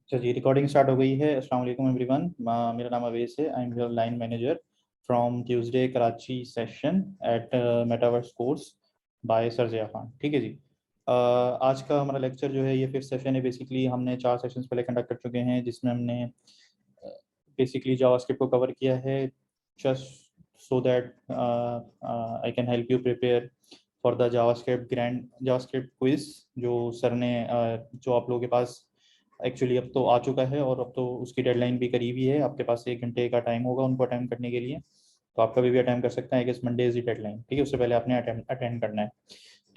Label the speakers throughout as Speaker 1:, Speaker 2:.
Speaker 1: अच्छा जी, recording start हो गई है। अस्सलाम वालेकुम एवरीवन। मेरा नाम अवेश है। I am your line manager from Tuesday Karachi session at metaverse course by sir Zia Khan. ठीक है जी। आज का हमारा लेक्चर जो है ये फिफ्थ सेशन है। बेसिकली हमने 4 सेशंस पहले कंडक्ट कर चुके हैं, जिसमें हमने बेसिकली जावास्क्रिप्ट को कवर किया है, just so that I can help you prepare for the JavaScript quiz जो सर ने जो आप लोगों के पास एक्चुअली अब तो आ चुका है, और अब तो उसकी डेडलाइन भी करीब ही है। आपके पास 1 घंटे का टाइम होगा उनको अटेम्प्ट करने के लिए, तो आप कभी भी अटेम्प्ट कर सकते हैं। I guess Monday is the deadline. ठीक है, उससे पहले आपने अटेंड करना है।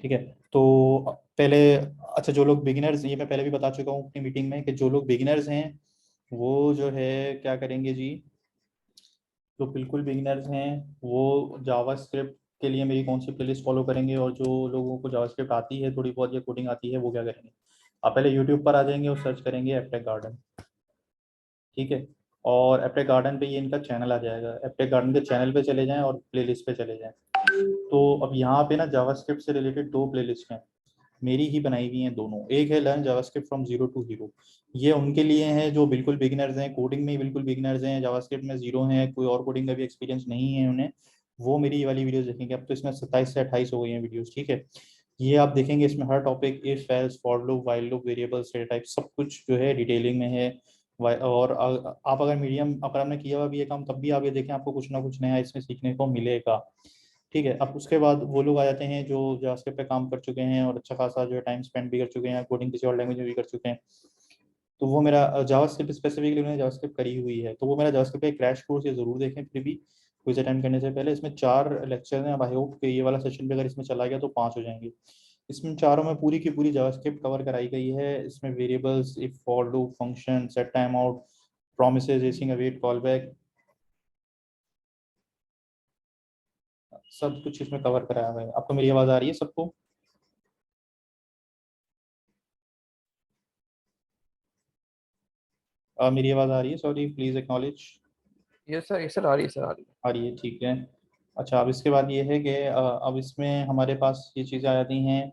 Speaker 1: ठीक है, तो पहले अच्छा, जो लोग बिगिनर्स, ये मैं पहले भी बता चुका हूँ अपनी मीटिंग में कि जो लोग बिगिनर्स हैं वो जो है क्या करेंगे जी, जो बिल्कुल बिगिनर्स हैं वो जावास्क्रिप्ट के लिए मेरी कौन सी प्लेलिस्ट फॉलो करेंगे, और जो लोगों को जावास्क्रिप्ट आती है थोड़ी बहुत या कोडिंग आती है वो क्या करेंगे। आप पहले यूट्यूब पर आ जाएंगे और सर्च करेंगे एप्टेक गार्डन। ठीक है, और एप्टेक गार्डन पे ये इनका चैनल आ जाएगा। एप्टेक गार्डन के चैनल पे चले जाएं और प्लेलिस्ट पे चले जाएं। तो अब यहाँ पे ना जावास्क्रिप्ट से रिलेटेड 2 प्लेलिस्ट हैं, मेरी ही बनाई हुई हैं दोनों। एक है learn JavaScript from zero to hero, ये उनके लिए हैं जो बिल्कुल बिगिनर्स हैं, कोडिंग में बिल्कुल बिगिनर्स हैं, जावास्क्रिप्ट में जीरो हैं, कोई और कोडिंग का भी एक्सपीरियंस नहीं है उन्हें। वो मेरी ये वाली वीडियोस देखेंगे। अब तो इसमें 27 से 28 हो गई हैं वीडियोस। ठीक है, ये आप देखेंगे, इसमें हर topic, if else, for loop, while loop, variables, data type, सब कुछ जो है डिटेलिंग में है। और आप अगर मीडियम, अगर आपने किया हुआ भी ये काम, तब भी आप ये देखें, आपको कुछ ना कुछ नया इसमें सीखने को मिलेगा। ठीक है, अब उसके बाद वो लोग आ जाते हैं जो जावास्क्रिप्ट पे काम कर चुके हैं और अच्छा खासा जो है टाइम स्पेंड भी कर चुके हैं, कोडिंग किसी और लैंग्वेज में भी कर चुके हैं। तो वो मेरा जावास्क्रिप्ट स्पेसिफिकली उन्होंने जावास्क्रिप्ट करी हुई है, तो वो मेरा जावास्क्रिप्ट का एक क्रैश कोर्स ये जरूर देखें फिर भी क्विज अटेम्प्ट करने से पहले। इसमें 4 लेक्चर हैं। अब आई होप कि ये वाला सेशन भी अगर इसमें चला गया तो 5 हो जाएंगे। इसमें चारों में पूरी की पूरी जावास्क्रिप्ट कवर कराई गई है। इसमें variables, if, for loop, function, set time out, promises, async await, callback, सब कुछ इसमें कवर कराया हुआ है। आपको मेरी आवाज़ आ रही है सबको? मेरी आवाज़ आ रही है? Sorry, please acknowledge.
Speaker 2: ये सर आ रही है, सर आ रही है।
Speaker 1: आ रही है, ठीक है। अच्छा, अब इसके बाद ये है कि अब इसमें हमारे पास ये चीज़ें आ जाती हैं।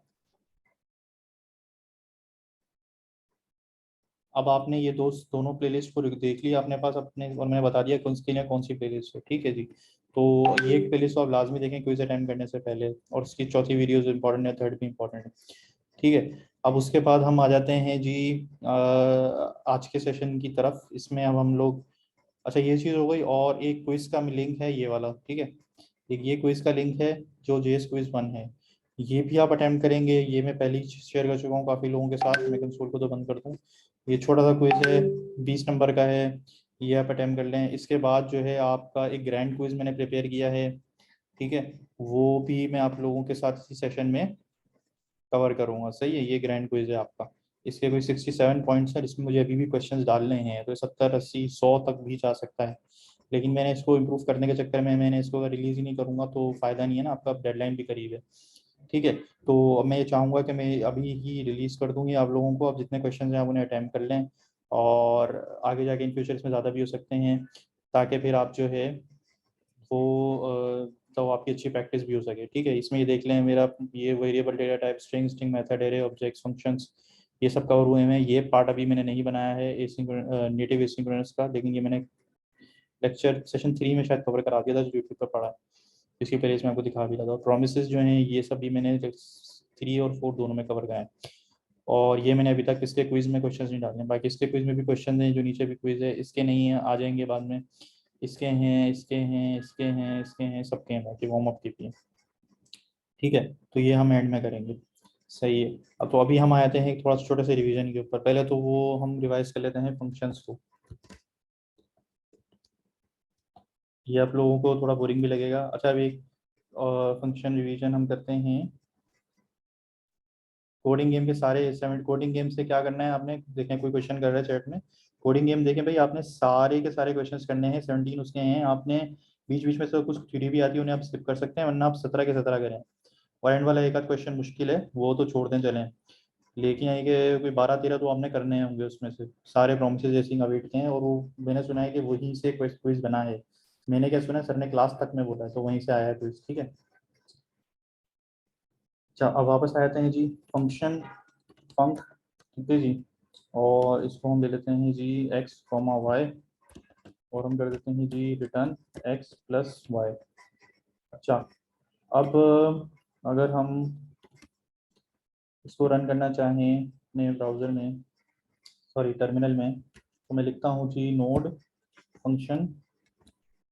Speaker 1: अब आपने ये दोनों प्लेलिस्ट को देख लिया अपने पास अपने, और मैंने बता दिया कौन सी लिए कौन सी प्लेलिस्ट है। ठीक है जी, तो ये एक प्लेलिस्ट तो आप लाजमी देखें क्विज अटेम्प्ट करने से पहले, और इसकी चौथी वीडियोस इंपॉर्टेंट है, थर्ड भी इंपॉर्टेंट है। ठीक है, अब उसके बाद हम आ जाते हैं जी आज के सेशन की तरफ। इसमें अब हम लोग, अच्छा ये चीज़ हो गई, और एक क्विज का लिंक है ये वाला। ठीक है, एक ये क्विज का लिंक है जो जेएस क्विज 1 है, ये भी आप अटेम्प्ट करेंगे। ये मैं पहले ही शेयर कर चुका हूँ काफ़ी लोगों के साथ। मैं कंसोल को तो बंद कर दूँ। ये छोटा सा क्विज है, 20 नंबर का है, ये आप अटेम्प्ट कर लें। इसके बाद जो है आपका एक ग्रैंड क्विज मैंने प्रिपेयर किया है। ठीक है, वो भी मैं आप लोगों के साथ इसी सेशन में कवर करूंगा। सही है, ये ग्रैंड क्विज है आपका। इसके कोई 67 पॉइंट्स हैं, जिसमें मुझे अभी भी क्वेश्चंस डालने हैं, तो 70, 80, 100 तक भी जा सकता है। लेकिन मैंने इसको इम्प्रूव करने के चक्कर में मैंने इसको रिलीज ही नहीं करूंगा, तो फायदा नहीं है ना, आपका डेडलाइन भी करीब है। ठीक है, तो अब मैं ये चाहूंगा कि मैं अभी ही रिलीज कर दूंगी आप लोगों को। अब जितने क्वेश्चन हैं आप उन्हें अटैम्प्ट कर लें, और आगे जाके इन फ्यूचर इसमें ज़्यादा भी हो सकते हैं, ताकि फिर आप जो है वो तो आपकी अच्छी प्रैक्टिस भी हो सके। ठीक है, इसमें ये देख लें, मेरा ये variable, data type, string, string method, array, objects, functions, ये सब कवर हुए हैं। ये पार्ट अभी मैंने नहीं बनाया है नेटिव एसिंक्रोनस का, लेकिन ये मैंने लेक्चर सेशन 3 में शायद कवर करा दिया था जो यूट्यूब पर पढ़ा है। इसकी प्लेलिस्ट में आपको दिखा भी लगा। प्रोमिसेस जो हैं ये सब भी मैंने 3 और 4 दोनों में कवर कराए हैं। और ये मैंने अभी तक इसके क्विज में क्वेश्चंस नहीं डाले हैं। बाकी इसके क्विज में भी क्वेश्चन हैं, जो नीचे भी क्विज है, इसके नहीं है, आ जाएंगे बाद में। इसके हैं, इसके हैं, इसके हैं, इसके हैं, सबके हैं, बाकी वार्म अप के भी हैं। ठीक है, तो ये हम एंड में करेंगे। सही है। अब तो अभी हम आते हैं एक थोड़ा सा छोटे से रिवीजन के ऊपर। पहले तो वो हम रिवाइज कर लेते हैं फंक्शंस को। ये आप लोगों को थोड़ा बोरिंग भी लगेगा। अच्छा, अभी फंक्शन रिवीजन हम करते हैं। कोडिंग गेम के सारे 7 कोडिंग गेम से क्या करना है आपने, देखें कोई क्वेश्चन कर रहा है चैट में, कोडिंग गेम देखें भाई, आपने सारे के सारे क्वेश्चंस करने हैं। 17 उसके हैं। आपने बीच बीच में से कुछ थ्योरी भी आती है, उन्हें आप स्किप कर सकते हैं, वरना आप 17 के 17 करें। और एंड वाला एक आध क्वेश्चन मुश्किल है, वो तो छोड़ दें चलें, लेकिन यही कि कोई 12-13 तो आपने करने होंगे। उसमें से सारे प्रोमिसेस जैसी अवेट के हैं, और वो मैंने सुना है कि वहीं से क्विज बना है। मैंने क्या सुना है, सर ने क्लास तक में बोला है, तो वहीं से आया है क्विज। ठीक है, अच्छा अब वापस आ जाते हैं जी। फंक्शन फंक ठीक है जी। और इसको हम ले लेते हैं जी x कॉमा वाई, और हम कर देते हैं जी रिटर्न x प्लस वाई। अच्छा, अब अगर हम इसको रन करना चाहें अपने ब्राउज़र में, सॉरी टर्मिनल में, तो मैं लिखता हूँ जी node function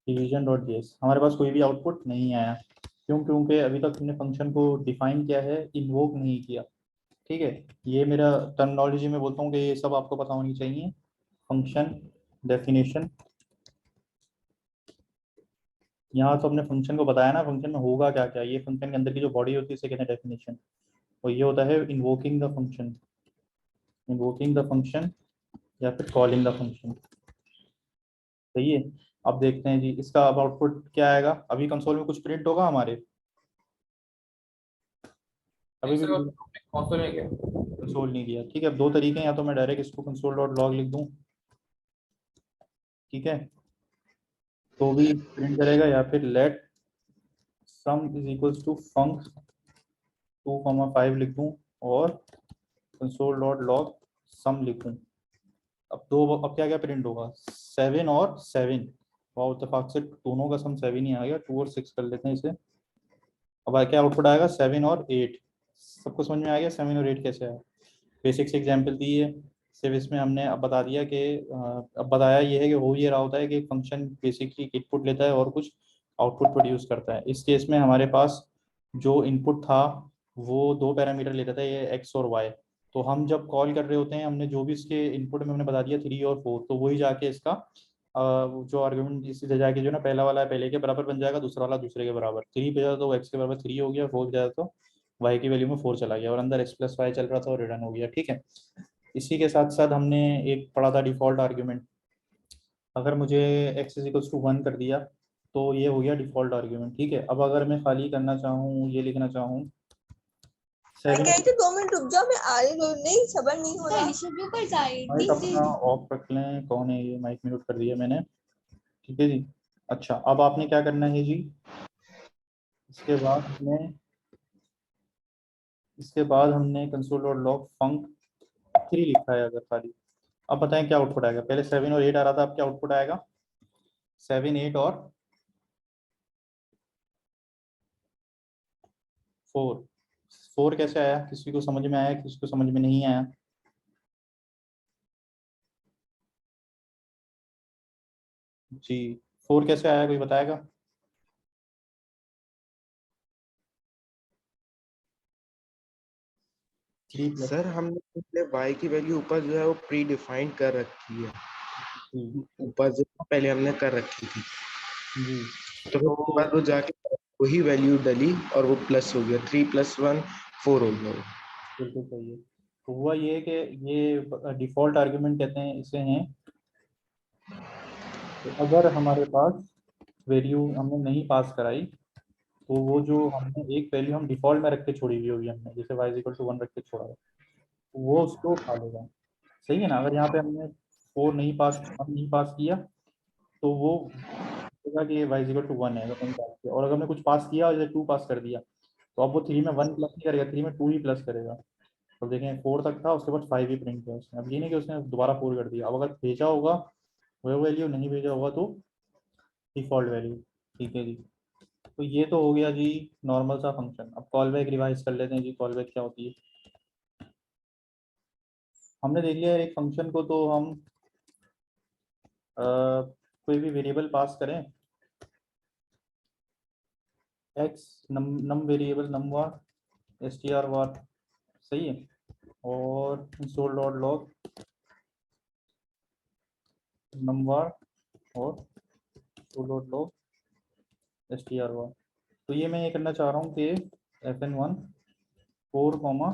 Speaker 1: division dot JS. हमारे पास कोई भी आउटपुट नहीं आया। क्यों? क्योंकि अभी तक हमने फंक्शन को डिफाइन किया है, इन्वोक नहीं किया। ठीक है, ये मेरा टर्मिनोलॉजी में बोलता हूँ कि ये सब आपको पता होनी चाहिए। फंक्शन डेफिनेशन, यहाँ तो हमने फंक्शन को बताया ना, फंक्शन में होगा क्या क्या। ये फंक्शन के अंदर की जो बॉडी होती है इसे कहते हैं डेफिनेशन, और ये होता है invoking the function, invoking the function या फिर कॉलिंग द फंक्शन। सही है। अब देखते हैं जी इसका अब आउटपुट क्या आएगा। अभी कंसोल में कुछ प्रिंट होगा हमारे,
Speaker 2: नहीं
Speaker 1: अभी
Speaker 2: सर,
Speaker 1: भी
Speaker 2: कंसोल में क्या?
Speaker 1: कंसोल नहीं किया। ठीक है, अब दो तरीके हैं, या तो मैं डायरेक्ट इसको कंसोल डॉट लॉग लिख दूं, ठीक है, तो भी प्रिंट करेगा, या फिर let sum is equals to func 2,5 लिख दूं और कंसोल डॉट लॉग सम लिखूं। अब क्या क्या प्रिंट होगा, 7 और 7। वाह, इत्तेफाक से दोनों का सम 7 ही आ गया। 2 और 6 कर लेते हैं इसे। अब क्या आउटपुट आएगा, 7 और 8। सबको समझ में आ गया 7 और 8 कैसे आया। बेसिक से एग्जाम्पल दी है, सिर्फ इसमें हमने अब बता दिया कि अब बताया ये है कि हो ये रहा होता है कि फंक्शन बेसिकली इनपुट लेता है और कुछ आउटपुट प्रोड्यूस करता है। इस केस में हमारे पास जो इनपुट था वो दो पैरामीटर लेता था, ये एक्स और वाई। तो हम जब कॉल कर रहे होते हैं, हमने जो भी इसके इनपुट में हमने बता दिया 3 और 4, तो वही जाके इसका जो आर्गुमेंट इसी जाके जो ना पहला वाला है पहले के बराबर बन जाएगा, दूसरा वाला दूसरे के बराबर। 3 पे जाता तो एक्स के बराबर 3 हो गया, 4 पे जाता तो वाई की वैल्यू में 4 चला गया, और अंदर एक्स प्लस वाई चल रहा था और रिटर्न हो गया। ठीक है, इसी के साथ साथ हमने एक पढ़ा था डिफॉल्ट आर्ग्यूमेंट। अगर मुझे एक्स इज इक्वल्स टू 1 कर दिया तो ये हो गया डिफॉल्ट आर्ग्यूमेंट। ठीक है, अब अगर मैं खाली करना चाहूँ, ये लिखना चाहूँ
Speaker 3: मैं
Speaker 1: 7,
Speaker 3: कह रही थी 2 मिनट रुक जाओ, मैं आ रही हूँ। नहीं सबर नहीं हो रहा।
Speaker 1: माइक अपना ऑफ रख लें। कौन है ये, माइक म्यूट कर दिया मैंने। ठीक है जी। अच्छा, अब आपने क्या करना है जी, इसके बाद हमने कंसोल डॉट लॉग फंक 3 लिखा है अगर खाली। अब बताएं क्या आउटपुट आएगा। पहले 7 और 8 आ रहा था, अब क्या आउटपुट आएगा, 7, 8 और 4। 4 कैसे आया, किसी को समझ में आया, किसी को समझ में नहीं आया? जी, 4 कैसे आया, कोई बताएगा? 3 प्लस।
Speaker 4: सर हमने पिछले y की वैल्यू ऊपर जो है वो प्री डिफाइंड कर रखी है।
Speaker 1: जी
Speaker 4: ऊपर जो पहले हमने कर रखी थी,
Speaker 1: जी।
Speaker 4: तो फिर उसके बाद वो जाके वही वैल्यू डली और वो प्लस हो गया। 3 + 1 4 हो गया वो।
Speaker 1: बिल्कुल सही है। तो हुआ ये कि ये डिफॉल्ट आर्ग्यूमेंट कहते हैं इसे हैं। तो अगर हमारे पास वैल्यू हमने नहीं पास कराई, तो वो जो हमने एक वैल्यू हम डिफॉल्ट में रख के छोड़ी हुई होगी, हमने जैसे y इक्वल टू 1 रख के छोड़ा है, तो वो उसको उठा लेगा। सही है ना। अगर यहाँ पे हमने 4 नहीं पास, हम नहीं पास किया, तो वो बोलेगा कि ये y इक्वल टू 1 है अगर नहीं पास किया। और अगर हमने कुछ पास किया, जैसे 2 पास कर दिया, तो अब वो 3 में 1 प्लस नहीं करेगा, 3 में 2 ही प्लस करेगा। तो देखें 4 तक था, उसके बाद 5 ही प्रिंट किया उसने। अब ये नहीं कि उसने दोबारा 4 कर दिया। अब अगर भेजा होगा वो वैल्यू, नहीं भेजा होगा तो डिफॉल्ट वैल्यू। ठीक है जी। तो ये तो हो गया जी नॉर्मल सा फंक्शन। अब कॉल बैक रिवाइज कर लेते हैं जी, कॉल बैक क्या होती है। हमने देख लिया एक फंक्शन को, तो हम कोई भी वेरिएबल पास करें, एक्स नम वेरिएबल नम वार str वार, सही है, और कंसोल डॉट लॉग नम वार और कंसोल डॉट लॉग str वार। तो ये मैं ये करना चाह रहा हूँ कि fn1 4 comma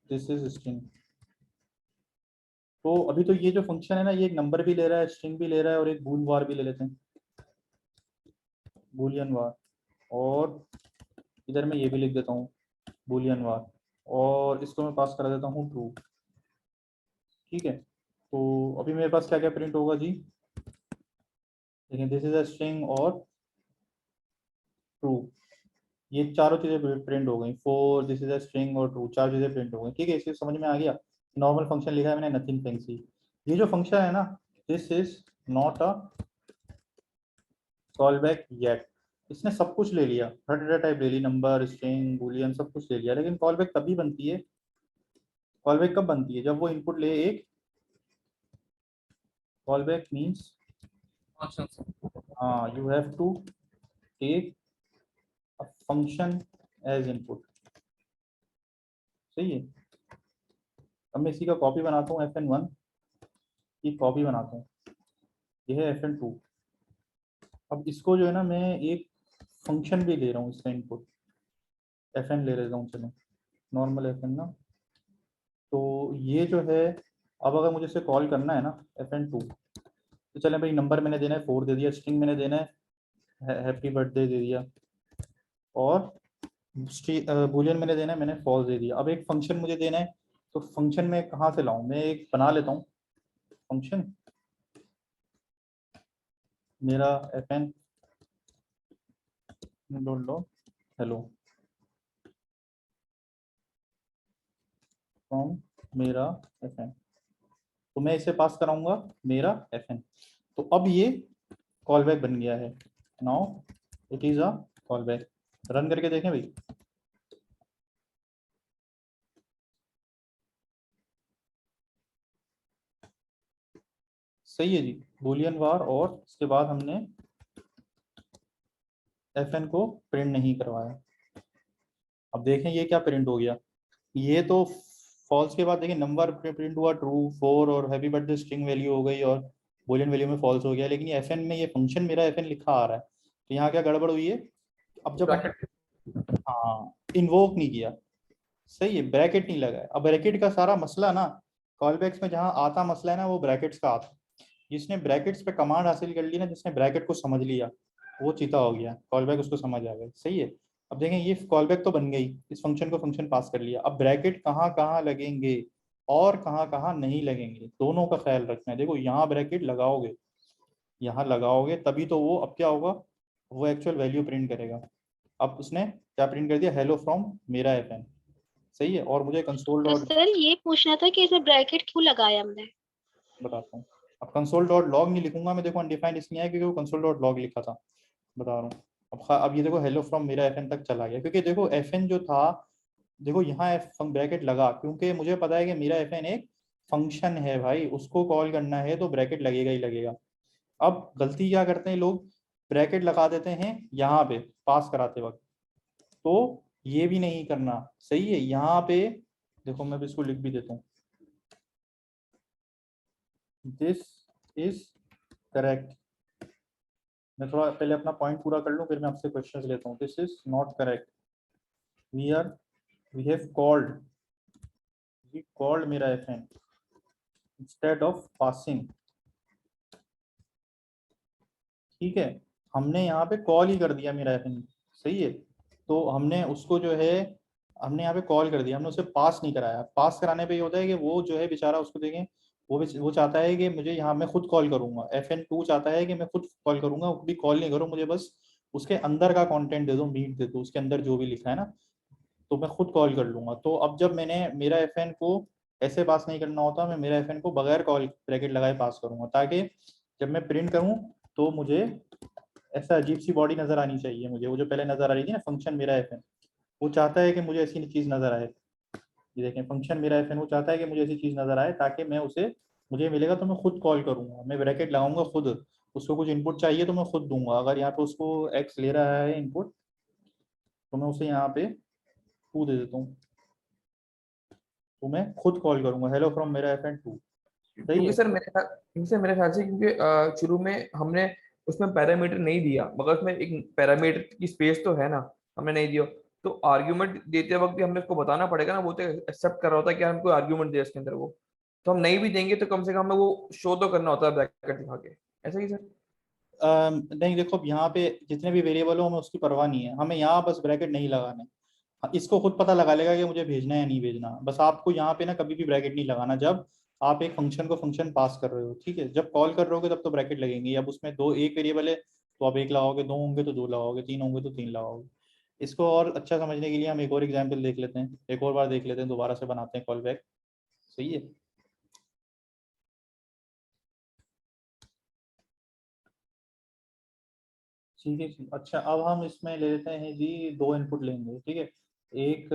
Speaker 1: this is string. तो अभी तो ये जो फंक्शन है ना, ये एक नंबर भी ले रहा है, स्ट्रिंग भी ले रहा है, और एक बूल वार भी ले लेते हैं, बूलियन वार। और इधर मैं ये भी लिख देता हूँ बूलियन वार, और इसको मैं पास करा देता हूँ ट्रू। ठीक है, तो अभी मेरे पास क्या क्या प्रिंट होगा जी, देखिए दिस इज अ स्ट्रिंग और ट्रू। ये चारों चीजें प्रिंट हो गई। 4, दिस इज अ स्ट्रिंग और ट्रू, चार चीजें प्रिंट हो गई। ठीक है, इससे समझ में आ गया नॉर्मल फंक्शन लिखा है मैंने, नथिंग फैंसी। ये जो फंक्शन है ना, this is not a call back yet. इसने सब कुछ ले लिया, हर डेटा टाइप ले ली, नंबर, स्ट्रिंग, बूलियन, सब कुछ ले लिया, लेकिन कॉल बैक तभी बनती है, कॉल बैक कब बनती है, जब वो इनपुट ले एक, कॉल बैक मीन्स हाँ you have to take a function as input. सही है। अब मैं इसी का कॉपी बनाता हूँ, fn1 की कॉपी बनाता हूँ, यह है fn2। अब इसको जो है ना, मैं एक फंक्शन भी ले रहा हूँ इसका इनपुट, fn ले लेता हूँ, चलो नॉर्मल fn ना। तो ये जो है, अब अगर मुझे इसे कॉल करना है ना fn2, तो चले भाई, नंबर मैंने देना है 4 दे दिया, स्ट्रिंग मैंने देना है हैप्पी बर्थडे दे दिया, और बूलियन मैंने देना है, मैंने फॉल्स दे दिया। अब एक फंक्शन मुझे देना है, तो फंक्शन में कहाँ से लाऊं, मैं एक बना लेता हूँ फंक्शन, मेरा fn dot dot hello from मेरा fn, तो मैं इसे पास कराऊंगा मेरा fn। तो अब ये कॉल बैक बन गया है, now it is a call back. Run करके देखें भाई। सही है जी, बूलियन वार, और इसके बाद हमने fn को प्रिंट नहीं करवाया। अब देखें ये क्या प्रिंट हो गया, ये तो फॉल्स के बाद देखें नंबर प्रिंट हुआ ट्रू 4, और हैप्पी बर्थडे स्ट्रिंग वैल्यू हो गई, और बूलियन वैल्यू में फॉल्स हो गया, लेकिन ये fn में, ये फंक्शन मेरा fn लिखा आ रहा है, तो यहाँ क्या गड़बड़ हुई है। अब जब हाँ, इन्वोक नहीं किया, सही है, ब्रैकेट नहीं लगा है। अब ब्रैकेट का सारा मसला ना, कॉलबैक्स में जहाँ आता मसला है ना, वो ब्रैकेट्स का आता। जिसने ब्रैकेट्स पे कमांड हासिल कर ली ना, जिसने ब्रैकेट को समझ लिया, वो चीता हो गया, कॉलबैक उसको समझ आ गया। सही है। अब देखें ये कॉलबैक तो बन गई, इस फंक्शन को फंक्शन पास कर लिया, अब ब्रैकेट कहाँ कहाँ लगेंगे और कहाँ कहाँ नहीं लगेंगे, दोनों का ख्याल रखना है। देखो यहाँ ब्रैकेट लगाओगे, यहाँ लगाओगे, तभी तो वो अब क्या होगा, वो एक्चुअल वैल्यू प्रिंट करेगा। अब उसने क्या प्रिंट कर दिया, हेलो फ्रॉम मेरा fn। सही है। और मुझे कंसोल
Speaker 5: तो
Speaker 1: डॉट,
Speaker 5: सर ये पूछना था कि इसे ब्रैकेट क्यों लगाया हमने।
Speaker 1: बताता हूँ। अब कंसोल डॉट लॉग नहीं लिखूंगा मैं, देखो अनडिफाइंड इसलिए है क्योंकि वो कंसोल डॉट लॉग लिखा था, बता रहा हूँ। अब ये देखो हेलो फ्रॉम मेरा fn तक चला गया, क्योंकि देखो fn जो था, देखो यहाँ ब्रैकेट लगा, क्योंकि मुझे पता है कि मेरा fn एक फंक्शन है भाई, उसको कॉल करना है तो ब्रैकेट लगेगा ही लगेगा। अब गलती क्या करते हैं लोग, ब्रैकेट लगा देते हैं यहाँ पे पास कराते वक्त, तो ये भी नहीं करना। सही है। यहाँ पे देखो, मैं भी इसको लिख भी देता हूँ, दिस इज करेक्ट। मैं थोड़ा पहले अपना पॉइंट पूरा कर लूँ, फिर मैं आपसे क्वेश्चंस लेता हूँ। This is not correct, we have called मेरा fn इंस्टेड ऑफ पासिंग। ठीक है, हमने यहाँ पे कॉल ही कर दिया मेरा fn। सही है। तो हमने उसको जो है, हमने यहाँ पे कॉल कर दिया, हमने उसे पास नहीं कराया। पास कराने पे ये होता है कि वो जो है बेचारा, उसको देखें, वो चाहता है कि मुझे यहाँ, मैं खुद कॉल करूंगा, fn2 चाहता है कि मैं खुद कॉल करूंगा, वो भी कॉल नहीं करूँ, मुझे बस उसके अंदर का कंटेंट दे दो, मीट दे दो, उसके अंदर जो भी लिखा है ना, तो मैं खुद कॉल कर लूंगा। तो अब जब मैंने मेरा fn को ऐसे पास नहीं करना होता, मैं मेरा fn को बगैर कॉल ब्रैकेट लगाए पास करूंगा, ताकि जब मैं प्रिंट करूं तो मुझे ऐसा अजीब सी बॉडी नजर आनी चाहिए मुझे, वो जो पहले नजर आ रही थी ना, फंक्शन मेरा fn, वो चाहता है कि मुझे ऐसी चीज नजर आए। ये देखें, फंक्शन मेरा fn वो चाहता है कि मुझे ऐसी चीज नजर आए, ताकि मैं उसे, मुझे मिलेगा तो मैं खुद कॉल करूंगा, मैं ब्रैकेट लगाऊंगा खुद। उसको कुछ इनपुट चाहिए तो मैं खुद दूंगा, अगर यहाँ पे उसको x ले रहा है इनपुट, तो मैं उसे यहाँ पे 2 दे देता हूँ, तो मैं खुद कॉल करूंगा हेलो फ्रॉम मेरा fn2। सही
Speaker 2: क्योंकि
Speaker 1: है।
Speaker 2: सर मेरे ख्याल से क्योंकि शुरू में हमने उसमें पैरामीटर नहीं दिया, मगर उसमें एक पैरामीटर की स्पेस तो है ना, हमने नहीं दिया। तो आर्ग्यूमेंट देते वक्त भी हमने उसको बताना पड़ेगा ना, वो तो एक्सेप्ट कर रहा होता है कि हम कोई आर्ग्यूमेंट दे इसके अंदर, वो तो हम नहीं भी देंगे तो कम से कम हमें वो शो तो करना होता है ब्रैकेट दिखा के। ऐसा ही सर।
Speaker 1: नहीं देखो, अब यहाँ पे जितने भी वेरिएबल हो, हमें उसकी परवाह नहीं है, हमें यहाँ बस ब्रैकेट नहीं लगाने। हाँ, इसको खुद पता लगा लेगा कि मुझे भेजना है या नहीं भेजना, बस आपको यहाँ पे ना कभी भी ब्रैकेट नहीं लगाना जब आप एक फंक्शन को फंक्शन पास कर रहे हो। ठीक है, जब कॉल कर रहे होगे तब तो ब्रैकेट लगेंगे। अब उसमें दो, एक वेरिएबल है तो आप एक लगाओगे, दो होंगे तो दो लगाओगे, तीन होंगे तो तीन लगाओगे। इसको और अच्छा समझने के लिए हम एक और एग्जाम्पल देख लेते हैं, एक और बार देख लेते हैं, दोबारा से बनाते हैं कॉल बैक। सही है। ठीक है जी। अच्छा अब हम इसमें ले लेते हैं जी, दो इनपुट लेंगे, ठीक है। एक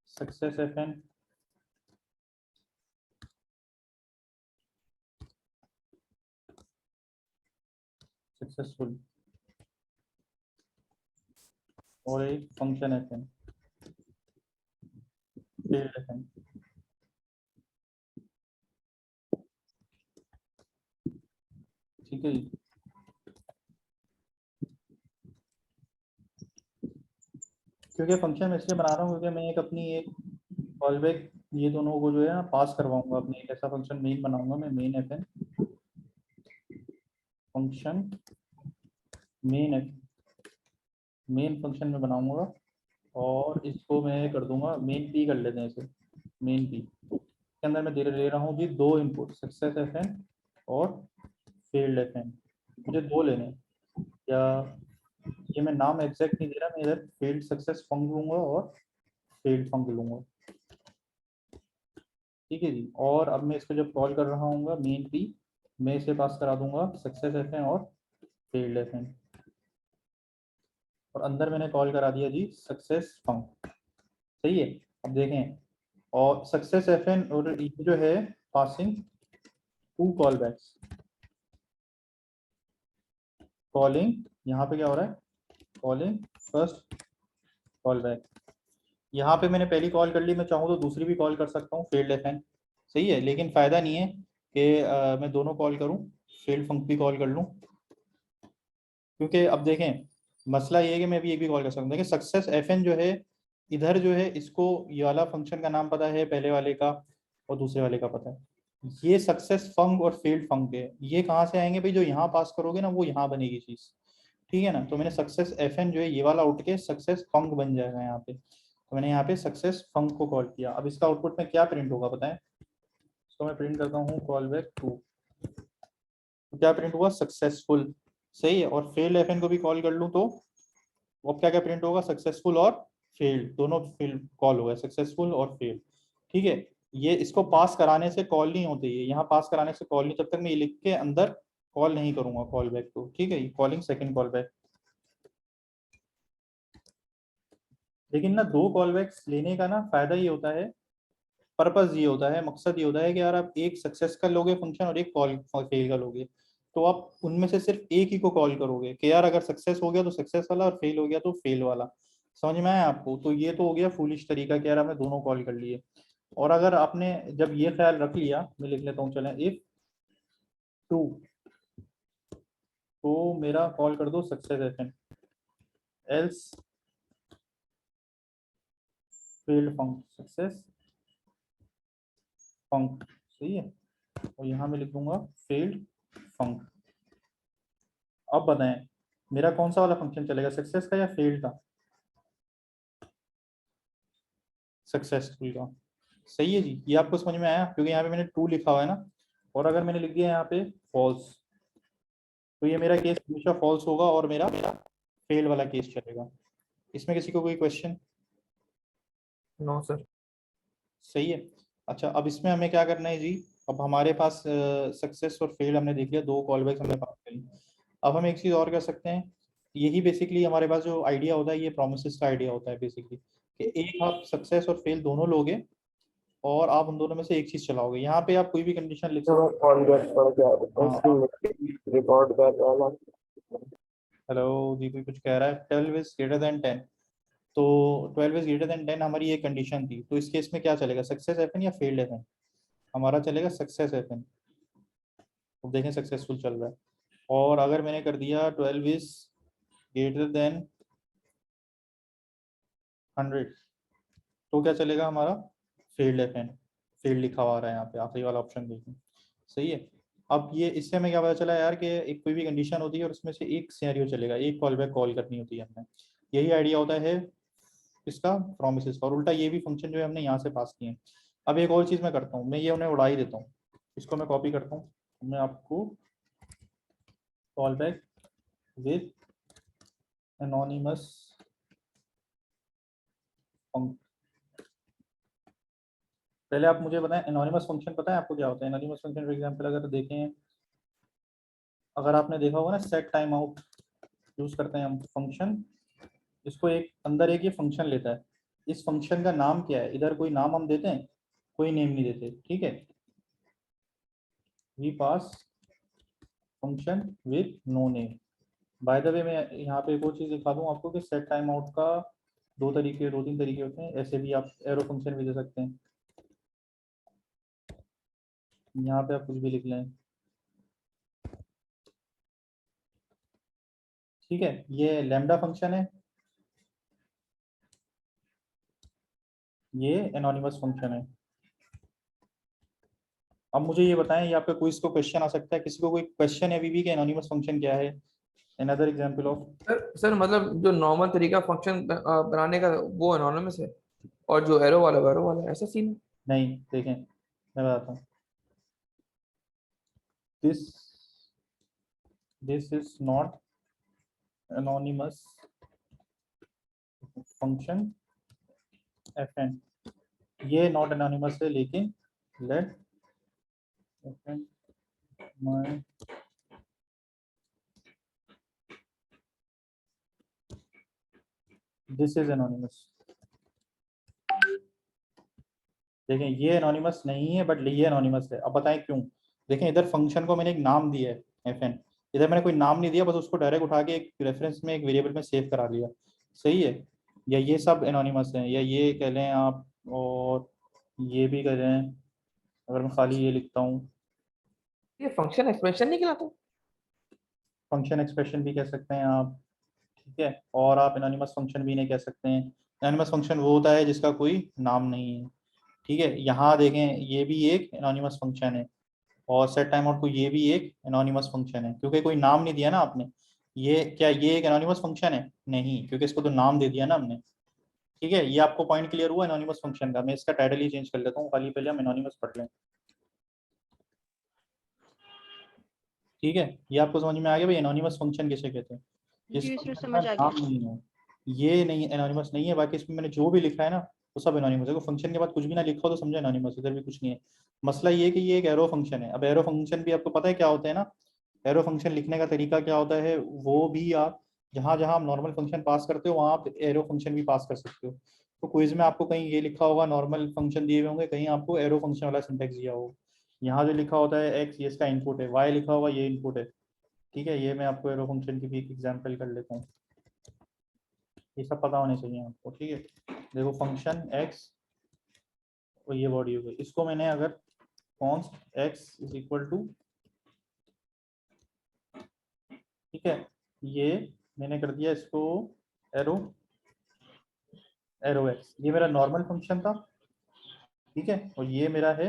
Speaker 1: सक्सेस FN सक्सेसफुल और एक फंक्शन FN फेल्ड FN। ठीक है जी। क्योंकि फंक्शन मैं इसलिए बना रहा हूँ क्योंकि मैं एक अपनी एक कॉल बैक ये दोनों को जो है ना पास करवाऊंगा, अपनी एक ऐसा फंक्शन मेन बनाऊंगा मैं, main FN function main function में बनाऊंगा और इसको मैं कर दूंगा मेन P कर लेते हैं इसे, मेन P के अंदर मैं दे रहा हूँ जी दो इनपुट, सक्सेस FN और फेल्ड FN। मुझे दो लेने हैं, या ये मैं नाम एग्जैक्ट नहीं दे रहा, मैं इधर फेल्ड सक्सेस फंक लूंगा और फेल्ड फंक लूंगा। ठीक है जी। और अब मैं इसको जब कॉल कर रहा हूँ मेन P, मैं इसे पास करा दूंगा सक्सेस FN और फेल्ड FN, और अंदर मैंने कॉल करा दिया जी सक्सेस फंक। सही है। अब देखें, और सक्सेस FN और ये जो है passing to callbacks, calling यहाँ पे क्या हो रहा है, कॉलिंग फर्स्ट कॉल बैक। यहाँ पे मैंने पहली कॉल कर ली, मैं चाहूँ तो दूसरी भी कॉल कर सकता हूँ फेल्ड FN। सही है, लेकिन फायदा नहीं है कि मैं दोनों कॉल करूँ, फेल्ड फंक भी कॉल कर लूँ, क्योंकि अब देखें मसला ये है कि मैं अभी एक भी कॉल कर सकता हूँ। देखिए सक्सेस FN जो है इधर जो है, इसको ये वाला फंक्शन का नाम पता है पहले वाले का और दूसरे वाले का पता है। ये सक्सेस फंक और फेल्ड फंक है, ये कहाँ से आएंगे भाई, जो यहाँ पास करोगे ना वो यहाँ बनेगी चीज। ठीक है ना। तो मैंने सक्सेस FN जो है ये वाला उठ के सक्सेस फंक बन जाएगा यहाँ पे, तो मैंने यहाँ पे सक्सेस फंक को कॉल किया। अब इसका आउटपुट में क्या प्रिंट होगा बताएं, इसको मैं प्रिंट करता हूँ कॉल बैक 2, तो क्या प्रिंट हुआ, सक्सेसफुल। सही है। और फेल्ड FN को भी कॉल कर लूँ तो अब क्या क्या प्रिंट होगा, सक्सेसफुल और फेल्ड, दोनों फील्ड कॉल हो गए, सक्सेसफुल और फेल्ड। ठीक है। ये इसको पास कराने से कॉल नहीं होती है, यहाँ पास कराने से कॉल नहीं, जब तक मैं ये लिख के अंदर कॉल नहीं करूंगा कॉल बैक को। ठीक है, कॉलिंग सेकंड कॉल बैक। लेकिन ना दो कॉल बैक्स लेने का ना फायदा ये होता है, पर्पस ये होता है, मकसद ये होता है कि यार आप एक सक्सेस का लोगे फंक्शन और एक कॉल फेल का लोगे, तो आप उनमें से सिर्फ एक ही को कॉल करोगे कि यार अगर सक्सेस हो गया तो सक्सेस वाला और फेल हो गया तो फेल वाला। समझ में आया आपको। तो ये तो हो गया फूलिश तरीका कि यार आपने दोनों कॉल कर लिए। और अगर आपने जब ये ख्याल रख लिया, मैं लिख लेता हूँ चलें, इफ ट्रू तो मेरा कॉल कर दो सक्सेस FN, एल्स फेल्ड फंक सक्सेस फंक। सही है। और यहाँ मैं लिख दूंगा फेल्ड फंक। अब बताएं मेरा कौन सा वाला फंक्शन चलेगा, सक्सेस का या फेल्ड का, सक्सेसफुल का। सही है जी। ये आपको समझ में आया, क्योंकि यहाँ पे मैंने ट्रू लिखा हुआ है ना, और अगर मैंने लिख दिया यहाँ पे फॉल्स, तो ये मेरा केस हमेशा फॉल्स होगा और मेरा फेल वाला केस चलेगा। इसमें किसी को कोई क्वेश्चन?
Speaker 2: No sir.
Speaker 1: सही है। अच्छा अब इसमें हमें क्या करना है जी, अब हमारे पास सक्सेस और फेल हमने देख लिया, दो कॉल बैक्स हमने पास करी। अब हम एक चीज और कर सकते हैं, यही बेसिकली हमारे पास जो आइडिया होता है, ये प्रोमिसेस का आइडिया होता है बेसिकली, कि एक आप सक्सेस और फेल दोनों लोगे और आप उन दोनों में से एक चीज चलाओगे। यहाँ पे आप कोई भी कंडीशन लिख सकते
Speaker 4: कॉल बैक पड़ गया,
Speaker 1: हाँ।
Speaker 4: रिकॉर्ड कर रहा हूँ।
Speaker 1: हेलो जी, कोई कुछ कह रहा है 12 इज ग्रेटर देन 10, तो 12 इज ग्रेटर देन 10 हमारी ये कंडीशन थी, तो इस केस में क्या चलेगा, सक्सेस FN या फेल्ड FN? हमारा चलेगा सक्सेस FN। तो देखें सक्सेसफुल चल रहा है। और अगर मैंने कर दिया 12 इज ग्रेटर देन 100, तो क्या चलेगा हमारा, फेल्ड FN, फेल्ड लिखा हुआ आ रहा है यहाँ पे, आखिरी वाला ऑप्शन देखें। सही है। अब ये इससे हमें क्या पता चला यार कि एक कोई भी कंडीशन होती है और उसमें से एक सिनेरियो चलेगा, एक कॉल बैक कॉल करनी होती है हमने। यही आइडिया होता है इसका प्रोमिसेस का, और उल्टा ये भी फंक्शन जो है हमने यहाँ से पास किए हैं। अब एक और चीज़ मैं करता हूँ, मैं ये उन्हें उड़ा ही देता हूँ, इसको मैं कॉपी करता हूँ, मैं आपको call back with anonymous function पहले आप मुझे बताएं एनोनिमस फंक्शन पता है आपको क्या होता है? एनोनिमस फंक्शन फॉर एग्जांपल अगर देखें, अगर आपने देखा होगा ना सेट टाइम आउट यूज करते हैं हम फंक्शन, इसको एक अंदर एक ये फंक्शन लेता है, इस फंक्शन का नाम क्या है? इधर कोई नाम हम देते हैं? कोई नेम नहीं देते, ठीक है। We pass function with no name. By the way मैं यहाँ पे एक और चीज दिखा दूँ आपको कि सेट टाइम आउट का दो तीन तरीके होते हैं। ऐसे भी आप एरो फंक्शन भी दे सकते हैं, यहाँ पे आप कुछ भी लिख लें, ठीक है। ये लैम्डा फंक्शन है, ये एनोनिमस फंक्शन है। अब मुझे ये बताएं, ये आपका क्विज को क्वेश्चन आ सकता है, किसी को कोई क्वेश्चन है अभी भी कि एनोनिमस फंक्शन क्या है? Another example of.
Speaker 2: सर मतलब जो नॉर्मल तरीका फंक्शन बनाने का वो एनोनिमस है, और जो एरो वाला वो एरो वाला है, ऐसा सीन है।
Speaker 1: नहीं, देखें मैं बताता हूँ। This this is not anonymous function fn, ये नॉट एनोनिमस है, लेकिन let fn my this is anonymous. देखें ये एनोनिमस नहीं है, बट ये एनोनिमस है। अब बताएं क्यों? देखें इधर फंक्शन को मैंने एक नाम दिया है fn, इधर मैंने कोई नाम नहीं दिया, बस उसको डायरेक्ट उठा के एक रेफरेंस में एक वेरिएबल में सेव करा लिया, सही है। या ये सब एनोनिमस हैं, या ये कह लें आप, और ये भी कह लें। अगर मैं खाली ये लिखता हूँ,
Speaker 2: ये फंक्शन एक्सप्रेशन नहीं कहलाता?
Speaker 1: फंक्शन एक्सप्रेशन भी कह सकते हैं आप, ठीक है। और आप एनोनिमस फंक्शन भी नहीं कह सकते हैं। एनोनिमस फंक्शन वो होता है जिसका कोई नाम नहीं है, ठीक है। यहाँ देखें ये भी एक एनोनिमस फंक्शन है, और सेट टाइम आउट को ये भी एक एनोनिमस फंक्शन है, क्योंकि कोई नाम नहीं दिया ना आपने। ये क्या ये एक एनोनिमस फंक्शन है? नहीं, क्योंकि इसको तो नाम दे दिया ना हमने, ठीक है। ये आपको पॉइंट क्लियर हुआ एनोनिमस फंक्शन का? मैं इसका टाइटल ही चेंज कर लेता हूँ, खाली पहले हम एनोनिमस पढ़ लें, ठीक है। ये आपको समझ में आ गया भाई एनोनिमस फंक्शन किसे कहते हैं? जिस
Speaker 5: जी सर,
Speaker 1: फंक्शन का
Speaker 5: समझ आ
Speaker 1: नाम
Speaker 5: गया।
Speaker 1: नहीं हो, ये नहीं एनोनिमस नहीं है। बाकी इसमें मैंने जो भी लिखा है ना वो सब एनोनिमस है। फंक्शन के बाद कुछ भी ना लिखा हो तो समझो एनोनिमस, इधर भी कुछ नहीं है। मसला ये है कि ये एक एरो फंक्शन है। अब एरो फंक्शन भी आपको पता है क्या होते हैं ना, एरो फंक्शन लिखने का तरीका क्या होता है, वो भी आप जहाँ जहाँ आप नॉर्मल फंक्शन पास करते हो वहाँ आप एरो फंक्शन भी पास कर सकते हो। तो क्विज में आपको कहीं ये लिखा होगा नॉर्मल फंक्शन दिए हुए होंगे, कहीं आपको एरो फंक्शन वाला सिंटेक्स दिया होगा। यहाँ जो लिखा होता है एक्स, ये इसका इनपुट है, वाई लिखा होगा ये इनपुट है, ठीक है। ये मैं आपको एरो फंक्शन की भी एक एग्जांपल कर लेता हूँ, ये सब पता होने चाहिए आपको, ठीक है। देखो फंक्शन एक्स और ये बॉडी हो गई, इसको मैंने अगर const x is equal to, ठीक है, ये मैंने कर दिया इसको एरो एरो एक्स, ये मेरा नॉर्मल फंक्शन था, ठीक है। और ये मेरा है,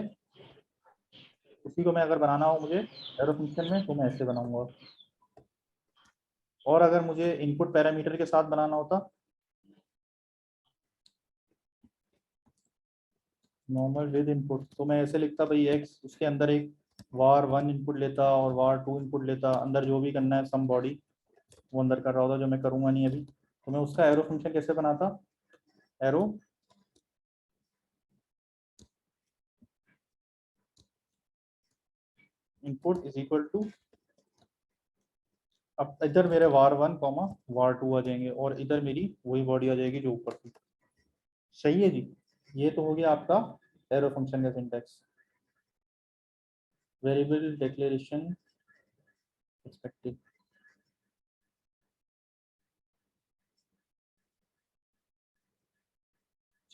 Speaker 1: उसी को मैं अगर बनाना हो मुझे एरो फंक्शन में तो मैं ऐसे बनाऊंगा। और अगर मुझे इनपुट पैरामीटर के साथ बनाना होता, नॉर्मल विद इनपुट, तो मैं ऐसे लिखता भाई एक्स, उसके अंदर एक var 1 इनपुट लेता और var 2 इनपुट लेता, अंदर जो भी करना है सम बॉडी वो अंदर कर रहा होता, जो मैं करूंगा नहीं अभी। तो मैं उसका एरो फंक्शन कैसे बनाता, arrow input is equal to, अब इधर मेरे var 1 कॉमा var 2 आ जाएंगे, और इधर मेरी वही बॉडी आ जाएगी जो ऊपर थी, सही है जी। ये तो हो गया आपका एरो फंक्शन का सिंटैक्स। वेरिएबल डिक्लेरेशन एक्सपेक्टेड,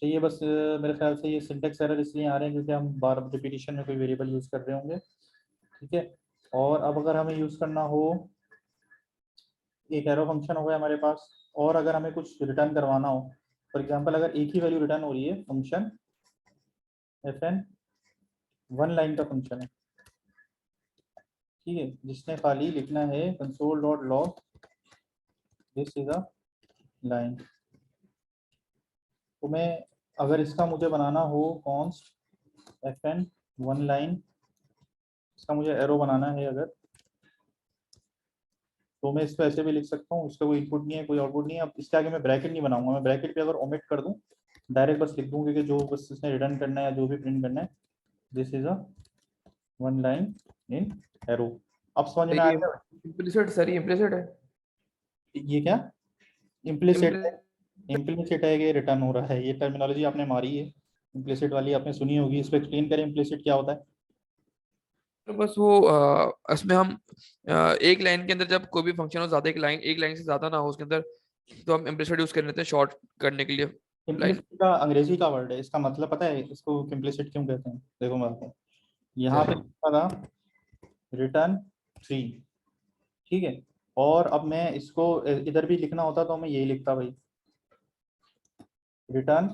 Speaker 1: चाहिए बस मेरे ख्याल से ये सिंटेक्स एरर इसलिए आ रहे हैं क्योंकि हम बार रिपीटिशन में कोई वेरिएबल यूज़ कर रहे होंगे, ठीक है। और अब अगर हमें यूज़ करना हो, एक एरो फंक्शन हो गया हमारे पास, और अगर हमें कुछ रिटर्न करवाना हो, फॉर एग्जांपल अगर एक ही वैल्यू रिटर्न हो रही है, फंक्शन fn 1 लाइन का फंक्शन है, ठीक है, जिसने खाली लिखना है console dot log this is a line. तो मैं अगर इसका मुझे बनाना हो कॉन्स्ट fn 1 लाइन, इसका मुझे एरो बनाना है अगर, तो मैं इसको ऐसे भी लिख सकता हूँ, उसका कोई इनपुट नहीं है कोई आउटपुट नहीं है। अब इसके आगे मैं ब्रैकेट नहीं बनाऊंगा, मैं ब्रैकेट पे अगर ओमिट कर दूं डायरेक्ट बस लिख दूंगी कि जो बस इसने रिटर्न करना है या जो भी प्रिंट करना है, this is a one line in arrow. अब समझ में आ
Speaker 2: ये
Speaker 1: गया
Speaker 2: इम्प्लिसिट सर, ये इम्प्लिसिट है।
Speaker 1: ये क्या इम्प्लिसिट है?
Speaker 2: Implicit-
Speaker 1: इम्प्लिसिट है कि रिटर्न हो रहा है, ये टर्मिनोलॉजी आपने मारी है, इम्प्लिसिट वाली आपने सुनी होगी, इसको एक्सप्लेन करें इम्प्लिसिट क्या होता है।
Speaker 2: तो बस वो इसमें हम एक लाइन के अंदर जब कोई भी फंक्शन हो, ज्यादा एक लाइन से ज्यादा ना हो उसके अंदर, तो हम इम्प्लिसिट यूज कर लेते हैं शॉर्ट करने के लिए लाइन।
Speaker 1: इम्प्लिसिट का अंग्रेजी का वर्ड है, इसका मतलब पता है इसको इम्प्लिसिट क्यों कहते हैं? देखो मैं बताऊं, यहाँ पे लिखा था रिटर्न 3, ठीक है, और अब मैं इसको इधर भी लिखना होता तो मैं यही लिखता भाई, रिटर्न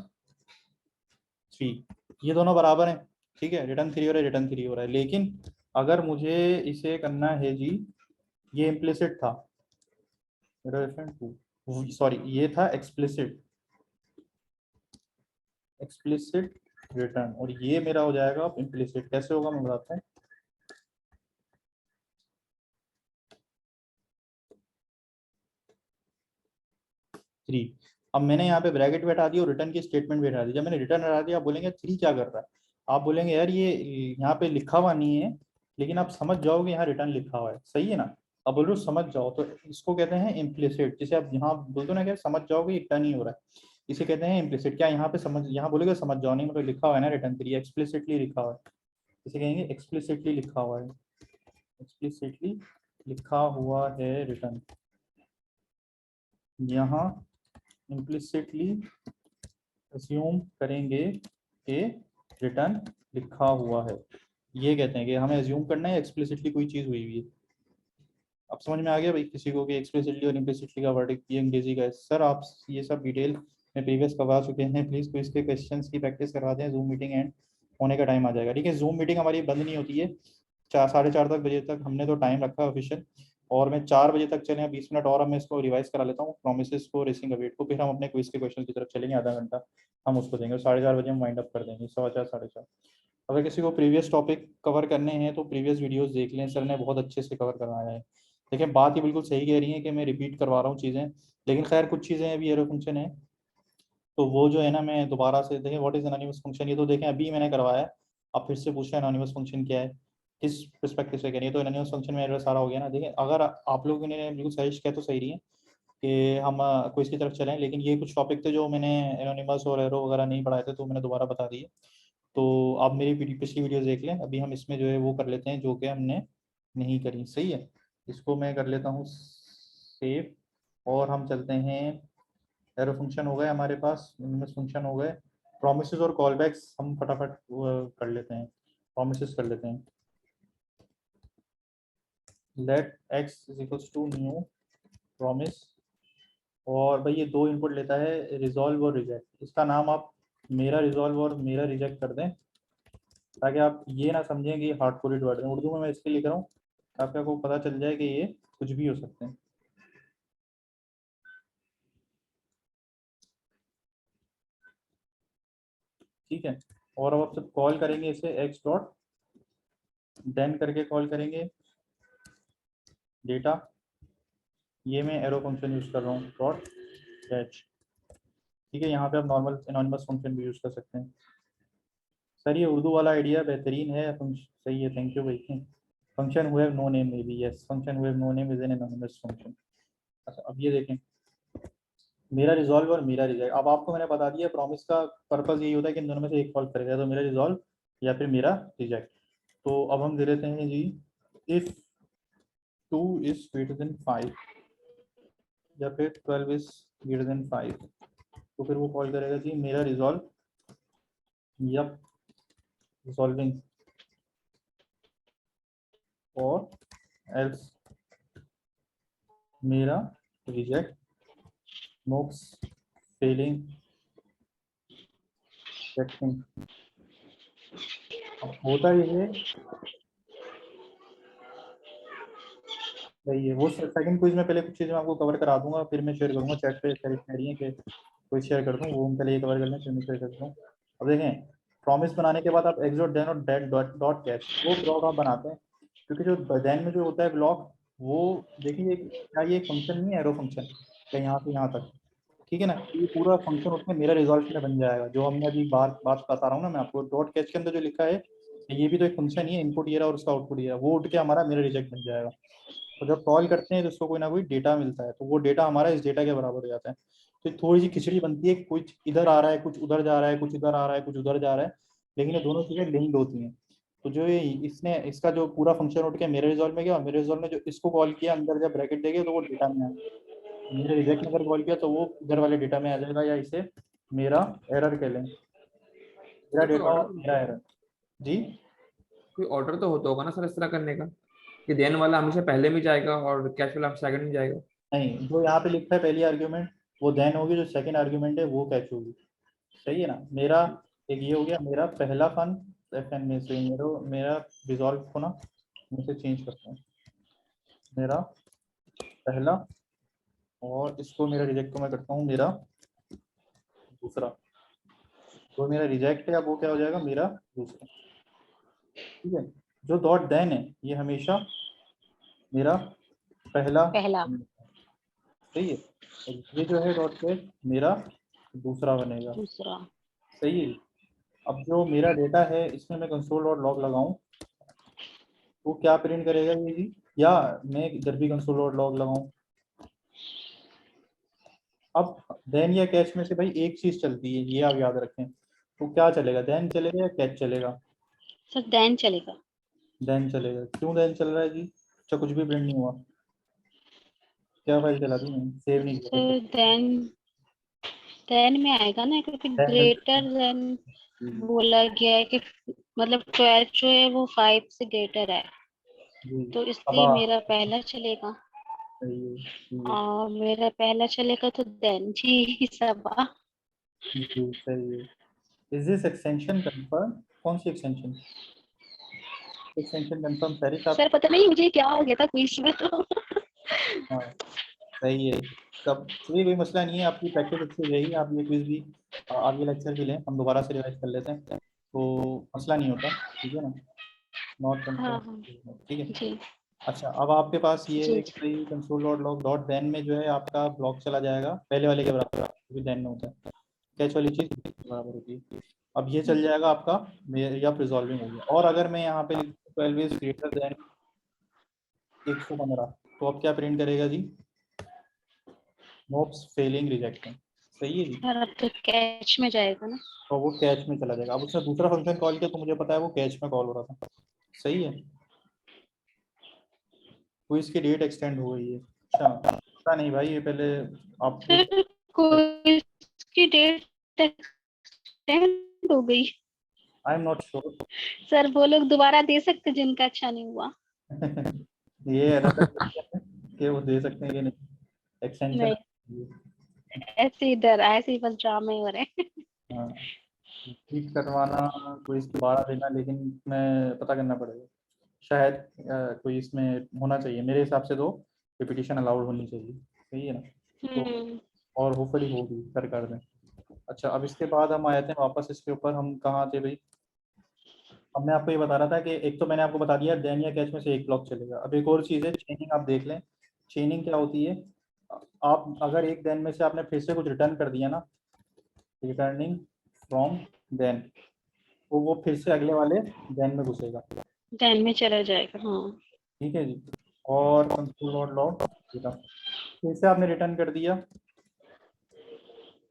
Speaker 1: 3, ये दोनों बराबर हैं, ठीक है, रिटर्न 3 हो रहा है, रिटर्न 3 हो रहा है, लेकिन अगर मुझे इसे करना है जी, ये इम्प्लिसिट था, सॉरी ये था एक्सप्लिसिट, एक्सप्लिसिट रिटर्न, और ये मेरा हो जाएगा अब इम्प्लिसिट। कैसे होगा मैं बताता हूँ। 3, अब मैंने यहाँ पे ब्रैकेट बैठा दी और रिटर्न की स्टेटमेंट बैठा दी। जब मैंने रिटर्न हटा दिया आप बोलेंगे 3 क्या कर रहा है, आप बोलेंगे यार ये यहाँ पे लिखा हुआ नहीं है, लेकिन आप समझ जाओगे यहाँ रिटर्न लिखा हुआ है, सही है ना। अब बोल रहे हो समझ जाओ, तो इसको कहते हैं इम्प्लिसिट, जिसे आप यहाँ बोलते हो ना कि समझ जाओगे रिटर्न ही हो रहा है, इसे कहते हैं इम्प्लिसिट। क्या यहाँ पे समझ, यहाँ बोलेगे समझ जाओ, नहीं मतलब लिखा हुआ है ना रिटर्न 3, एक्सप्लिसिटली लिखा हुआ है, इसे कहेंगे एक्सप्लिसिटली लिखा हुआ है, एक्सप्लिसिटली लिखा हुआ है रिटर्न। यहाँ इम्प्लिसिटली अज्यूम करेंगे कि रिटर्न लिखा हुआ है, ये कहते हैं कि हमें अज्यूम करना है एक्सप्लिसिटली कोई चीज़ हुई हुई है। अब समझ में आ गया भाई किसी को कि एक्सप्लिसिटली और इम्प्लिसिटली का वर्ड ये अंग्रेजी का है। सर आप ये सब डिटेल में प्रीवियस करवा चुके हैं, प्लीज़ क्विज के क्वेश्चंस की प्रैक्टिस करवा दें, जूम मीटिंग एंड होने का टाइम आ जाएगा, ठीक है। जूम मीटिंग हमारी बंद नहीं होती है, 4 साढ़े 4 तक बजे तक हमने तो टाइम रखा है ऑफिशियल, और मैं 4 बजे तक चले 20 मिनट और अब मैं इसको रिवाइज करा लेता हूँ प्रोमिस को, रेसिंग अवेट को, फिर हम अपने क्विज के क्वेश्चन की तरफ चलेंगे, आधा घंटा हम उसको देंगे और 4:30 बजे हम वाइंड अप कर देंगे, 4:15 4:30। अगर किसी को प्रीवियस टॉपिक कवर करने हैं तो प्रीवियस वीडियोस देख लें, सर ने बहुत अच्छे से कवर करवाया है। देखिए बात ये बिल्कुल सही कह रही है कि मैं रिपीट करवा रहा हूँ चीज़ें, लेकिन खैर कुछ चीज़ें अभी एरो फंक्शन है, तो वो जो है ना मैं दोबारा से देखें व्हाट इज एनोनिमस फंक्शन, ये तो देखें अभी मैंने करवाया है, अब फिर से पूछा एनोनिमस फंक्शन क्या है, किस पर्सपेक्टिव से करिए, तो एनोनिमस फंक्शन में एरर सारा हो गया ना। देखिए अगर आप लोगों ने बिल्कुल सजेस्ट किया तो सही रही है कि हम क्विज की तरफ चलें, लेकिन ये कुछ टॉपिक थे जो मैंने एनोनिमस और एरो वगैरह नहीं पढ़ाए थे, तो मैंने दोबारा बता दिए, तो आप मेरी पिछली वीडियोस देख लें। अभी हम इसमें जो है वो कर लेते हैं जो कि हमने नहीं करी, सही है। इसको मैं कर लेता हूँ सेव, और हम चलते हैं, एरो फंक्शन हो गए हमारे पास, इनमें फंक्शन हो गए, प्रोमिसेस और कॉल बैक्स हम फटाफट कर लेते हैं, प्रोमिसेस कर लेते हैं। Let x is equals to new promise, और भाई ये 2 इनपुट लेता है, रिजॉल्व और रिजेक्ट, इसका नाम आप मेरा रिजॉल्व और मेरा रिजेक्ट कर दें, ताकि आप ये ना समझें कि हार्ड कोडेड वर्ड है, उर्दू में मैं इसलिए लिख रहा हूँ ताकि आपको पता चल जाए कि ये कुछ भी हो सकते हैं, ठीक है। और अब आप सब कॉल करेंगे इसे एक्स डॉट देन करके कॉल करेंगे डेटा, ये मैं एरो फंक्शन यूज कर रहा हूँ डॉट कैच, ठीक है। यहाँ पे आप नॉर्मल एनोनिमस फंक्शन भी यूज कर सकते हैं। सर ये उर्दू वाला आइडिया बेहतरीन है, सही है, थैंक यू भाई। फंक्शन हुए नो नेम में भी, यस फंक्शन हुए no name is an anonymous function. अच्छा अब ये देखें, मेरा रिजॉल्व और मेरा रिजेक्ट, अब आपको मैंने बता दिया प्रॉमिस का पर्पस यही होता है कि इन दोनों में से एक कॉल करेगा, तो मेरा रिजॉल्व या फिर मेरा रिजेक्ट। तो अब हम दे देते हैं जी इफ 2 इज ग्रेटर देन 5 या फिर 12 इज ग्रेटर देन 5, तो फिर वो कॉल करेगा जी मेरा रिजॉल्व, यप रिजॉल्विंग, और एल्स मेरा रिजेक्ट, नोक्स फेलिंग चेकिंग। अब होता ये है भाई, ये वो सेकंड क्विज में पहले कुछ चीज़ें मैं आपको कवर करा दूंगा, फिर मैं शेयर करूंगा चैट पे, कह रही है कि कोई शेयर कर दूं, वो हम पहले ये कवर कर लें फिर मैं शेयर करता हूँ। अब देखें प्रॉमिस बनाने के बाद आप एक्स डॉट देन और डेट डॉट डॉट कैच वो ब्लॉक आप बनाते हैं, क्योंकि जो देन में जो होता है ब्लॉक, वो देखिए क्या ये फंक्शन नहीं है एरो फंक्शन, क्या यहाँ से यहाँ तक, ठीक है ना। ये पूरा फंक्शन उसमें मेरा रिजल्ट में बन जाएगा, जो हमने अभी बात बता रहा हूँ ना मैं आपको, डॉट कैच के अंदर जो लिखा है ये भी तो एक फंक्शन ही है, इनपुट ये रहा और उसका आउटपुट ये रहा, वो उठ के हमारा मेरा रिजेक्ट बन जाएगा। तो जब कॉल करते हैं तो उसको कोई ना कोई डेटा मिलता है, तो वो डेटा हमारा इस डेटा के बराबर हो जाता है। तो थोड़ी सी खिचड़ी बनती है, कुछ इधर आ रहा है, कुछ उधर जा रहा है, कुछ इधर आ रहा है, कुछ उधर जा रहा है, लेकिन ये दोनों चीजें लिंक्ड होती हैं। तो जो ये इसने इसका जो पूरा फंक्शन उठ के मेरे रिजॉल्व में गया, और मेरे रिजॉल्व में जो इसको कॉल किया अंदर जब ब्रैकेट देंगे तो वो डेटा में आया, मेरे रिजेक्ट में अगर कॉल किया तो वो इधर वाले डेटा में आ जाएगा, या इसे मेरा एरर कह लें, मेरा
Speaker 2: सर कोई
Speaker 1: डेटा और
Speaker 2: ऑर्डर
Speaker 1: मेरा एरर। जी
Speaker 2: कोई ऑर्डर तो होता होगा ना सर इस तरह करने का, कि देन वाला हमेशा पहले में जाएगा और कैश वाला सेकंड में जाएगा।
Speaker 1: नहीं, जो यहाँ पे लिखा है पहली आर्ग्यूमेंट वो देन होगी, जो सेकंड आर्ग्यूमेंट है वो कैच होगी। सही है ना। मेरा एक ये हो गया मेरा पहला फन एफएन में से, मेरा रिजॉल्व को ना मैं से चेंज करता हूँ, मेरा पहला, और इसको मेरा रिजेक्ट को मैं करता हूँ मेरा दूसरा। तो मेरा रिजेक्ट है, अब वो क्या हो जाएगा मेरा दूसरा। ठीक है। जो डॉट देन है ये हमेशा मेरा पहला
Speaker 5: पहला।
Speaker 1: सही है, और ये जो है डॉट कैच मेरा दूसरा बनेगा।
Speaker 5: दूसरा।
Speaker 1: सही है। अब जो मेरा डेटा है इसमें मैं कंसोल डॉट लॉग लगाऊं तो क्या प्रिंट करेगा ये जी, या मैं इधर भी कंसोल डॉट लॉग लगाऊं। अब देन या कैच में से भाई एक चीज चलती है, ये आप याद रखें। तो क्या चलेगा, देन चलेगा या कैच चलेगा?
Speaker 5: सर देन चलेगा।
Speaker 1: देन चलेगा। क्यों देन चल रहा है जी? अच्छा कुछ भी प्रिंट नहीं हुआ, क्या फाइल चला दी मैंने, सेव नहीं किया
Speaker 5: सर देन में आएगा ना, क्योंकि
Speaker 1: तो
Speaker 5: ग्रेटर देन बोला गया है कि मतलब 12 जो है वो 5 से ग्रेटर है,
Speaker 1: जी।
Speaker 5: तो
Speaker 1: अब
Speaker 5: इसलिए मेरा पहला चलेगा।
Speaker 1: सही है, सही है,
Speaker 5: और मेरा पहला चलेगा तो देन जी सबा।
Speaker 1: जी सही है। Is this extension confirm? कौन सी एक्सटेंशन? एक्सटेंशन कंफर्म सारी साहब?
Speaker 5: सर पता नहीं मुझे क्या हो गया था क्विज में तो।
Speaker 1: हाँ सही है। सब चलिए, कोई मसला नहीं है, आपकी प्रैक्टिस अच्छी हो जाएगी, आप ये क्विज भी आगे लेक्चर भी लें, हम दोबारा से रिवाइज कर लेते हैं तो मसला नहीं होता। ठीक है ना, नॉट
Speaker 5: हाँ
Speaker 1: कंफर्म।
Speaker 5: हाँ
Speaker 1: ठीक है।
Speaker 5: जी
Speaker 1: अच्छा अब आपके पास ये
Speaker 5: जी
Speaker 1: है कि भाई console dot log dot then में जो है आपका ब्लॉक चला जाएगा पहले वाले के बराबर, क्योंकि देन में होता है, कैच वाली चीज बराबर होती है। अब ये चल जाएगा आपका मेरा रिजॉल्विंग हो गया। और अगर मैं यहाँ पे लिख 12 इज ग्रेटर देन 115, तो अब क्या प्रिंट करेगा जी? Nopes Fehling rejection. सही है जी।
Speaker 5: सर अब तो कैच में जाएगा ना।
Speaker 1: तो वो कैच में चला जाएगा। अब उसने दूसरा फंक्शन कॉल किया तो मुझे पता है वो कैच में कॉल हो रहा था। सही है। तो इसकी डेट एक्सटेंड हो गई है। अच्छा पता नहीं भाई, ये पहले आप
Speaker 5: सर कोई की डेट एक्सटेंड हो गई।
Speaker 1: I am not sure.
Speaker 5: Sir वो लोग दोबारा दे सकते जिनका अच्छा नहीं हुआ।
Speaker 1: ये एरर कि वो दे सकते हैं कि नहीं एक्सटेंशन।
Speaker 5: नहीं, ऐसे ही बस ड्रामे हो रहे हैं।
Speaker 1: हाँ ठीक करवाना, कोई इसके बारह देना, लेकिन मैं पता करना पड़ेगा शायद कोई इसमें होना चाहिए मेरे हिसाब से, तो रिपीटिशन अलाउड होनी चाहिए। सही है ना। तो
Speaker 5: हम्म।
Speaker 1: और होपफुली होगी सरकार में। अच्छा अब इसके बाद हम आए थे वापस इसके ऊपर, हम कहाँ थे भाई? अब मैं आपको ये बता रहा था कि एक तो मैंने आपको बता दिया देन या कैच में से एक ब्लॉक चलेगा। अब एक और चीज़ है चेनिंग, आप देख लें चेनिंग क्या होती है। आप अगर एक देन में से आपने फिर से कुछ रिटर्न कर दिया ना, रिटर्निंग फ्रॉम देन, तो वो फिर से अगले वाले देन में घुसेगा।
Speaker 5: देन में चला जाएगा हाँ।
Speaker 1: ठीक है जी। और कंसोल डॉट लॉग फिर से आपने रिटर्न कर दिया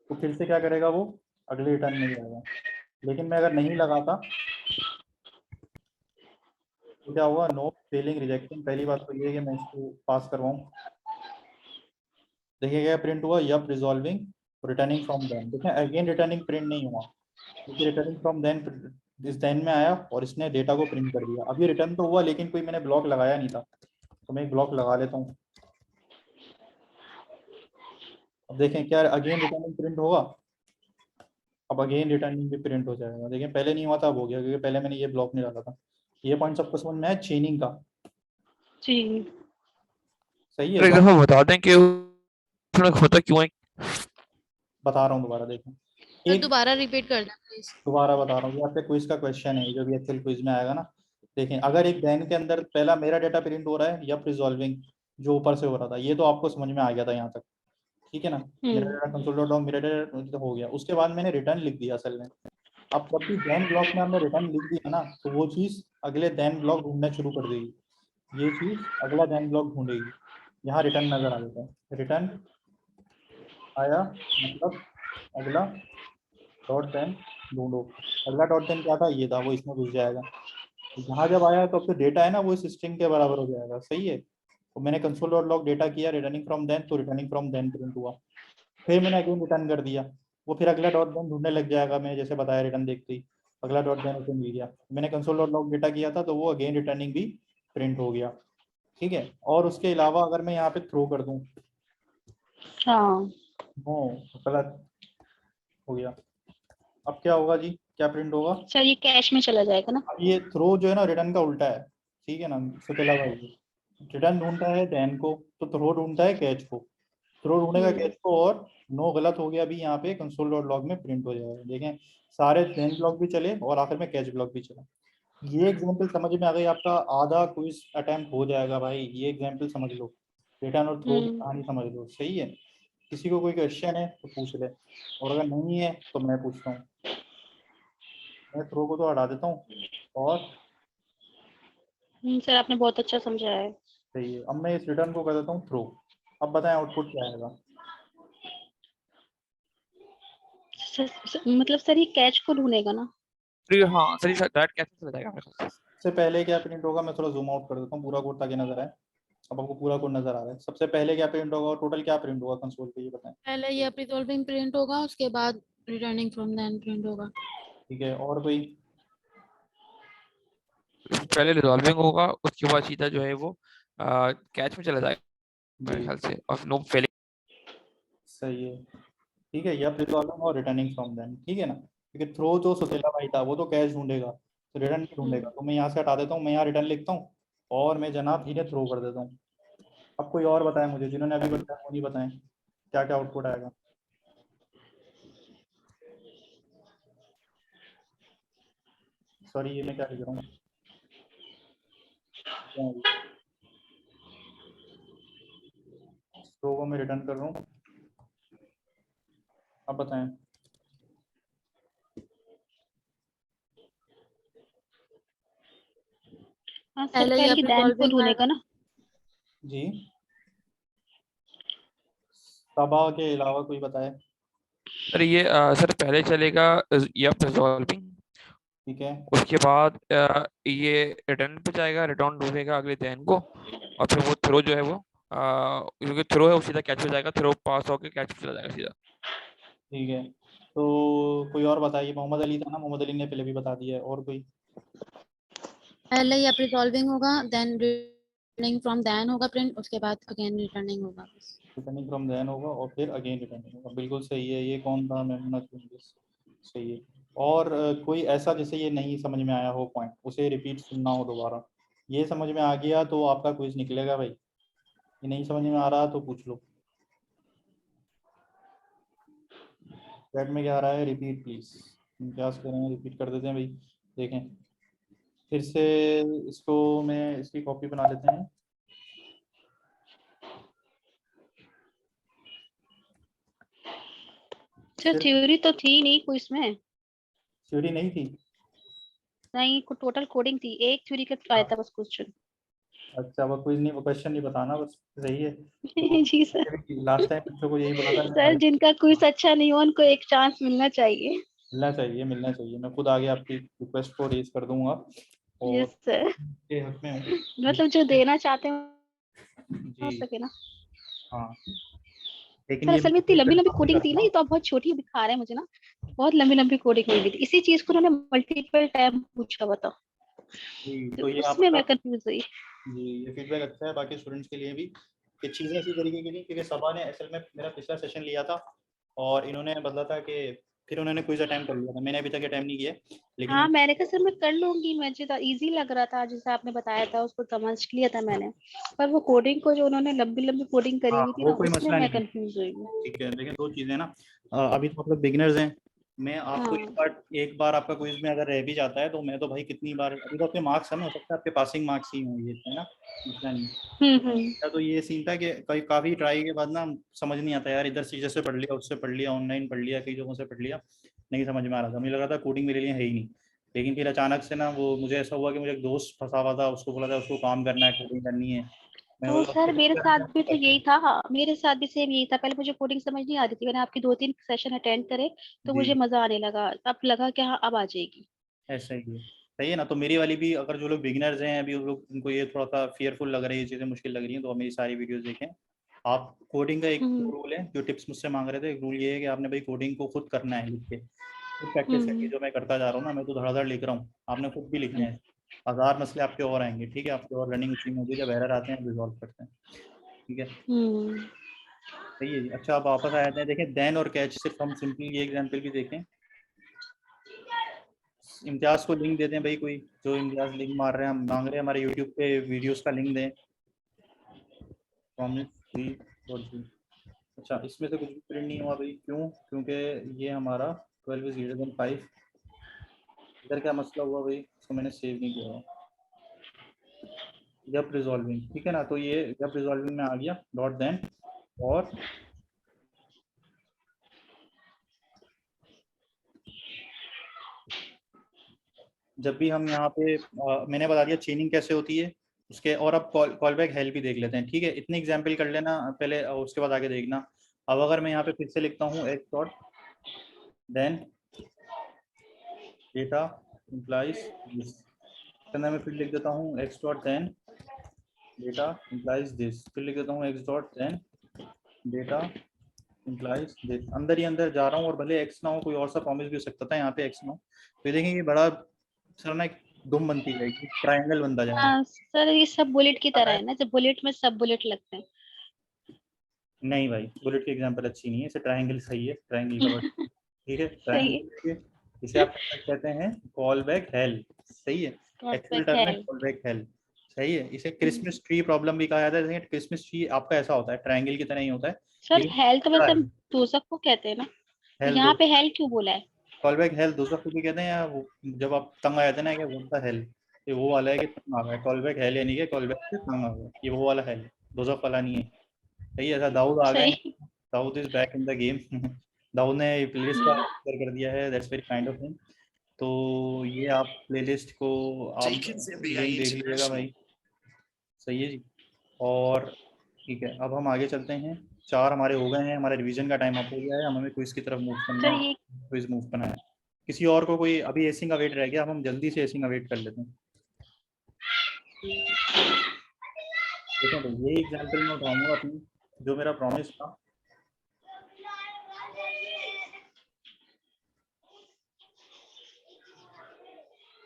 Speaker 1: तो फिर से क्या करेगा वो अगले रिटर्न में जाएगा। लेकिन मैं अगर नहीं लगाता तो क्या हुआ, नो फेलिंग रिजेक्टिंग। पहली बात तो ये है कि मैं इसको पास करवाऊँ, देखिए क्या प्रिंट हुआ, yup resolving returning from then. देखें अगेन रिटर्निंग प्रिंट नहीं हुआ, क्योंकि रिटर्निंग फ्रॉम देन इस देन में आया और इसने डेटा को प्रिंट कर दिया। अब ये रिटर्न तो हुआ लेकिन कोई मैंने ब्लॉक लगाया नहीं था, तो मैं एक ब्लॉक लगा लेता हूँ। अब देखें क्या अगेन रिटर्निंग प्रिंट होगा, अब अगेन रिटर्निंग भी प्रिंट हो जाएगा। देखें पहले नहीं हुआ था, अब हो गया, क्योंकि पहले मैंने ये ब्लॉक नहीं डाला था। ये पॉइंट सबको समझ में आया चेनिंग का?
Speaker 5: जी
Speaker 1: सही
Speaker 2: तो
Speaker 1: है।
Speaker 2: एक दफा बता दें कि उसमें होता क्यों है।
Speaker 1: बता रहा हूँ दोबारा देखें,
Speaker 6: सर
Speaker 1: एक
Speaker 6: दोबारा रिपीट कर दें प्लीज।
Speaker 1: दोबारा बता रहा हूँ, ये आपके क्विज का क्वेश्चन है जो भी एक्सेल क्विज में आएगा ना। देखें अगर एक देन के अंदर पहला मेरा डेटा प्रिंट हो रहा है या रिजॉल्विंग जो ऊपर से हो रहा था, ये तो आपको समझ में आ गया था यहाँ तक। ठीक है ना, मेरा डाटा कंसोल डॉट लॉग मेरा डाटा हो गया। उसके बाद मैंने रिटर्न लिख दिया असल में। अब जब भी देन ब्लॉक में हमने रिटर्न लिख दिया ना, तो वो चीज़ अगले देन ब्लॉक ढूंढना शुरू कर देगी। ये चीज़ अगला देन ब्लॉक ढूंढेगी। यहाँ रिटर्न नजर आ जाता है, रिटर्न आया मतलब अगला डॉट देन ढूंढो। अगला डॉट देन क्या था, ये था, वो इसमें घुस जाएगा। यहाँ जब आया तो अब तो डेटा है ना वो इस स्ट्रिंग के बराबर हो जाएगा, सही है। तो मैंने कंसोल डॉट लॉग डेटा किया रिटर्निंग फ्रॉम देन, तो रिटर्निंग फ्रॉम देन प्रिंट हुआ। फिर मैंने अगेन रिटर्न कर दिया, वो फिर अगला डॉट देन ढूंढने लग जाएगा। मैंने जैसे बताया रिटर्न देखते ही अगला डॉट देन उसे मिल गया। मैंने कंसोल डॉट लॉग डेटा किया था तो वो अगेन रिटर्निंग भी प्रिंट हो गया, ठीक है। और उसके अलावा अगर मैं यहाँ पे थ्रो कर दूँ,
Speaker 5: हाँ
Speaker 1: नो गलत हो गया। अब क्या होगा जी, क्या प्रिंट होगा?
Speaker 5: सर, ये कैश में चला जाएगा ना?
Speaker 1: अब ये थ्रो जो है ना रिटर्न का उल्टा है, ठीक है ना। सुतेला भाई रिटर्न ढूंढता है देन को, तो थ्रो ढूंढता है कैच को। थ्रो ढूंढेगा कैच को, और नो गलत हो गया अभी यहाँ पे कंसोल डॉट लॉग में प्रिंट हो जाएगा। देखें सारे देन ब्लॉक भी चले और आखिर में कैच ब्लॉक भी चला। ये एग्जांपल समझ में आ गई, आपका आधा क्विज अटेम्प्ट हो जाएगा भाई। ये एग्जांपल समझ लो, रिटर्न और थ्रो की कहानी समझ लो, सही है। किसी को कोई क्वेश्चन है तो पूछ ले, और अगर नहीं है तो मैं पूछता हूँ। मैं थ्रो को तो हटा देता हूँ, और
Speaker 5: सर आपने बहुत अच्छा समझाया है।
Speaker 1: सही है। अब मैं इस रिटर्न को कर देता हूँ थ्रो। अब बताएं आउटपुट क्या आएगा?
Speaker 5: मतलब सर ये कैच को ढूंढेगा ना?
Speaker 2: हाँ सर, डायरेक्ट कैश में चला जाएगा मेरे ख्याल से।
Speaker 1: सबसे पहले क्या प्रिंट होगा, मैं थोड़ा जूम आउट कर देता हूँ पूरा कोड ताकि नजर आए। अब आपको पूरा कोड नजर आ रहा है। सबसे पहले क्या प्रिंट होगा और टोटल क्या प्रिंट होगा कंसोल पे, ये बताएं।
Speaker 6: पहले ये रिजॉल्विंग प्रिंट होगा, उसके बाद रिटर्निंग फ्रॉम देन प्रिंट होगा।
Speaker 1: ठीक है, और कोई?
Speaker 2: पहले रिजॉल्विंग होगा, उसके बाद सीधा जो है वो कैच में चला जाएगा मेरे
Speaker 1: जी
Speaker 2: ख्याल से, और नो फेलिंग।
Speaker 1: सही है, ठीक है। या रिजॉल्विंग और रिटर्निंग फ्रॉम देन, ठीक है ना। क्योंकि थ्रो जो सुतेला भाई था वो तो कैश ढूंढेगा, तो रिटर्न नहीं ढूंढेगा। तो मैं यहाँ से हटा देता हूँ, मैं यहाँ रिटर्न लिखता हूँ और मैं जनाब धीरे थ्रो कर देता हूँ। अब कोई और बताए मुझे, जिन्होंने अभी बताया वो नहीं बताएं क्या क्या आउटपुट आएगा। सॉरी ये मैं क्या लिख रहा हूँ, थ्रो को मैं रिटर्न कर रहा हूँ। अब बताएं।
Speaker 5: हाँ सर,
Speaker 6: पहले ये
Speaker 5: पहले देन को
Speaker 6: रिजॉल्विंग
Speaker 5: ढूंढेगा ना?
Speaker 1: जी सबा के अलावा कोई बताए?
Speaker 2: सर ये सर पहले चलेगा यप रिजॉल्विंग,
Speaker 1: ठीक है,
Speaker 2: उसके बाद ये रिटर्न पे जाएगा, रिटर्न ढूंढेगा अगले देन को, और फिर वो थ्रो जो है वो क्योंकि थ्रो है वो सीधा कैच हो जाएगा, थ्रो पास होकर कैच पे चला जाएगा सीधा।
Speaker 1: ठीक है। तो कोई और बताइए, मोहम्मद अली था ना, मोहम्मद अली ने पहले भी बता दिया है, और कोई?
Speaker 6: पहले ये रिजॉल्विंग होगा, देन रिटर्निंग फ्रॉम देन होगा प्रिंट, उसके बाद अगेन रिटर्निंग होगा।
Speaker 1: रिटर्निंग फ्रॉम देन होगा और फिर अगेन रिटर्निंग होगा, बिल्कुल सही है। ये कौन था, मेमना सही है। और कोई ऐसा जैसे ये नहीं समझ में आया हो पॉइंट, उसे रिपीट सुनना हो दोबारा। ये समझ में आ गया तो आपका क्विज निकलेगा भाई। ये नहीं समझ में आ रहा तो पूछ लो। चैट में क्या आ रहा है, रिपीट प्लीज। हम क्या कर रहे हैं, रिपीट कर देते हैं भाई। देखें फिर से, इसको मैं इसकी कॉपी बना लेते हैं।
Speaker 5: सर थ्योरी तो थी नहीं कोई इसमें।
Speaker 1: थ्योरी नहीं थी?
Speaker 5: नहीं, टोटल कोडिंग थी, एक थ्योरी का आया था बस क्वेश्चन।
Speaker 1: अच्छा वो क्विज नहीं, वो क्वेश्चन नहीं बताना बस, सही है।
Speaker 5: जी सर।
Speaker 1: लास्ट टाइम बच्चों को यही बोला था
Speaker 5: सर जिनका क्विज अच्छा नहीं हो उनको एक चांस मिलना चाहिए।
Speaker 1: मिलना चाहिए, मिलना चाहिए। मैं खुद आगे आपकी रिक्वेस्ट को रेज कर दूंगा और
Speaker 5: यस सर,
Speaker 1: के हक में हूँ।
Speaker 5: मतलब जो देना चाहते हैं हो
Speaker 1: जी
Speaker 5: सके ना।
Speaker 1: हाँ, लेकिन
Speaker 5: सर
Speaker 1: ये
Speaker 5: असल में इतनी लंबी लंबी कोडिंग थी ना, ये तो अब बहुत छोटी दिखा रहे हैं मुझे ना। बहुत लंबी लंबी कोडिंग हुई थी, इसी चीज को उन्होंने मल्टीपल टाइम पूछा, बताओ।
Speaker 1: जी,
Speaker 5: तो
Speaker 1: तो ये
Speaker 5: उसमें
Speaker 1: आपका
Speaker 5: मैं कंफ्यूज हुई।
Speaker 1: जी ये फीडबैक अच्छा है बाकी स्टूडेंट्स के लिए भी, कि चीज़ें इसी तरीके की नहीं। क्योंकि सबा ने असल में मेरा पिछला सेशन लिया था और इन्होंने बदला था कि फिर उन्होंने क्विज अटेम्प्ट कर लिया था। मैंने अभी तक अटेम्प्ट नहीं किया, लेकिन
Speaker 5: हाँ मैंने कहा सर मैं कर लूंगी, मुझे तो इजी लग रहा था जैसे आपने बताया था, उसको समझ लिया था मैंने। पर वो कोडिंग को जो उन्होंने लंबी लंबी कोडिंग करी
Speaker 1: हाँ
Speaker 5: हुई थी
Speaker 1: वो
Speaker 5: ना,
Speaker 1: कोई
Speaker 5: उसमें
Speaker 1: मसला
Speaker 5: मैं
Speaker 1: नहीं है।
Speaker 5: कंफ्यूज हुई हूँ।
Speaker 1: ठीक है, लेकिन दो चीज़ें ना, अभी तो आप लोग बिगिनर्स हैं, मैं आपको एक बार आपका क्विज में अगर रह भी जाता है तो मैं तो भाई कितनी बार, अभी तो आपके मार्क्स है ना, हो सकता है आपके पासिंग मार्क्स ही होंगे, है ना, मसला नहीं।
Speaker 5: हम्म।
Speaker 1: तो ये सीन था कि कई काफ़ी ट्राई के बाद ना समझ नहीं आता यार, इधर से जैसे पढ़ लिया, उससे पढ़ लिया, ऑनलाइन पढ़ लिया, कई जगहों से पढ़ लिया, नहीं समझ में आ रहा था, मुझे लगा था कोडिंग मेरे लिए है ही नहीं। लेकिन फिर अचानक से ना वो मुझे ऐसा हुआ कि मुझे एक दोस्त फंसा हुआ था, उसको बोला था उसको काम करना है, कोडिंग करनी है। मैं
Speaker 5: तो
Speaker 1: बोला
Speaker 5: सर मेरे साथ भी तो यही
Speaker 1: जी।
Speaker 5: था, हाँ, मेरे साथ भी सेम यही था। पहले मुझे कोडिंग समझ नहीं आती थी, मैंने आपकी 2-3 सेशन अटेंड करे तो मुझे मजा आने लगा, अब लगा कि हाँ अब आ जाएगी।
Speaker 1: ऐसा ही है, सही है ना। तो मेरी वाली भी, अगर जो लोग बिगिनर्स हैं अभी, उन लोग, उनको ये थोड़ा सा फियरफुल लग रही है, ये चीज़ें मुश्किल लग रही हैं, तो आप मेरी सारी वीडियोस देखें। आप कोडिंग का एक
Speaker 5: हम्म
Speaker 1: रूल है, जो टिप्स मुझसे मांग रहे थे, एक रूल ये है कि आपने भाई कोडिंग को खुद करना है, लिख के खुद प्रैक्टिस करनी है।
Speaker 5: हम्म
Speaker 1: जो मैं करता जा रहा हूँ ना, मैं तो धड़ाधड़ लिख रहा हूँ, आपने खुद भी लिखना है। 1000 मसले आपके और आएंगे, ठीक है, आपके और रनिंग उसी में होगी, जब एरर आते हैं रिजॉल्व करते हैं, ठीक है।
Speaker 5: हम्म।
Speaker 1: सही है जी। अच्छा, आप वापस आ जाते हैं, देखें देन और कैच, सिर्फ हम सिंपली ये एग्जाम्पल भी देखें। इम्तियाज को लिंक देते हैं भाई, कोई जो इम्तियाज लिंक मार रहे हैं, हम मांग रहे हैं हमारे यूट्यूब पे वीडियोस का लिंक दें, प्रॉमिस फ्री और जी। अच्छा, इसमें से कुछ भी प्रिंट नहीं हुआ भाई, क्यों? क्योंकि ये हमारा 12 इज ग्रेटर देन 5। इधर क्या मसला हुआ भाई, इसको मैंने सेव नहीं किया हुआ। जब रिजॉल्विंग, ठीक है ना, तो ये जब रिजॉल्विंग में आ गया डॉट देन, और जब भी हम यहाँ पे मैंने बता दिया चेनिंग कैसे होती है उसके, और अब कॉल बैक हेल्प भी देख लेते हैं, ठीक है। इतनी एग्जाम्पल कर लेना पहले, उसके बाद आगे देखना। अब अगर मैं यहाँ पे फिर से लिखता हूँ x dot then data implies this, मैं फिर लिख देता हूँ x dot then data implies this, फिर लिख देता हूँ x dot then data implies this. अंदर ही अंदर जा रहा हूँ, और भले एक्स ना हो, कोई और सा प्रॉमिस भी हो सकता था, यहाँ पे एक्स ना हो, तो ये देखेंगे बड़ा सर ना एक दुम बनती जाएगी, ट्रायंगल बनता जाएगा।
Speaker 5: हाँ सर, ये सब बुलेट की तरह है ना, जब बुलेट में सब बुलेट लगते हैं।
Speaker 1: नहीं भाई, बुलेट की एग्जांपल अच्छी नहीं है, इसे ट्रायंगल सही है, ट्रायंगल का वर्ड, ठीक है,
Speaker 5: सही
Speaker 1: ट्रायंगल है। इसे आप कहते हैं कॉल बैक हेल, सही है, एक्चुअल टर्म है
Speaker 5: है।
Speaker 1: कॉल बैक हेल, सही है। इसे क्रिसमस ट्री प्रॉब्लम भी कहा जाता है। क्रिसमस ट्री आपका ऐसा होता है, ट्रायंगल की तरह ही होता है,
Speaker 5: सर
Speaker 1: लेकिन
Speaker 5: हेल तो
Speaker 1: बड़ा
Speaker 5: वैसे
Speaker 1: है।
Speaker 5: हम दोजख को कहते हैं ना, तो
Speaker 1: हेल
Speaker 5: यहाँ
Speaker 1: दो,
Speaker 5: पे हेल क्यों बोला है?
Speaker 1: कॉल बैक हेल दोस्तों को भी कहते हैं, या वो जब आप तंग आ जाते हैं ना, क्या बोलता है हेल, ये वो वाला है कि तंग आ गया, कॉल बैक हेल यानी कि कॉल बैक से तंग आ गया, ये वो वाला हेल, दोजख वाला नहीं है, सही है। ऐसा दाऊद आ गए हैं,
Speaker 5: सही।
Speaker 1: Dawood is back in the game. Dawood ने प्लेलिस्ट का शेयर कर दिया है, that's very kind of him. तो ये आप प्लेलिस्ट को आप लिंक देख लीजिएगा भाई, सही है जी। और ठीक है, अब हम आगे चलते हैं। 4 हमारे हो गए हैं, हमारे रिवीजन का टाइम अप हो गया है, हमें क्विज की तरफ मूव करना
Speaker 5: सर
Speaker 1: है,
Speaker 5: ये
Speaker 1: क्विज मूव करना है। किसी और को कोई अभी एसिंग का वेट रह गया, अब हम जल्दी से एसिंग का वेट कर लेते हैं। देखें भाई, यही एग्जाम्पल मैं उठाऊंगा अपनी, जो मेरा प्रॉमिस था।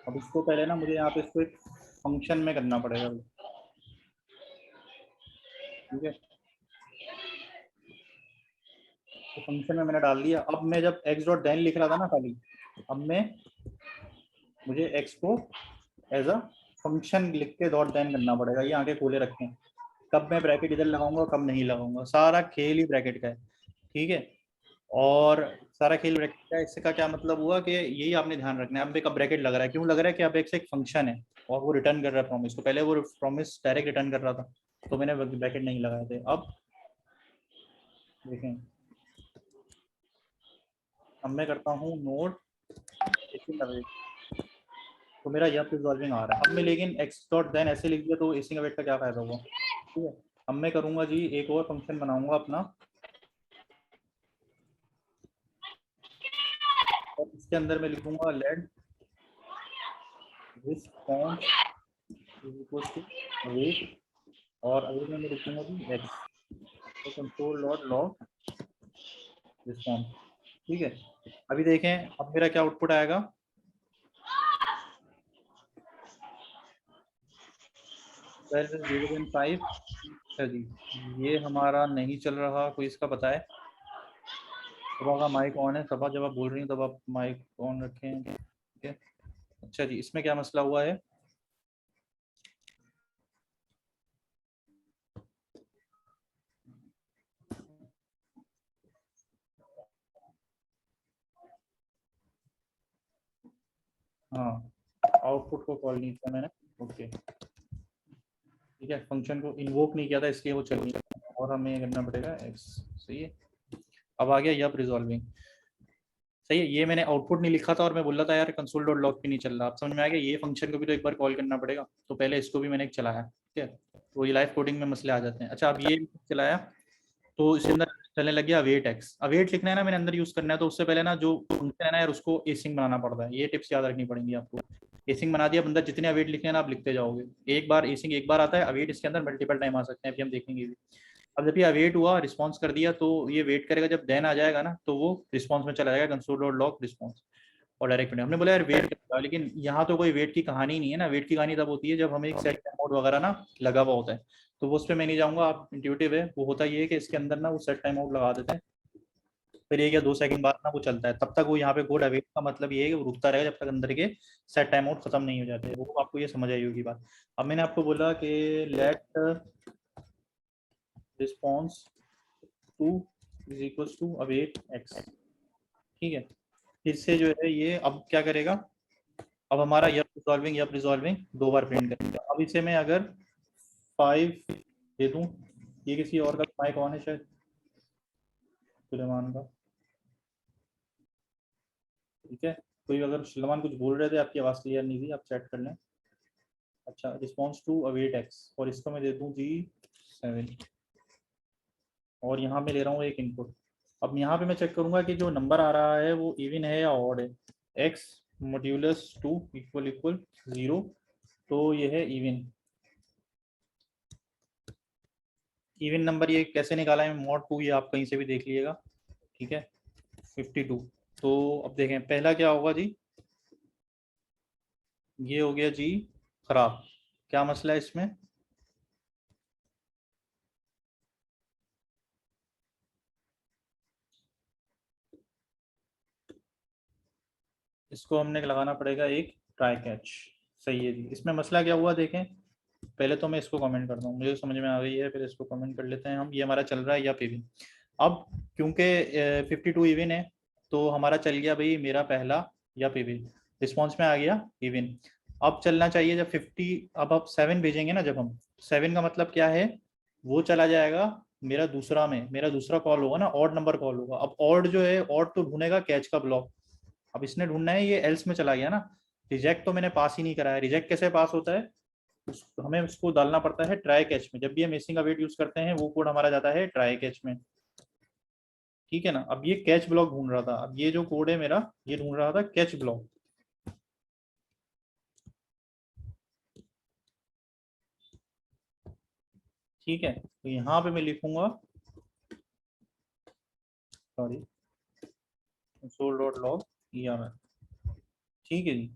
Speaker 1: अब इसको पहले ना मुझे यहाँ पे इसको एक फंक्शन में करना पड़ेगा, ठीक है। तो फंक्शन में मैंने डाल दिया। अब मैं जब एक्स डॉट देन लिख रहा था ना खाली, अब मैं मुझे एक्स को एज अ फंक्शन लिख के डॉट देन करना पड़ेगा, ये आगे खोले रखें। कब मैं ब्रैकेट इधर लगाऊंगा, कब नहीं लगाऊंगा, सारा खेल ही ब्रैकेट का है, ठीक है। और सारा खेल ब्रैकेट का है, इससे का क्या मतलब हुआ कि यही आपने ध्यान रखना है। अब एक ब्रैकेट लग रहा है, क्यों लग रहा है कि अब एक से एक फंक्शन है और वो रिटर्न कर रहा है प्रॉमिस को, पहले वो प्रॉमिस डायरेक्ट रिटर्न कर रहा था, तो मैंने ब्रैकेट नहीं लगाए थे। अब देखें, अब मैं करता हूँ नोट, तो मेरा यह रिजॉल्विंग आ रहा है। अब मैं लेकिन एक्स डॉट देन ऐसे लिख दिया, तो एसिंग अवेट का क्या फायदा हुआ, ठीक है। अब मैं करूंगा जी, एक और फंक्शन बनाऊंगा अपना, और इसके अंदर मैं लिखूंगा let response is equal to wait, और अगर मैं लिखूंगा जी एक्स, तो कंट्रोल डॉट लॉग रिस्पॉन्स, ठीक है। अभी देखें, अब मेरा क्या आउटपुट आएगा, 5। अच्छा जी, ये हमारा नहीं चल रहा, कोई इसका बताए। सभा का माइक ऑन है, सभा जब आप बोल रही हैं तब आप माइक ऑन रखें, ठीक है। अच्छा जी, इसमें क्या मसला हुआ है, हाँ, आउटपुट को कॉल नहीं किया मैंने, ओके ठीक है, फंक्शन को इन्वोक नहीं किया था इसलिए वो चल नहीं रहा, और हमें ये करना पड़ेगा x, सही है। अब आ गया यप रिजॉल्विंग, सही है। ये मैंने आउटपुट नहीं लिखा था और मैं बोल रहा था यार कंसोल डॉट लॉग पे नहीं चल रहा, आप समझ में आ गया, ये फंक्शन को भी तो एक बार कॉल करना पड़ेगा, तो पहले इसको भी मैंने एक चलाया, ठीक है, तो ये लाइव कोडिंग में मसले आ जाते हैं। अच्छा, अब ये चलाया तो इसके अंदर चलने लग गया अवेट एक्स, अवेट लिखना है ना मैंने अंदर यूज करना है, तो उससे पहले ना जो फंक्शन है ना यार उसको एसिंग बनाना पड़ता है, ये टिप्स याद रखनी पड़ेंगी आपको। एसिंग बना दिया बंदा, जितने अवेट लिखने हैं ना आप लिखते जाओगे, एक बार एसिंग एक बार आता है, अवेट इसके अंदर मल्टीपल टाइम आ सकते हैं, अभी हम देखेंगे भी। अब जब ये अवेट हुआ, रिस्पॉन्स कर दिया, तो ये वेट करेगा, जब देन आ जाएगा ना तो वो रिस्पॉन्स में चला जाएगा कंसोल डॉट लॉग रिस्पॉन्स, और डायरेक्ट हमने बोला यार वेट करेगा, लेकिन यहाँ तो कोई वेट की कहानी नहीं है ना, वेट की कहानी तब होती है जब हमें एक सेट टाइम आउट वगैरह ना लगा हुआ होता है, तो वो उस पर मैं नहीं जाऊँगा, आप इंट्यूटिव है, वो होता ये है कि इसके अंदर ना वो सेट टाइम आउट लगा देते हैं, फिर 1 या 2 सेकंड बाद ना वो चलता है, तब तक वो यहाँ पे कोड अवेट का मतलब ये है कि वो रुकता रहेगा जब तक अंदर के सेट टाइम आउट खत्म नहीं हो जाते, वो आपको ये समझ आई होगी बात। अब मैंने आपको बोला कि let response two is equals to await x, ठीक है, फिर से जो है ये अब क्या करेगा, अब हमारा यप रिजॉल्विंग 2 बार प्रिंट करेगा। अब इसे मैं अगर 5 दे दूं, ये किसी और का माइक ऑन है शायद, सुलेमान का, ठीक है, कोई अगर सुलेमान कुछ बोल रहे थे, आपकी आवाज़ क्लियर नहीं थी, आप चैट कर लें। अच्छा, रिस्पॉन्स टू अवेट एक्स, और इसको मैं दे दूं G7, और यहाँ मैं ले रहा हूँ एक इनपुट। अब यहाँ पे मैं चेक करूंगा कि जो नंबर आ रहा है वो इवन है या ऑड है, x मॉड्यूलस 2 इक्वल 0, तो ये है इवन नंबर। ये कैसे निकाला है मॉड 2, ये आप कहीं से भी देख लीजिएगा, ठीक है, 52। तो अब देखें पहला क्या होगा जी, ये हो गया जी खराब, क्या मसला है इसमें, इसको हमने लगाना पड़ेगा एक ट्राई कैच, सही है जी। इसमें मसला क्या हुआ देखें, पहले तो मैं इसको कमेंट करता हूँ, मुझे समझ में आ गई है, फिर इसको कमेंट कर लेते हैं हम, ये हमारा चल रहा है या इवन। अब क्योंकि 52 इवन है तो हमारा चल गया भाई मेरा पहला या इवन, रिस्पॉन्स में आ गया इवन। अब चलना चाहिए जब 50, अब आप 7 भेजेंगे ना, जब हम 7 का मतलब क्या है, वो चला जाएगा मेरा दूसरा में, मेरा दूसरा कॉल होगा ना, ऑड नंबर कॉल होगा। अब ऑड जो है, ऑड तो ढूंढेगा कैच का ब्लॉक, अब इसने ढूंढना है, ये एल्स में चला गया ना, रिजेक्ट तो मैंने पास ही नहीं कराया, रिजेक्ट कैसे पास होता है, हमें उसको डालना पड़ता है ट्राई कैच में, जब भी हम मेसिंग अवेट यूज करते हैं वो कोड हमारा जाता है ट्राई कैच में, ठीक है ना। अब ये कैच ब्लॉक ढूंढ रहा था, अब ये जो कोड है मेरा, ये ढूंढ रहा था कैच ब्लॉक, ठीक है, तो यहाँ पे मैं लिखूंगा, सॉरी, console.log ERR, ठीक है जी।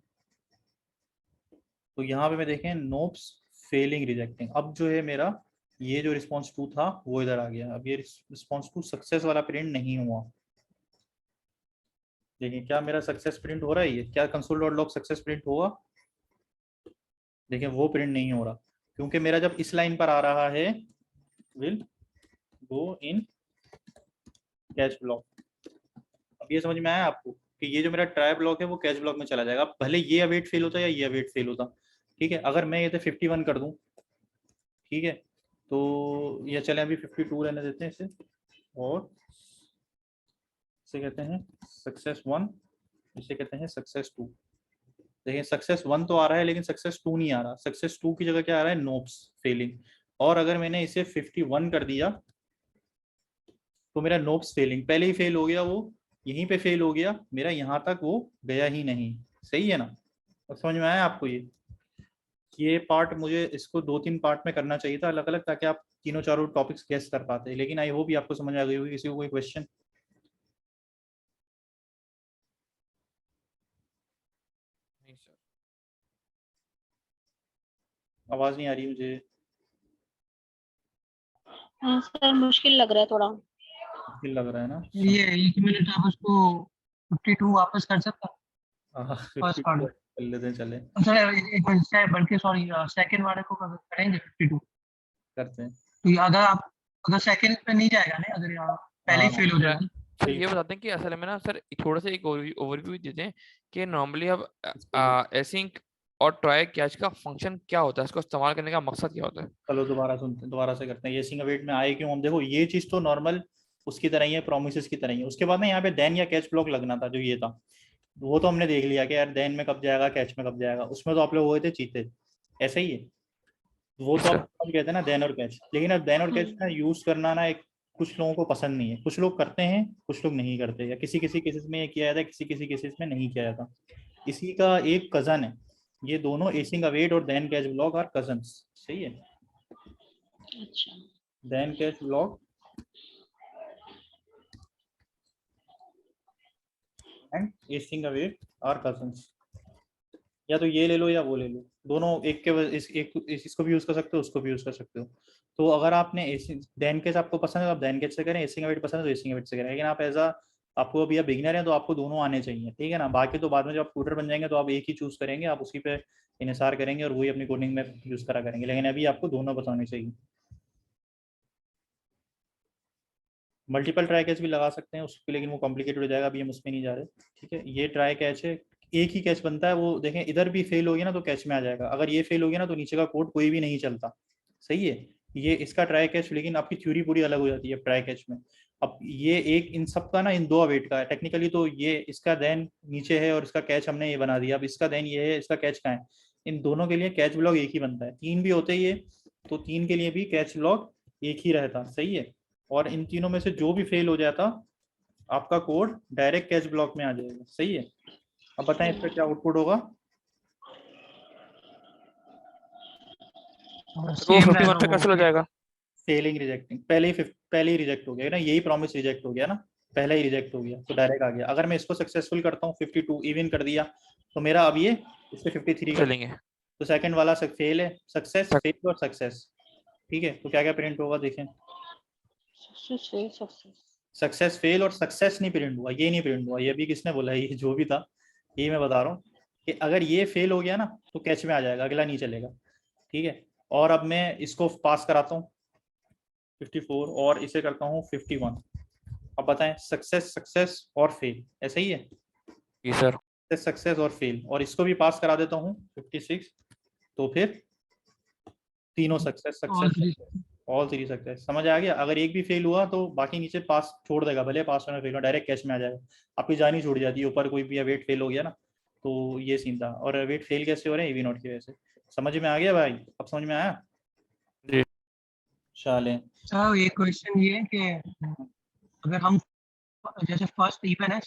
Speaker 1: तो यहाँ पे मैं देखें नोप्स फेलिंग रिजेक्टिंग, अब जो है मेरा ये जो रिस्पॉन्स 2 था वो इधर आ गया, अब ये रिस्पॉन्स 2 सक्सेस वाला प्रिंट नहीं हुआ, देखिए क्या मेरा सक्सेस प्रिंट हो रहा है, ये क्या console.log सक्सेस प्रिंट होगा, देखिए वो प्रिंट नहीं हो रहा, क्योंकि मेरा जब इस लाइन पर आ रहा है will go in catch block. अब ये समझ में आया आपको कि ये जो मेरा ट्राई ब्लॉक है वो कैच ब्लॉक में चला जाएगा, भले ये अवेट फेल होता या ये अवेट फेल होता, ठीक है। अगर मैं ये तो 51 कर दूं, ठीक है, तो ये चले अभी 52 रहने देते हैं इसे, और इसे कहते हैं सक्सेस 1, इसे कहते हैं सक्सेस 2। देखिए सक्सेस 1 तो आ रहा है लेकिन सक्सेस 2 नहीं आ रहा, सक्सेस 2 की जगह क्या आ रहा है, नोप्स फेलिंग। और अगर मैंने इसे 51 कर दिया तो मेरा नोप्स फेलिंग पहले ही फेल हो गया, वो यहीं पे फेल हो गया मेरा, यहाँ तक वो गया ही नहीं, सही है ना। और समझ में आया आपको ये पार्ट, मुझे इसको 2-3 पार्ट में करना चाहिए था अलग अलग, ताकि आप तीनों चारों टॉपिक्स गेस कर पाते, लेकिन आई होप ये आपको समझ आ गई होगी। किसी को कोई क्वेश्चन,
Speaker 2: नहीं सर,
Speaker 1: आवाज नहीं आ रही मुझे,
Speaker 5: हाँ सर, मुश्किल लग रहा है थोड़ा।
Speaker 1: मुश्किल लग रहा है ना,
Speaker 7: ये 1 मिनट आप उसको 52 वापस कर सकते हैं।
Speaker 1: फर्स्ट पार्ट कर लेते हैं, चले
Speaker 7: सर एक मिनट से बल्कि सॉरी सेकंड वाले को करेंगे 52
Speaker 1: करते हैं।
Speaker 7: तो अगर सेकंड पे नहीं जाएगा ना, अगर यहाँ पहले ही फेल हो जाएगा
Speaker 2: सर ये बताते हैं कि असल में ना सर थोड़ा सा एक ओवरव्यू देते हैं कि नॉर्मली अब एसिंक और ट्राई कैच का फंक्शन क्या होता है, इसको इस्तेमाल करने का मकसद क्या होता है?
Speaker 1: चलो दोबारा सुनते हैं, दोबारा से करते हैं। ये सिंग अवेट में आए क्यों हम, देखो ये चीज तो नॉर्मल उसकी तरह ही है, प्रोमिस की तरह ही है। उसके बाद ना यहाँ पे देन या कैच ब्लॉक लगना था, जो ये था वो तो हमने देख लिया कि यार देन में कब जाएगा, कैच में कब जाएगा। उसमें तो आप लोग हुए थे चीते, ऐसा ही है वो तो आप कहते हैं ना देन और कैच। लेकिन अब देन और कैच ना यूज करना ना एक कुछ लोगों को पसंद नहीं है, कुछ लोग करते हैं कुछ लोग नहीं करते, या किसी किसी केसेस में ये किया जाता है, किसी किसी केसेस में नहीं किया जाता। इसी का एक कजन है, ये दोनों एसिंग अवेट और then catch block are cousins, सही है।
Speaker 5: अच्छा,
Speaker 1: then catch block and async await are cousins. या तो ये ले लो या वो ले लो, दोनों एक के इसको भी यूज कर सकते हो, उसको भी यूज कर सकते हो। तो अगर आपने देन कैच आपको पसंद है तो आप देन कैच से करें, एसिंग अवेट पसंद है तो एसिंग अवेट से करें। लेकिन आप आपको अभी आप बिगिनर हैं तो आपको दोनों आने चाहिए, ठीक है ना। बाकी तो बाद में जब आप ट्यूटर बन जाएंगे तो आप एक ही चूज करेंगे, आप उसी पे इन्हिसार करेंगे और वही अपनी कोडिंग में यूज करा करेंगे। लेकिन अभी आपको दोनों बताने चाहिए। मल्टीपल ट्राई कैच भी लगा सकते हैं उसके, लेकिन वो कॉम्प्लिकेटेड हो जाएगा, अभी हम उसमें नहीं जा रहे, ठीक है। ये ट्राई कैच है, एक ही कैच बनता है, वो देखें इधर भी फेल हो गया ना तो कैच में आ जाएगा, अगर ये फेल हो गया ना तो नीचे का कोड कोई भी नहीं चलता, सही है। ये इसका ट्राई कैच, लेकिन आपकी थ्योरी पूरी अलग हो जाती है ट्राई कैच में। अब ये एक इन सब का ना इन दो अवेट का है टेक्निकली, तो ये इसका देन नीचे है और इसका कैच हमने ये बना दिया। अब इसका देन ये है, इसका कैच कहाँ है, इन दोनों के लिए कैच ब्लॉक एक ही बनता है। तीन भी होते ये, तो तीन के लिए भी कैच ब्लॉक एक ही रहता, सही है। और इन तीनों में से जो भी फेल हो जाता आपका कोड डायरेक्ट कैच ब्लॉक में आ जाएगा, सही है। अब बताएं इसका क्या आउटपुट होगा।
Speaker 2: तो 51 पे कैसे हो जाएगा?
Speaker 1: फेलिंग रिजेक्टिंग, पहले ही रिजेक्ट हो गया ना, यही प्रॉमिस रिजेक्ट हो गया ना, पहले ही रिजेक्ट हो गया तो डायरेक्ट आ गया। अगर मैं इसको सक्सेसफुल करता हूँ 52 इवन कर दिया तो मेरा अब ये इससे 53 कर
Speaker 2: चलेंगे
Speaker 1: तो सेकंड वाला फेल है, सक्सेस फेल और सक्सेस, ठीक है। तो क्या क्या प्रिंट होगा देखें, सक्सेस फेल और सक्सेस नहीं प्रिंट हुआ, ये नहीं प्रिंट हुआ। ये भी किसने बोला, ये जो भी था ये मैं बता रहा हूँ कि अगर ये फेल हो गया ना तो कैच में आ जाएगा, अगला नहीं चलेगा, ठीक है। और अब मैं इसको पास कराता हूँ 54 और इसे करता हूँ 51। अब बताएं सक्सेस सक्सेस और फेल, ऐसा ही है
Speaker 2: जी सर।
Speaker 1: सक्सेस और फेल, और इसको भी पास करा देता हूँ 56, तो फिर तीनों success success all three success. समझ आ गया। अगर एक भी फेल हुआ तो बाकी नीचे पास छोड़ देगा, भले पास होना फेल हो डायरेक्ट कैच में आ जाएगा, आपकी जान ही छूट जाती है। ऊपर कोई भी वेट फेल हो गया ना तो ये सीन था। और वेट फेल कैसे हो रहे हैं, ईवी नोट की वजह से। समझ में आ गया भाई, अब समझ में आया
Speaker 2: जी।
Speaker 1: चलें।
Speaker 7: सर एक क्वेश्चन ये है कि अगर हम जैसे फर्स्ट इवन है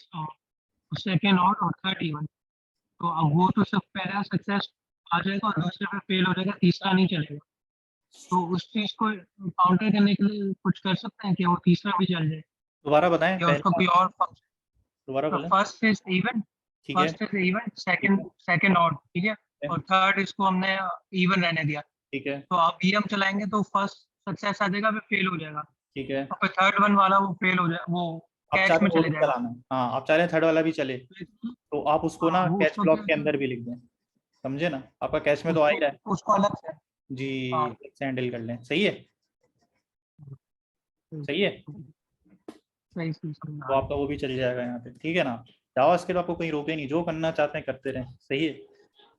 Speaker 7: सेकेंड और थर्ड इवन, तो अब वो तो सब पहला सक्सेस आ जाएगा और दूसरे पे फेल हो जाएगा, तीसरा नहीं चलेगा। तो उस चीज को काउंटर करने के लिए कुछ कर सकते हैं कि वो तीसरा भी चल जाए,
Speaker 1: दोबारा बताएं
Speaker 7: या उसका कोई और फंक्शन।
Speaker 1: दोबारा बोलें।
Speaker 7: फर्स्ट इज इवन,
Speaker 1: ठीक है
Speaker 7: first is even, second odd, ठीक है, और थर्ड इसको हमने इवन रहने दिया।
Speaker 1: ठीक है
Speaker 7: तो अब ये हम चलाएंगे तो फर्स्ट सक्सेस आ जाएगा, फिर फेल हो जाएगा,
Speaker 1: ठीक है।
Speaker 7: और फिर थर्ड वन वाला वो फेल हो जाए, वो
Speaker 1: आप
Speaker 7: कैच
Speaker 1: चाहते
Speaker 7: में
Speaker 1: हैं वो
Speaker 7: चले
Speaker 1: भी
Speaker 7: जाएगा।
Speaker 1: चलाना है, हाँ आप चाह रहे हैं थर्ड वाला भी चले, तो आप उसको ना
Speaker 7: वो
Speaker 1: कैच
Speaker 7: उसको
Speaker 1: ब्लॉक
Speaker 7: क्या
Speaker 1: के अंदर भी लिख दें, समझे ना। आपका कैच में तो आ ही रहा है
Speaker 7: उसको अलग से।
Speaker 1: जी,
Speaker 7: हाँ।
Speaker 1: से हैंडल कर लें, सही है सही है।
Speaker 7: सही
Speaker 1: तो आपका वो भी चल जाएगा यहाँ पे, ठीक है ना। जावास्क्रिप्ट आपको कहीं रोके नहीं, जो करना चाहते हैं करते रहें, सही है।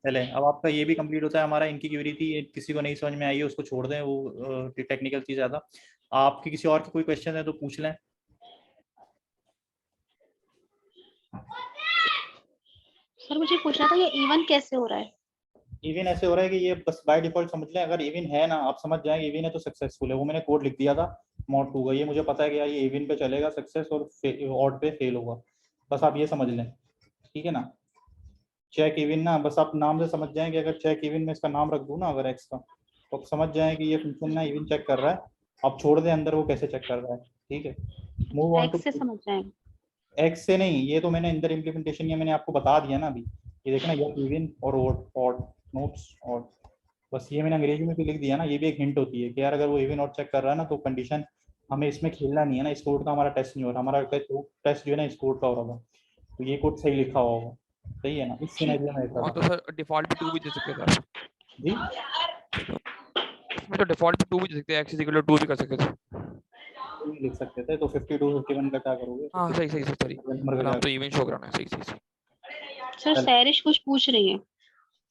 Speaker 1: चले अब आपका ये भी कंप्लीट होता है हमारा। इनकी क्वेरी थी, किसी को नहीं समझ में आई है उसको छोड़ दें, वो टेक्निकल चीज़ ज़्यादा। आपके किसी और के कोई क्वेश्चन है तो पूछ लें।
Speaker 5: सर मुझे पूछना था ये इवन कैसे हो रहा है?
Speaker 1: इवन ऐसे हो रहा है कि ये बस बाय डिफॉल्ट समझ लें, अगर इवन है ना आप समझ जाएंगे इवन है तो सक्सेसफुल है। वो मैंने कोड लिख दिया था mod 2 का, ये मुझे पता है कि यार ये इवन पे चलेगा, सक्सेस और ऑड पे फेल होगा, बस आप ये समझ लें, ठीक है ना। चेक इवन ना बस आप नाम से समझ जाएंगे, अगर चेक इवन में इसका नाम रख दूँ ना अगर एक्स का, तो आप समझ जाएं कि ये फंक्शन ना इवन चेक कर रहा है। आप छोड़ दें अंदर वो कैसे चेक कर रहा है, ठीक है। मूव ऑन टू
Speaker 5: एक्स से समझ जाएंगे।
Speaker 1: एक्स से नहीं, ये तो मैंने अंदर इम्प्लीमेंटेशन ये मैंने आपको बता दिया ना अभी। ये देखना ये इवन और ऑड नोट्स ऑड, बस ये मैंने अंग्रेजी में भी लिख दिया ना। ये भी एक हिंट होती है कि यार अगर वो इवन ऑड चेक कर रहा है ना तो कंडीशन हमें इसमें खेलना नहीं है ना, इस कोड का हमारा टेस्ट नहीं हो रहा, हमारा टेस्ट जो है ना इस कोड का हो रहा था, तो ये कोड सही लिखा हुआ होगा, सही है ना। इस सिनेरियो में ऐसा
Speaker 2: और तो सर डिफॉल्ट पे 2 भी दे सकते थे
Speaker 1: जी,
Speaker 2: इसमें तो डिफॉल्ट पे 2 भी दे सकते हैं, x = 2 भी कर सकते थे।
Speaker 1: लिख सकते थे, तो 52 51 का क्या करोगे?
Speaker 2: हाँ सही सही सॉरी,
Speaker 1: नंबर का
Speaker 2: नाम
Speaker 1: क्या
Speaker 2: तो इवेंट शो कराना है, सही सही सही।
Speaker 5: सर सैरिश कुछ पूछ रही है,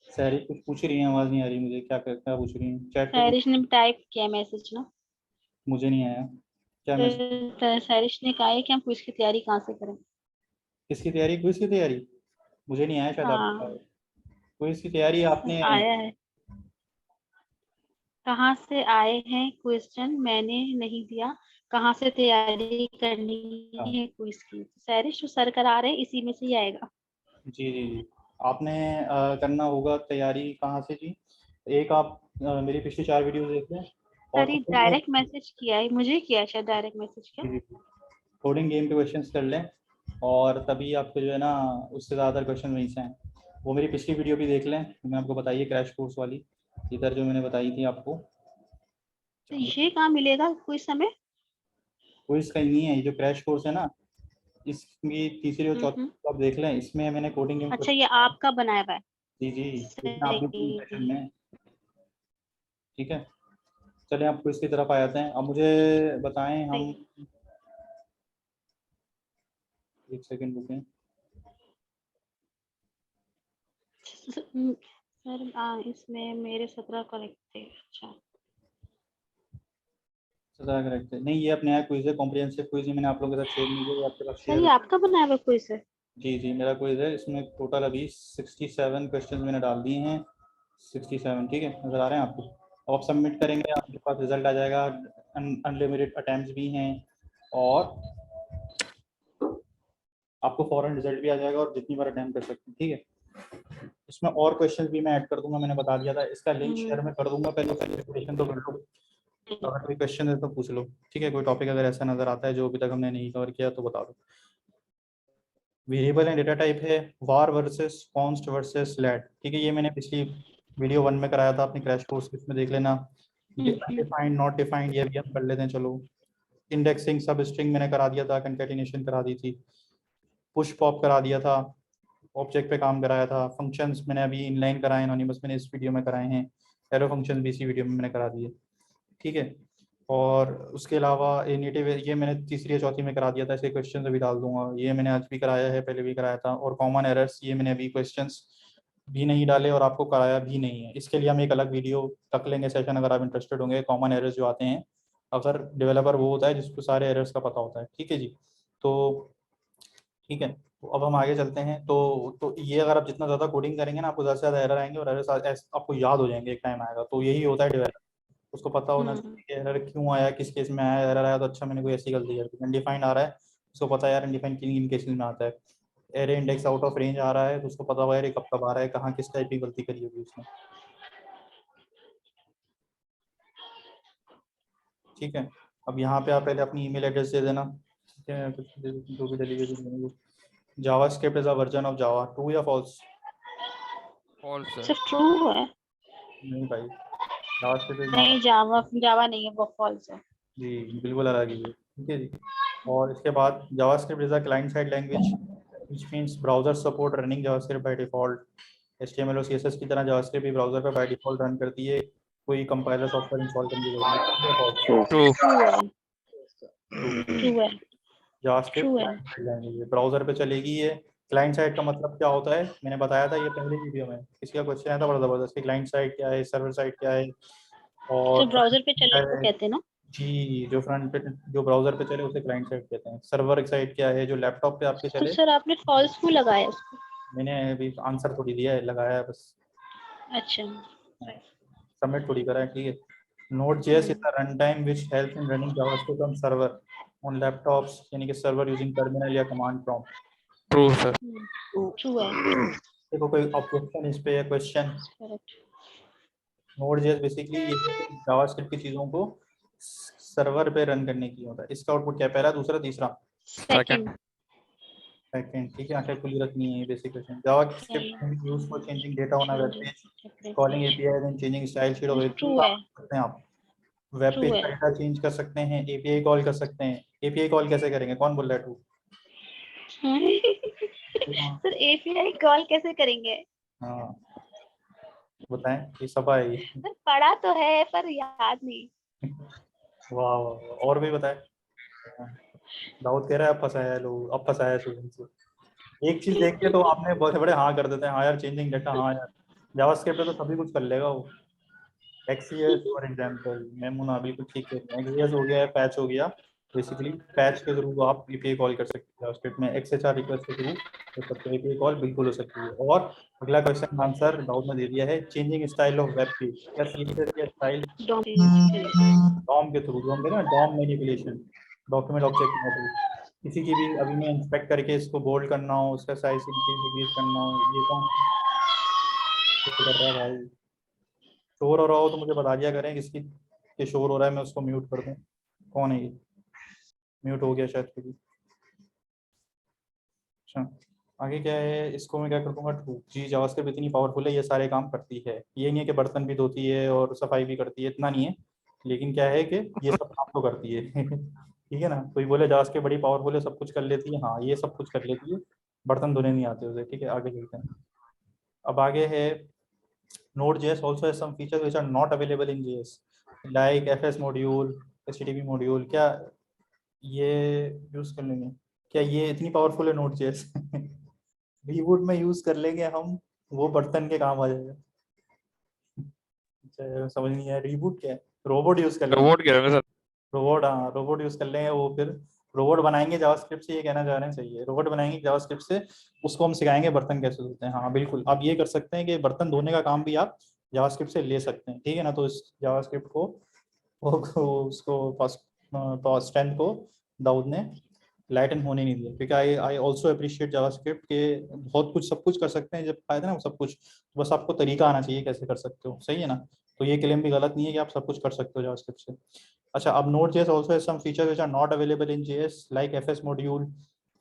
Speaker 1: सैरी कुछ पूछ रही है, आवाज नहीं आ रही मुझे, क्या क्या पूछ रही है? चैट पे
Speaker 5: सैरिश ने टाइप किया मैसेज ना,
Speaker 1: मुझे नहीं आया, क्या मैसेज?
Speaker 5: तो सैरिश ने कहा है कि हम क्विज की तैयारी कहाँ से करें।
Speaker 1: किसकी तैयारी? क्विज की तैयारी? मुझे नहीं आया, शायद आपको आया।
Speaker 5: हाँ
Speaker 1: क्विज की तैयारी आपने
Speaker 5: आया है, कहाँ से आए हैं क्वेश्चन मैंने नहीं दिया, कहाँ से तैयारी करनी है क्विज की। सैरिश जो सर करा रहे हैं इसी में से ही आएगा।
Speaker 1: जी जी जी, आपने करना होगा तैयारी कहाँ से जी? एक आप मेरी पिछली 4 वीडियो देख लें, और
Speaker 5: सर ये डायरेक्ट मैसेज किया है, मुझे किया है शायद डायरेक्ट मैसेज क्या।
Speaker 1: कोडिंग गेम के क्वेश्चंस कर लें, और तभी आपको जो है ना उससे ज़्यादातर क्वेश्चन वहीं से हैं। वो मेरी पिछली वीडियो भी देख लें, मैं आपको बताइए क्रैश कोर्स वाली, इधर जो मैंने बताई थी आपको।
Speaker 5: तो ये कहाँ मिलेगा क्विज समय।
Speaker 1: क्विज कहीं नहीं है, ये जो क्रैश कोर्स है ना, इसकी तीसरी और चौथी
Speaker 5: हम्म,
Speaker 1: आप देख लें, इसमें मैंने कोडिंग गेम
Speaker 5: अच्छा ये आपका बनाया हुआ है।
Speaker 1: जी जी देखना आपने 3 सेशन
Speaker 5: सही।
Speaker 1: में, ठीक है। चलें आपको इसकी तरफ आ जाते हैं, अब मुझे बताएं, हम
Speaker 5: सही।
Speaker 1: एक सेकंड रुकें।
Speaker 5: सर इसमें मेरे 17 करेक्ट थे। अच्छा
Speaker 1: सदा करेक्ट है, नहीं ये अपने नया क्विज है, कॉम्प्रिहेंसिव क्विज ही मैंने आप लोगों के साथ शेयर नहीं किया, ये आपके पास
Speaker 5: सर
Speaker 1: शेयर।
Speaker 5: ये आपका बनाया हुआ क्विज है।
Speaker 1: जी जी मेरा क्विज है, इसमें टोटल अभी 67 क्वेश्चन मैंने डाल दिए हैं, 67, ठीक है, नज़र आ रहे हैं आपको? अब आप सबमिट करेंगे, आपके पास रिजल्ट आ जाएगा, अनलिमिटेड अटैम्प्ट्स भी हैं, और आपको फॉरन रिजल्ट भी आ जाएगा, और जितनी बार अटैम्प्ट कर सकते हैं, ठीक है। इसमें और क्वेश्चन भी मैं ऐड कर दूंगा, मैंने बता दिया था, इसका लिंक शेयर मैं कर दूंगा, पहले प्रिपरेशन तो कर लो, अगर कोई क्वेश्चन है तो पूछ लो, ठीक है। कोई टॉपिक अगर ऐसा नजर आता है जो अभी तक हमने नहीं कवर किया तो बता दो। वेरिएबल एंड डेटा टाइप है, वार वर्सेस कॉन्स्ट वर्सेस लेट, ठीक है, ये मैंने पिछली वीडियो 1 में कराया था, अपने क्रैश कोर्स में देख लेना। ये अनडिफाइंड नॉट डिफाइंड ये भी हम कर लेते हैं, चलो। इंडेक्सिंग सब स्ट्रिंग मैंने करा दिया था, कंकैटिनेशन करा दी थी, पुश पॉप करा दिया था, ऑब्जेक्ट पे काम कराया था, फंक्शंस मैंने अभी इनलाइन कराए, एनोनिमस मैंने इस वीडियो में कराए हैं, एरो फंक्शन भी इसी वीडियो में मैंने करा दिए, ठीक है। और उसके अलावा नेटिव ये मैंने तीसरी या चौथी में करा दिया था, इसके क्वेश्चन अभी डाल दूंगा, ये मैंने आज भी कराया है, पहले भी कराया था। और कॉमन एरर्स ये मैंने अभी क्वेश्चंस भी नहीं डाले और आपको कराया भी नहीं है, इसके लिए हम एक अलग वीडियो रख लेंगे सेशन, अगर आप इंटरेस्टेड होंगे। कॉमन एरर्स जो आते हैं, अगर डेवलपर वो होता है जिसको सारे एरर्स का पता होता है, ठीक है जी। तो ठीक है, तो अब हम आगे चलते हैं, तो ये अगर आप जितना ज़्यादा कोडिंग करेंगे ना, आपको ज़्यादा से ज़्यादा एरर आएंगे, और एरर आपको याद हो जाएंगे, एक टाइम आएगा, तो यही होता है डेवलपर, उसको पता होना चाहिए कि एरर क्यों आया, किस केस में आया, एरर आया तो अच्छा मैंने कोई ऐसी गलती कर दी, अनडिफाइंड आ रहा है, उसको पता है यार अनडिफाइंड किन किन केसेस में आता है, array index out of range आ रहा है तो उसको पता होगा यार ये कब कब आ रहा है, कहाँ किस टाइप की गलती करी होगी उसने, ठीक है। अब यहाँ पे आप पहले अपनी ईमेल एड्रेस दे देना, ठीक है, कुछ जो भी delivery. JavaScript is a version of Java, true या फॉल्स?
Speaker 2: फॉल्स है।
Speaker 5: सिर्फ ट्रू है।
Speaker 1: नहीं भाई, जावास्क्रिप्ट इज नॉट,
Speaker 5: नहीं जावा जावा नहीं है, वो फॉल्स है।
Speaker 1: जी बिल्कुल अलग है ये, ठीक है जी। और इसके बाद JavaScript is a client side language which means browser support running JavaScript by default. HTML और सीएसएस की तरह जावास्क्रिप्ट भी ब्राउजर पर बाय डिफॉल्ट रन करती है, कोई कंपाइलर सॉफ्टवेयर इंस्टॉल करने की जरूरत नहीं।
Speaker 2: ट्रू।
Speaker 5: ट्रू है। ट्रू है।
Speaker 1: जावास्क्रिप्ट
Speaker 5: ट्रू है।
Speaker 1: क्लाइंट साइड लैंग्वेज है, ब्राउजर पे चलेगी ये। क्लाइंट साइड का मतलब क्या होता है, मैंने बताया था ये पहले वीडियो में, किसी का क्वेश्चन आया था बड़ा जबरदस्त, क्लाइंट साइड क्या है, सर्वर साइड क्या है,
Speaker 5: जो
Speaker 1: और
Speaker 5: ब्राउजर पे
Speaker 1: क्या
Speaker 5: चले वो
Speaker 1: है।
Speaker 5: कहते हैं ना।
Speaker 1: जी, जो फ्रंट पे, जो ब्राउजर पे चले उसे क्लाइंट साइड कहते हैं। सर्वर साइड क्या है, जो लैपटॉप पे आपके
Speaker 5: तो
Speaker 1: चले।
Speaker 5: सर आपने फॉल्स क्यों लगाया उसको।
Speaker 1: मैंने अभी आंसर थोड़ी दिया है, लगाया है बस,
Speaker 5: अच्छा
Speaker 1: सबमिट थोड़ी करा है, ठीक है। Node.js is a runtime which helps in running JavaScript on server on laptops, यानी कि सर्वर यूजिंग टर्मिनल या command prompt.
Speaker 2: True sir.
Speaker 5: True है।
Speaker 1: देखो कोई ऑब्जेक्शन इस पे, क्वेश्चन।
Speaker 5: करेक्ट।
Speaker 1: Node.js बेसिकली ये जावास्क्रिप्ट की चीजों को सर्वर पे रन करने की होता है। इसका आउटपुट क्या है, पहला, दूसरा, तीसरा?
Speaker 5: सेकंड।
Speaker 1: सेकंड, ठीक है, आंसर खुली रखनी है, basic question. JavaScript use for changing data on a web page, calling API then changing style sheet और
Speaker 5: ट्रू है।
Speaker 1: करते हैं आप। वेब
Speaker 5: ट्रू
Speaker 1: पेज
Speaker 5: है।
Speaker 1: का डेटा चेंज कर सकते हैं, एपीआई कॉल कर सकते हैं। एपीआई कॉल कैसे करेंगे, कौन बोल रहा है? टू
Speaker 5: सर एपीआई कॉल कैसे करेंगे।
Speaker 1: हाँ बताएं, ये सफा है ये।
Speaker 5: सर पढ़ा तो है पर याद नहीं।
Speaker 1: वाह वाह, और भी बताएं। दाऊद कह रहा है अब फंसाया लोग, अब फंसाया स्टूडेंट्स को। एक चीज देख के तो आपने बहुत बड़े हाँ कर देते हैं, हाँ यार चेंजिंग डाटा, हाँ यार जावास्क्रिप्ट पे तो सभी कुछ कर लेगा वो। एक्सीएस फॉर एग्जांपल, मेमोना बिल्कुल ठीक है, एक्सीएस हो गया है, पैच हो गया। बेसिकली पैच के थ्रू आप एपीआई कॉल कर सकते हैं जावास्क्रिप्ट में, एक्सएचआर रिक्वेस्ट के थ्रू हो सकते हैं, एपीआई कॉल बिल्कुल हो सकती है। और अगला क्वेश्चन आंसर दाऊद ने दे दिया है, changing style of web page, क्या सीएसएस या स्टाइल डॉम के थ्रू, जो हम कहते हैं ना DOM manipulation, document object model, किसी की भी अभी मैं इंस्पेक्ट करके इसको बोल्ड करना हो, उसका साइज इंक्रीज डिक्रीज करना हो, ये कौन कर रहा है भाई? शोर हो रहा हो तो मुझे बता दिया करें किसकी के शोर हो रहा है, मैं उसको म्यूट कर दूं। कौन है ये? म्यूट हो गया शायद फिर भी। अच्छा आगे क्या है, इसको मैं क्या कर दूंगा ट्रू। जी जावास्क्रिप्ट इतनी पावरफुल है, ये सारे काम करती है, ये नहीं है कि बर्तन भी धोती है और सफाई भी करती है, इतना नहीं है, लेकिन क्या है कि ये सब काम तो करती है ठीक है ना, कोई बोले जावास्क्रिप्ट बड़ी पावरफुल है सब कुछ कर लेती है, हाँ ये सब कुछ कर लेती है, बर्तन धोने नहीं आते उसे। ठीक है आगे चलते हैं। अब आगे है Node.js also has some features which are not available in JS, like FS module, HTTP module। क्या ये यूज कर लेंगे? क्या ये इतनी पावरफुल है Node.js? रीबूट में यूज कर लेंगे हम, वो बर्तन के काम आ जाएगा। अच्छा, समझ नहीं आया, रीबूट क्या है? रोबोट यूज कर लेंगे,
Speaker 2: रोबोट कह रहे हैं सर।
Speaker 1: रोबोट, हाँ रोबोट यूज कर लेंगे, वो फिर रोबोट बनाएंगे जावास्क्रिप्ट से, ये कहना चाह रहे हैं, सही है, रोबोट बनाएंगे जावास्क्रिप्ट से, उसको हम सिखाएंगे बर्तन कैसे धोते हैं। हाँ बिल्कुल, आप ये कर सकते हैं कि बर्तन धोने का काम भी आप जावास्क्रिप्ट से ले सकते हैं। ठीक है ना, तो इस जावास्क्रिप्ट को उसको स्ट्रेंथ को दाऊद ने लाइटन होने नहीं दिया, क्योंकि आई ऑल्सो अप्रिशिएट जावास्क्रिप्ट के बहुत कुछ सब कुछ कर सकते हैं, जब फायदा ना सब कुछ, तो बस आपको तरीका आना चाहिए कैसे कर सकते हो, सही है ना। तो ये क्लेम भी गलत नहीं है कि आप सब कुछ कर सकते हो जावास्क्रिप्ट से। अच्छा अब Node.js also has some features which are not available in JS like FS module,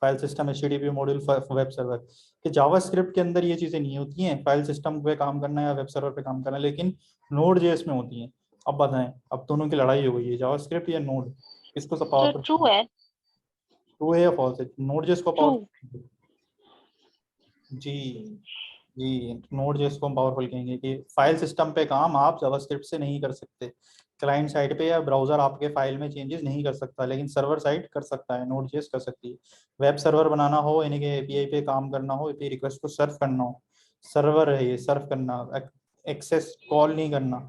Speaker 1: file system, HTTP module, web server. कि जावास्क्रिप्ट के अंदर ये चीजें नहीं होती हैं, फाइल सिस्टम पे काम करना या वेब सर्वर पे काम करना, लेकिन Node.js में होती हैं। अब बताएं, अब दोनों की लड़ाई हो गई है, जावास्क्रिप्ट या नोड, किसको सब
Speaker 5: जो
Speaker 1: पावरफुल?
Speaker 5: ट्रू है,
Speaker 1: ट्रू है या फॉल्स है? Node.js को
Speaker 5: ट्रू।
Speaker 1: पावरफुल? जी जी, Node.js को हम पावरफुल कहेंगे कि फाइल सिस्टम पे काम आप जावास्क्रिप्ट से नहीं कर सकते, क्लाइंट साइड पे या ब्राउजर आपके फाइल में चेंजेस नहीं कर सकता, लेकिन सर्वर साइड कर सकता है, Node.js कर सकती है। वेब सर्वर बनाना हो, यानी कि एपीआई पे काम करना हो, एपीआई रिक्वेस्ट को सर्व करना हो, सर्वर है ये, सर्व करना, एक्सेस कॉल नहीं करना,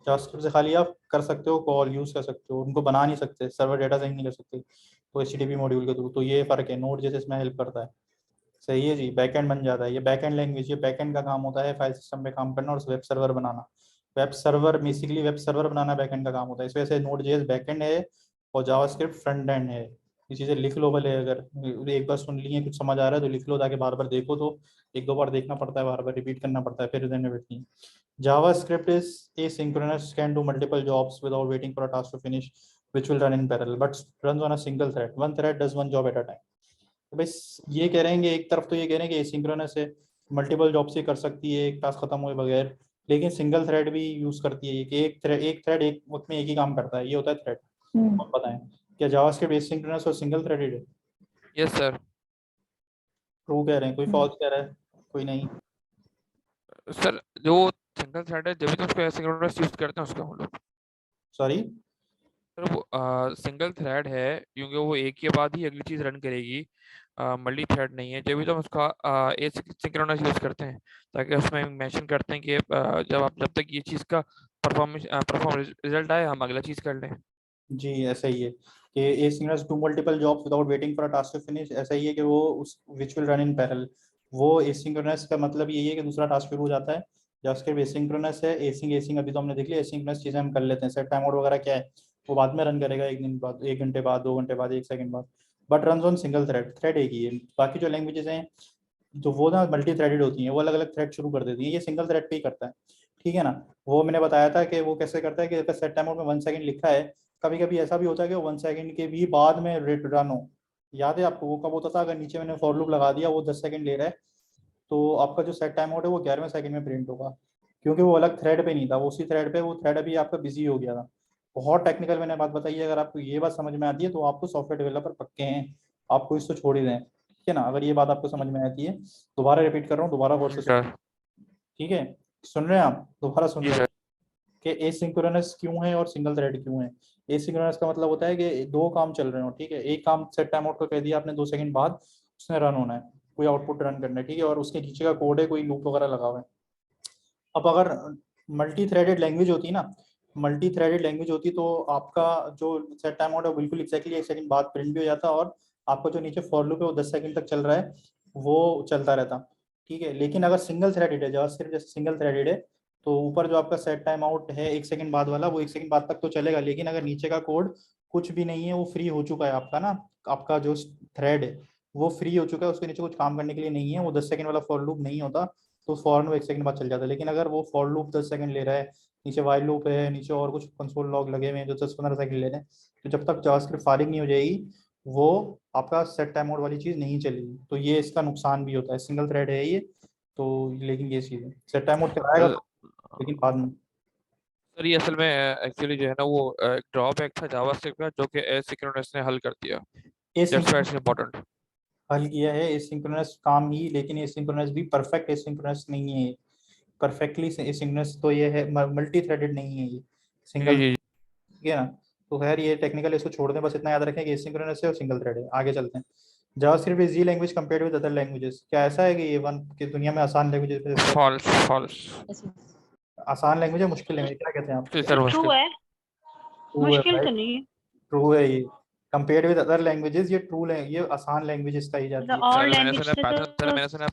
Speaker 1: जावास्क्रिप्ट से खाली आप कर सकते हो, कॉल यूज कर सकते हो, उनको बना नहीं सकते, सर्वर डेटा साइन नहीं कर सकते, तो HTTP मॉड्यूल के थ्रू, तो ये फर्क है, Node.js इसमें हेल्प करता है। सही है जी, बैकएंड बन जाता है, ये बैकएंड लैंग्वेज, ये बैकएंड का काम होता है फाइल सिस्टम पे काम करना और वेब सर्वर बनाना। Web server basically web server बनाना बैकएंड का काम होता है, इस वजह से Node.js बैकएंड है और जावास्क्रिप्ट फ्रंट एंड है। ये चीजें लिख लो भले, अगर एक बार सुन लिए कुछ समझ आ रहा है तो लिख लो, ताकि बार बार देखो तो एक दो बार देखना पड़ता है, बार बार रिपीट करना पड़ता है, फिर बैठती है। JavaScript is asynchronous, can do multiple jobs without waiting for a task to finish, which will run in parallel, but runs on a single thread. One thread does one job at a time. तो बस ये कह रहे हैं कि एक तरफ तो ये कह रहे हैं कि एसिंक्रोनस है, मल्टीपल जॉब से कर सकती है एक टास्क खत्म हुए बगैर, लेकिन सिंगल थ्रेड भी यूज करती है, कि एक थ्रेड एक वक्त में एक ही काम करता है, ये होता है थ्रेड। आप बताएं, क्या जावास्क्रिप्ट एसिंक्रोनस और सिंगल थ्रेडेड है?
Speaker 2: Yes sir.
Speaker 1: ट्रू कह रहे हैं, कोई फॉल्स कह रहा है, कोई नहीं?
Speaker 2: सर जो सिंगल थ्रेड है, जब भी तो उसको एसिंक्रोनस यूज करते हैं उसका हम लोग।
Speaker 1: सॉरी?
Speaker 2: सर वो सिंगल थ्रेड है क्योंकि वो एक के बाद ही अगली चीज रन करेगी, मल्टी थ्रेड नहीं है, जब भी तो हम उसका एसिंक्रोनस यूज करते हैं, ताकि उसमें मेंशन करते हैं कि जब तक ये चीज का परफॉर्म रिजल्ट आए हम अगला चीज कर लें।
Speaker 1: जी ऐसा ही है कि asynchronous to multiple jobs without waiting for a task to finish, ऐसा ही है कि वो उस which will run in parallel. वो एसिंक्रोनस का मतलब यही है कि दूसरा टास्क शुरू हो जाता है, जावास्क्रिप्ट एसिंक्रोनस है, एसिंग अभी तो हमने देख लिया, एसिंक्रोनस चीजें हम कर लेते हैं, सेट टाइम आउट वगैरह क्या है वो बाद में रन करेगा, एक दिन बाद, 1 घंटे बाद, 2 घंटे बाद, 1 सेकंड बाद, but run on single thread, thread एक ही है। बाकी जो लैंग्वेजेस हैं जो वो ना मल्टी थ्रेडेड होती हैं, वो अलग अलग थ्रेड शुरू कर देती हैं, ये सिंगल थ्रेड पे ही करता है। ठीक है ना, वो मैंने बताया था कि वो कैसे करता है कि अगर सेट टाइम आउट में 1 सेकंड लिखा है, कभी कभी ऐसा भी होता है कि 1 सेकंड के भी बाद में रन हो। याद है आपको वो कब होता था? अगर नीचे मैंने फॉर लूप लगा दिया, वो 10 सेकंड ले रहा है, तो आपका जो सेट टाइम आउट है वो 11वें सेकंड में प्रिंट होगा, क्योंकि वो अलग थ्रेड पे नहीं था, वो उसी थ्रेड पे, वो थ्रेड अभी आपका बिजी हो गया था। बहुत टेक्निकल मैंने बात बताई है, अगर आपको ये बात समझ में आती है तो आपको सॉफ्टवेयर डेवलपर पक्के हैं, आपको इसको छोड़ ही दें। ठीक है ना, अगर ये बात आपको समझ में आती है, दोबारा रिपीट कर रहा हूँ, दोबारा गौर से सुन।
Speaker 2: सर
Speaker 1: ठीक है, सुन रहे हैं आप? दोबारा सुन
Speaker 2: जी
Speaker 1: रहे
Speaker 2: सर।
Speaker 1: हैं? कि एसिंक्रोनस क्यों है और सिंगल थ्रेड क्यों है। एसिंक्रोनस का मतलब होता है कि दो काम चल रहे हो, ठीक है, एक काम सेट टाइम आउट को कह दिया आपने 2 सेकंड बाद उसने रन होना है, कोई आउटपुट रन करना है, ठीक है, और उसके नीचे का कोड है, कोई लूप वगैरह लगा हुआ है। अब अगर मल्टी थ्रेडेड लैंग्वेज होती ना, मल्टी थ्रेडेड लैंग्वेज होती तो आपका जो सेट टाइम आउट है बिल्कुल एक्जैक्टली 1 सेकंड बाद प्रिंट भी हो जाता और आपका जो नीचे फॉर लूप है वो 10 सेकंड तक चल रहा है वो चलता रहता, ठीक है। लेकिन अगर सिंगल थ्रेडेड है, जावास्क्रिप्ट जैसे सिंगल थ्रेडेड है, तो ऊपर जो आपका सेट टाइम आउट है 1 सेकंड बाद वाला, वो 1 सेकंड बाद तक तो चलेगा, लेकिन अगर नीचे का कोड कुछ भी नहीं है, वो फ्री हो चुका है आपका ना, आपका जो थ्रेड है वो फ्री हो चुका है, उसके नीचे कुछ काम करने के लिए नहीं है, वो 10 सेकंड वाला फॉर लूप नहीं होता, तो फॉर में 1 सेकंड बाद चल जाता है। लेकिन अगर वो फॉर लूप 10 सेकंड ले रहा है, नीचे वाइल लूप है, नीचे और कुछ कंसोल लॉग लगे हुए हैं जो 10-15 सेकंड ले रहे हैं, तो जब तक जावास्क्रिप्ट फारिग नहीं हो जाएगी वो आपका सेट टाइम आउट वाली चीज़ नहीं चलेगी। तो ये इसका नुकसान भी होता है, सिंगल थ्रेड है ये तो, लेकिन ये चीज़ है सेट टाइम आउट चलाएगा लेकिन बाद में।
Speaker 8: सर ये असल में एक्चुअली जो है ना वो ड्रॉबैक था जावास्क्रिप्ट का जो कि एसिंक्रोनस ने हल कर दिया। That's why it's important.
Speaker 1: हल किया है एसिंक्रोनस काम ही, लेकिन एसिंक्रोनस भी परफेक्ट एसिंक्रोनस नहीं है, परफेक्टली एसिंक्रोनस तो ये है, मल्टी थ्रेडेड नहीं है ये, सिंगल,
Speaker 8: जी
Speaker 1: ठीक है ना। तो खैर ये टेक्निकल इसको छोड़ दें, बस इतना याद रखें कि एसिंक्रोनस है और सिंगल थ्रेड है। आगे चलते हैं। JavaScript is the language compared with other languages, क्या ऐसा है कि ये वन की दुनिया में आसान लैंग्वेज है?
Speaker 8: False false.
Speaker 1: आसान लैंग्वेज है, मुश्किल लैंग्वेज, क्या कहते हैं आप?
Speaker 8: सर
Speaker 5: ट्रू
Speaker 8: मुश्किल।
Speaker 5: है,
Speaker 1: ट्रू है
Speaker 5: मुश्किल
Speaker 1: भाई,
Speaker 5: तो नहीं है।
Speaker 1: ट्रू है ये, कंपेयर्ड विद अदर लैंग्वेजेस ये ट्रू है, ये आसान लैंग्वेजेस का ही जाती है।
Speaker 5: और
Speaker 8: सर मैंने
Speaker 5: लैंग्वेज
Speaker 8: सुना
Speaker 5: से
Speaker 8: पाइथन, सर
Speaker 5: तो
Speaker 8: मैंने सुना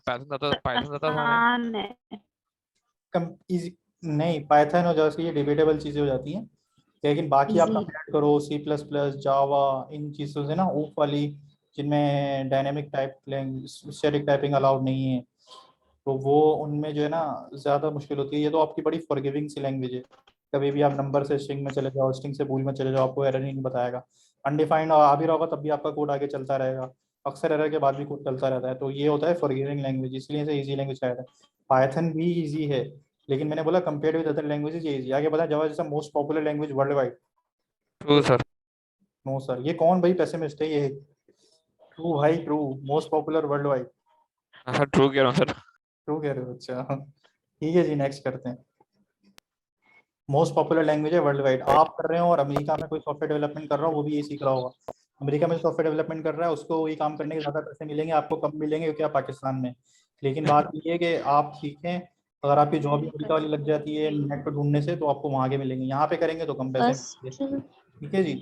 Speaker 8: पाइथन ज़्यादा आसान है।
Speaker 5: आसान है।
Speaker 1: कम इजी नहीं, पाइथन और जावास्क्रिप्ट ये डिबेटेबल चीजें हो जाती हैं, लेकिन बाकी आप
Speaker 6: Easy.
Speaker 1: कंपेयर करो सी प्लस प्लस, जावा, इन चीज़ों से ना, ऊप वाली जिनमें dynamic type static typing allowed नहीं है, तो वो उनमें जो है ना ज़्यादा मुश्किल होती है। ये तो आपकी बड़ी फॉरगिविंग सी लैंग्वेज है, कभी भी आप नंबर से स्ट्रिंग में चले जाओ, स्ट्रिंग से बूल में चले जाओ, आपको एरर ही नहीं बताएगा। अनडिफाइंड आ भी रहा होगा तब भी आपका कोड आगे चलता रहेगा, अक्सर एरर के बाद भी कोड चलता रहता है, तो ये होता है फॉरगिविंग लैंग्वेज, इसलिए इसे ईजी लैंग्वेज कहा जाता है। पाइथन भी ईजी है, लेकिन मैंने बोला कंपेयर विद अदर लैंग्वेजेस ये ईजी। आगे बताया, जावा जैसा most popular language worldwide.
Speaker 8: True sir.
Speaker 1: No sir, ये कौन भाई पेसिमिस्ट है ये? ट्रू भाई, true, most popular worldwide.
Speaker 8: हाँ सर ट्रू कह रहा हूँ सर।
Speaker 1: ट्रू कह रहे हो, अच्छा ठीक है जी, नेक्स्ट करते हैं। मोस्ट पॉपुलर लैंग्वेज है वर्ल्ड वाइड, आप कर रहे हो और अमेरिका में कोई सॉफ्टवेयर डेवलपमेंट कर रहा हो वो भी ये सीख रहा होगा। अमेरिका में सॉफ्टवेयर डेवलपमेंट कर रहा है उसको वही काम करने के ज़्यादा पैसे मिलेंगे, आपको कम मिलेंगे क्योंकि आप पाकिस्तान में। लेकिन बात ये है कि आप सीखें, अगर आपकी जॉब ही अमेरिका वाली लग जाती है नेट पर ढूंढने से, तो आपको वहाँ के मिलेंगे, यहाँ पे करेंगे तो कम पैसे मिलेंगे, ठीक है जी,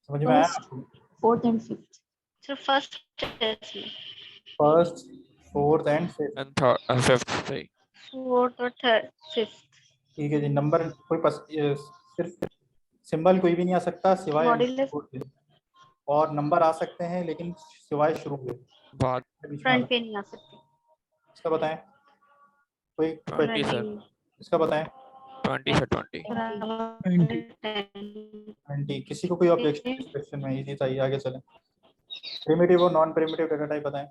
Speaker 1: समझ में आया आपको?
Speaker 6: 4th and 5th.
Speaker 5: सिर्फ फर्स्ट टेस्ट में,
Speaker 1: first, fourth and fifth,
Speaker 8: and third and fifth सही।
Speaker 5: फोर्थ और थर्ड फिफ्थ।
Speaker 1: ठीक है जी। नंबर कोई ये सिर्फ सिंबल कोई भी नहीं आ सकता सिवाय
Speaker 5: मॉड्यूलस
Speaker 1: अंडरस्कोर के, और नंबर आ सकते हैं लेकिन सिवाय शुरू के,
Speaker 8: बाद
Speaker 1: बीच में आ
Speaker 5: फ्रंट
Speaker 1: सकते
Speaker 5: पे नहीं आ सकती।
Speaker 1: हैं। इसका बताएं कोई
Speaker 8: 20 सर,
Speaker 5: रनिंग,
Speaker 1: इसका बताएं
Speaker 8: 20 सर 20।
Speaker 1: 20, किसी को कोई ऑब्जेक्शन इस क्वेश्चन में? इजी था ये, आगे चलें। प्रिमिटिव और नॉन प्रिमिटिव डाटा टाइप बताएं।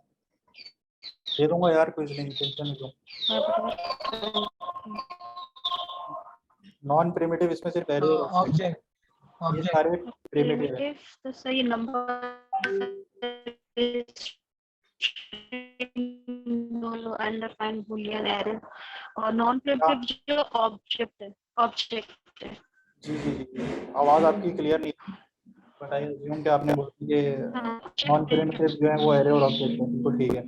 Speaker 1: दे दूंगा यार, कुछ नहीं, टेंशन नहीं लो। नॉन प्रिमिटिव इसमें सिर्फ एरे और ऑब्जेक्ट,
Speaker 7: ऑब्जेक्ट
Speaker 1: ये
Speaker 7: ऑब्जेक्ट
Speaker 1: सारे प्रिमिटिव है।
Speaker 5: प्रिमिटिव तो सही नंबर अनडिफाइंड बूलियन एरर, और नॉन प्रिमिटिव जो ऑब्जेक्ट है, ऑब्जेक्ट है।
Speaker 1: जी जी जी, आवाज़ आपकी क्लियर नहीं थी, बताइए। अज्यूम कि आपने बोल दिया कि नॉन प्रिमिटिव जो है वो एरे और ऑब्जेक्ट है, बिल्कुल ठीक है।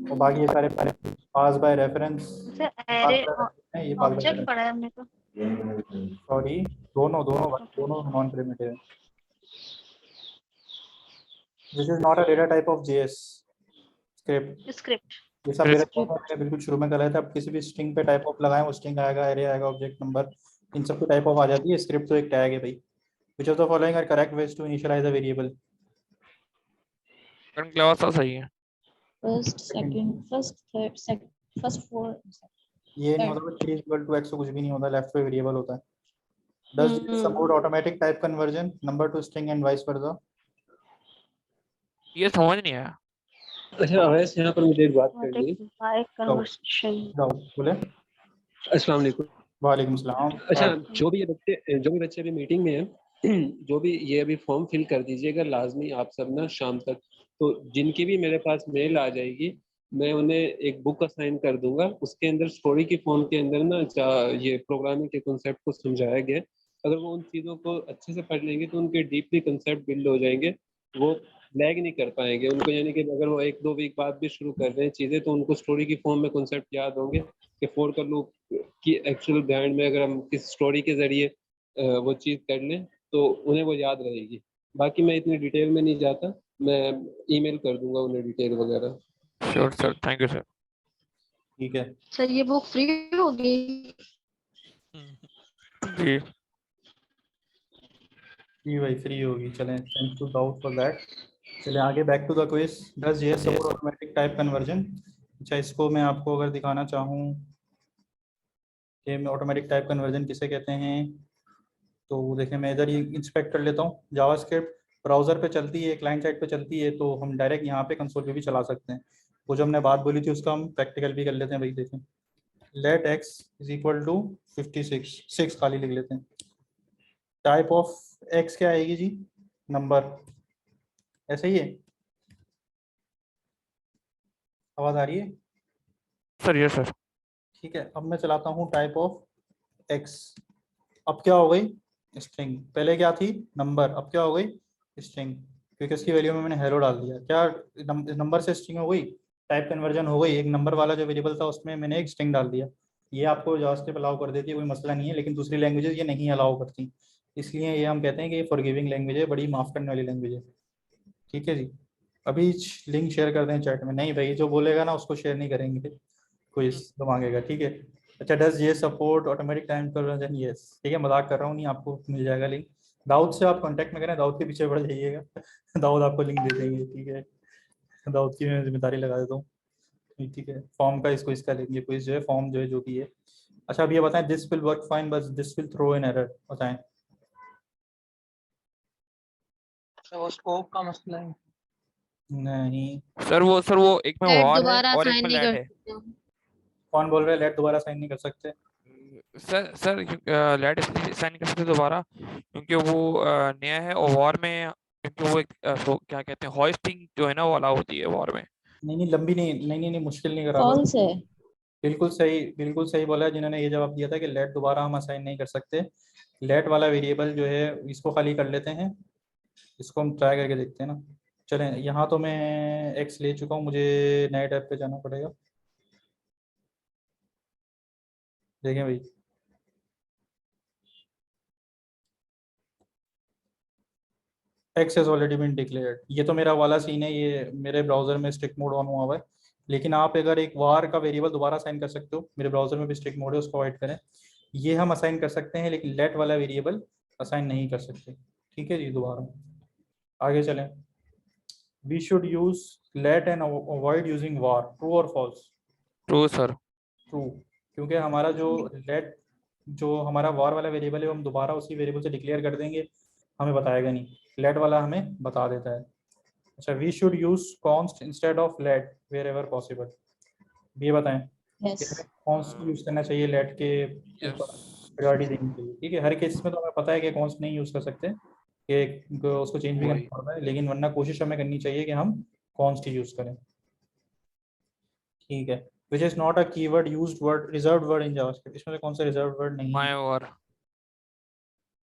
Speaker 1: और बाकी ये सारे पास बाय रेफरेंस,
Speaker 5: सर एरे
Speaker 1: ये पास
Speaker 5: ऑब्जेक्ट
Speaker 1: बाय,
Speaker 5: पढ़ा है हमने तो।
Speaker 1: सॉरी, दोनों दोनों दोनों नॉन प्रिमिटिव है। This is not a data type of JS script.
Speaker 5: Script
Speaker 1: ये सब मेरे मैंने बिल्कुल शुरू में कराया था। आप किसी भी स्ट्रिंग पे टाइप ऑफ लगाएं, वो स्ट्रिंग आएगा, एरे आएगा, ऑब्जेक्ट नंबर, इन सब की टाइप ऑफ आ जाती है। स्क्रिप्ट तो एक टैग है भाई। Which of the following are correct ways to initialise a variable?
Speaker 8: Current class तो सही है।
Speaker 6: First, second, first, third, second, first 4.
Speaker 1: ये नहीं होता 3 इक्वल टू x, तो कुछ भी नहीं होता, लेफ्ट पे वेरिएबल होता है। Does this support automatic type conversion number two string and vice versa?
Speaker 8: ये समझ नहीं आया।
Speaker 9: अच्छा अवैस, यहाँ पर मुझे एक बात करनी है।
Speaker 5: By conversion.
Speaker 1: बोले।
Speaker 9: अस्सलाम वालेकुम।
Speaker 1: वालेकुम सलाम।
Speaker 9: अच्छा, जो भी बच्चे अभी मीटिंग में हैं, जो भी ये अभी फॉर्म फिल कर दीजिएगा लाजमी आप सब ना शाम तक। तो जिनकी भी मेरे पास मेल आ जाएगी मैं उन्हें एक बुक असाइन कर दूंगा, उसके अंदर स्टोरी की फॉर्म के अंदर ना ये प्रोग्रामिंग के कॉन्सेप्ट को समझाया गया है। अगर वो उन चीज़ों को अच्छे से पढ़ लेंगे तो उनके डीपली कंसेप्ट बिल्ड हो जाएंगे, वो लैग नहीं कर पाएंगे उनको। यानी कि अगर वो 1-2 वीक बाद भी शुरू कर रहे हैं चीज़ें तो उनको स्टोरी की फॉर्म में कॉन्सेप्ट याद होंगे कि फॉर का लूप की एक्चुअल बैंड में अगर हम किस स्टोरी के जरिए वो चीज़ कर लें तो उन्हें वो याद रहेगी। बाकी मैं इतनी डिटेल में नहीं जाता, मैं ईमेल कर दूंगा उन्हें डिटेल वगैरह।
Speaker 8: Sure sir, thank you sir.
Speaker 1: ठीक है
Speaker 6: सर ये बुक फ्री होगी?
Speaker 8: जी
Speaker 1: जी भाई फ्री होगी। चलें, thank you Dawood for that. चलें आगे, back to the quiz. Does ये सपोर्ट ऑटोमेटिक टाइप कन्वर्जन? अच्छा, इसको मैं आपको अगर दिखाना चाहूँ कि ऑटोमेटिक टाइप कन्वर्जन किसे कहते हैं, तो देखें मैं इधर ये इंस्पेक्ट कर लेता हूँ। जावास्क्रिप्ट ब्राउज़र पे चलती है, क्लाइंट साइड पे चलती है, तो हम डायरेक्ट यहाँ पे कंसोल पे भी चला सकते हैं। वो जो हमने बात बोली थी उसका हम प्रैक्टिकल भी कर लेते हैं भाई। देखें, let x is equal to 56, 6 खाली लिख लेते हैं। टाइप ऑफ x क्या आएगी जी? नंबर। ऐसे ही है, आवाज़ आ रही है?
Speaker 8: Sir, yes sir.
Speaker 1: ठीक है, अब मैं चलाता हूँ टाइप ऑफ x। अब क्या हो गई? स्ट्रिंग। पहले क्या थी? नंबर। अब क्या हो गई? स्ट्रिंग, क्योंकि इसकी वैल्यू में मैंने हेलो डाल दिया। क्या नंबर से स्ट्रिंग हो गई? टाइप कन्वर्जन हो गई। एक नंबर वाला जो वेरिएबल था उसमें मैंने एक स्ट्रिंग डाल दिया। ये आपको जावास्क्रिप्ट अलाउ कर देती है, कोई मसला नहीं है, लेकिन दूसरी लैंग्वेजेस ये नहीं अलाउ करती। इसलिए ये हम कहते हैं कि ये फॉरगिविंग लैंग्वेज है, बड़ी माफ़ करने वाली लैंग्वेज है। ठीक है जी, अभी लिंक शेयर कर दें चैट में। नहीं भाई, जो बोलेगा ना उसको शेयर नहीं करेंगे, कोई तो मांगेगा। ठीक है। अच्छा, डज ये support automatic time conversion? Yes. ठीक है, मजाक कर रहा हूँ, नहीं आपको मिल जाएगा लिंक। दाऊद से आप कांटेक्ट में करें, दाऊद के पीछे पड़ जाइएगा दाऊद आपको लिंक दे देंगे। ठीक है, दाऊद की मैं जिम्मेदारी लगा देता हूँ। ठीक है, फॉर्म का इसको इसका लेंगे, कोई जो है फॉर्म जो है जो भी है। अच्छा, अब ये बताएं, this will work fine but this will throw in error, बताएं।
Speaker 7: वो स्कोप का मसला है।
Speaker 1: नहीं,
Speaker 8: सर वो एक में
Speaker 6: लेट
Speaker 8: वॉर है
Speaker 6: दोबारा
Speaker 8: और एक
Speaker 6: साइन
Speaker 8: में
Speaker 6: नहीं
Speaker 8: लेट
Speaker 6: कर
Speaker 8: है।
Speaker 6: सकते हम।
Speaker 1: कौन बोल रहा है लेट दोबारा साइन नहीं कर सकते?
Speaker 8: सर लेट इसलिए साइन नहीं कर सकते दोबारा क्योंकि वो नया है, और वॉर में क्योंकि वो एक क्या कहते हैं, होइस्टिंग जो है ना वो अलाउ होती है वॉर में।
Speaker 1: नहीं नहीं, लंबी नहीं, नहीं नहीं, नहीं मुश्किल नहीं करा रहा।
Speaker 6: फॉल्स है।
Speaker 1: बिल्कुल सही बोला है जिन्होंने ये जवाब दिया था कि लेट दोबारा हम असाइन नहीं कर सकते। लेट वाला वेरिएबल जो है इसको खाली कर लेते हैं, इसको हम ट्राई करके देखते हैं ना। चलें, यहाँ तो मैं एक्स ले चुका हूँ, मुझे नए टैब पे जाना पड़ेगा। देखें भाई, x has already been declared. ये तो मेरा वाला सीन है, ये मेरे ब्राउजर में स्ट्रिक्ट मोड ऑन हुआ हुआ है। लेकिन आप अगर एक वार का वेरिएबल दोबारा असाइन कर सकते हो, मेरे ब्राउजर में भी स्ट्रिक्ट मोड है, उसको अवॉइड करें। ये हम असाइन कर सकते हैं, लेकिन लेट वाला वेरिएबल असाइन नहीं कर सकते। ठीक है जी, दोबारा आगे चलें। We should use let and avoid using var, true और फॉल्स?
Speaker 8: True sir.
Speaker 1: ट्रू, क्योंकि हमारा जो लेट, जो हमारा वार वाला वेरिएबल है वो हम दोबारा उसी वेरिएबल से डिक्लेयर कर देंगे, हमें बताएगा नहीं। लेट वाला हमें बता देता है। अच्छा, we should use const instead of let wherever possible. ये बताएं कि हमें कॉन्स्ट यूज करना चाहिए लेट के ऊपर, प्रायोरिटी देनी चाहिए। ठीक है, हर केस में तो हमें पता है कि कॉन्स्ट नहीं यूज कर सकते, कि उसको चेंज भी करना पड़ता है, लेकिन वरना कोशिश हमें करनी चाहिए कि हम कॉन्स्ट ही यूज करें। ठीक है, which is not a keyword used word, reserved word in JavaScript. इसमें से कौन सा रिजर्व्ड वर्ड नहीं है?
Speaker 8: My war.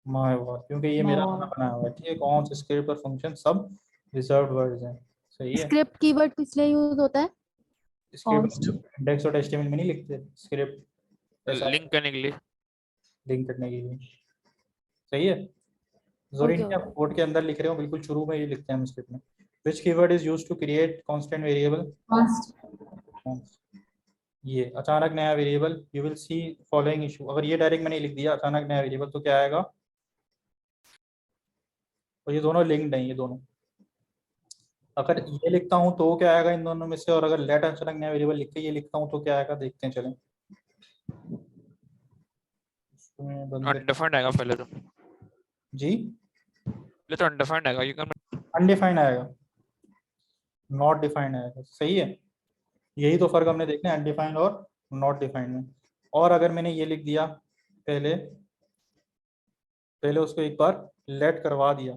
Speaker 1: माय वर्ड, क्योंकि ये मेरा अपना बनाया हुआ है। ठीक है, कॉन्स्ट, स्क्रिप्ट और फंक्शन सब रिजर्व्ड वर्ड्स हैं। सही है।
Speaker 6: स्क्रिप्ट कीवर्ड किस लिए यूज होता है?
Speaker 1: स्क्रिप्ट इंडेक्स और एचटीएमएल में नहीं लिखते स्क्रिप्ट, ऐसा
Speaker 8: लिंक करने के लिए।
Speaker 1: लिंक करने के लिए। सही है, जरूरी नहीं आप कोड के अंदर लिख रहे हो, बिल्कुल शुरू में ही लिखते हैं हम स्क्रिप्ट में। Which keyword is used to create constant variable? ये अचानक नया variable, you will see following issue. अगर ये डायरेक्ट मैंने लिख दिया अचानक नया वेरिएबल तो क्या आएगा? और ये दोनों लिंक्ड हैं, ये दोनों। अगर ये लिखता हूँ तो क्या आएगा इन दोनों में से? और अगर लेट अचानक नया वेरिएबल लिख के ये लिखता हूँ तो क्या आएगा? देखते हैं, चलें।
Speaker 8: अनडिफाइंड आएगा पहले तो।
Speaker 1: जी,
Speaker 8: पहले तो अनडिफाइंड आएगा, यू कैन
Speaker 1: अनडिफाइंड आएगा, नॉट डिफाइंड आएगा। सही है, यही तो फर्क हमने देखना है अनडिफाइंड और नॉट डिफाइंड में। और अगर मैंने ये लिख दिया पहले, उसको एक बार लेट करवा दिया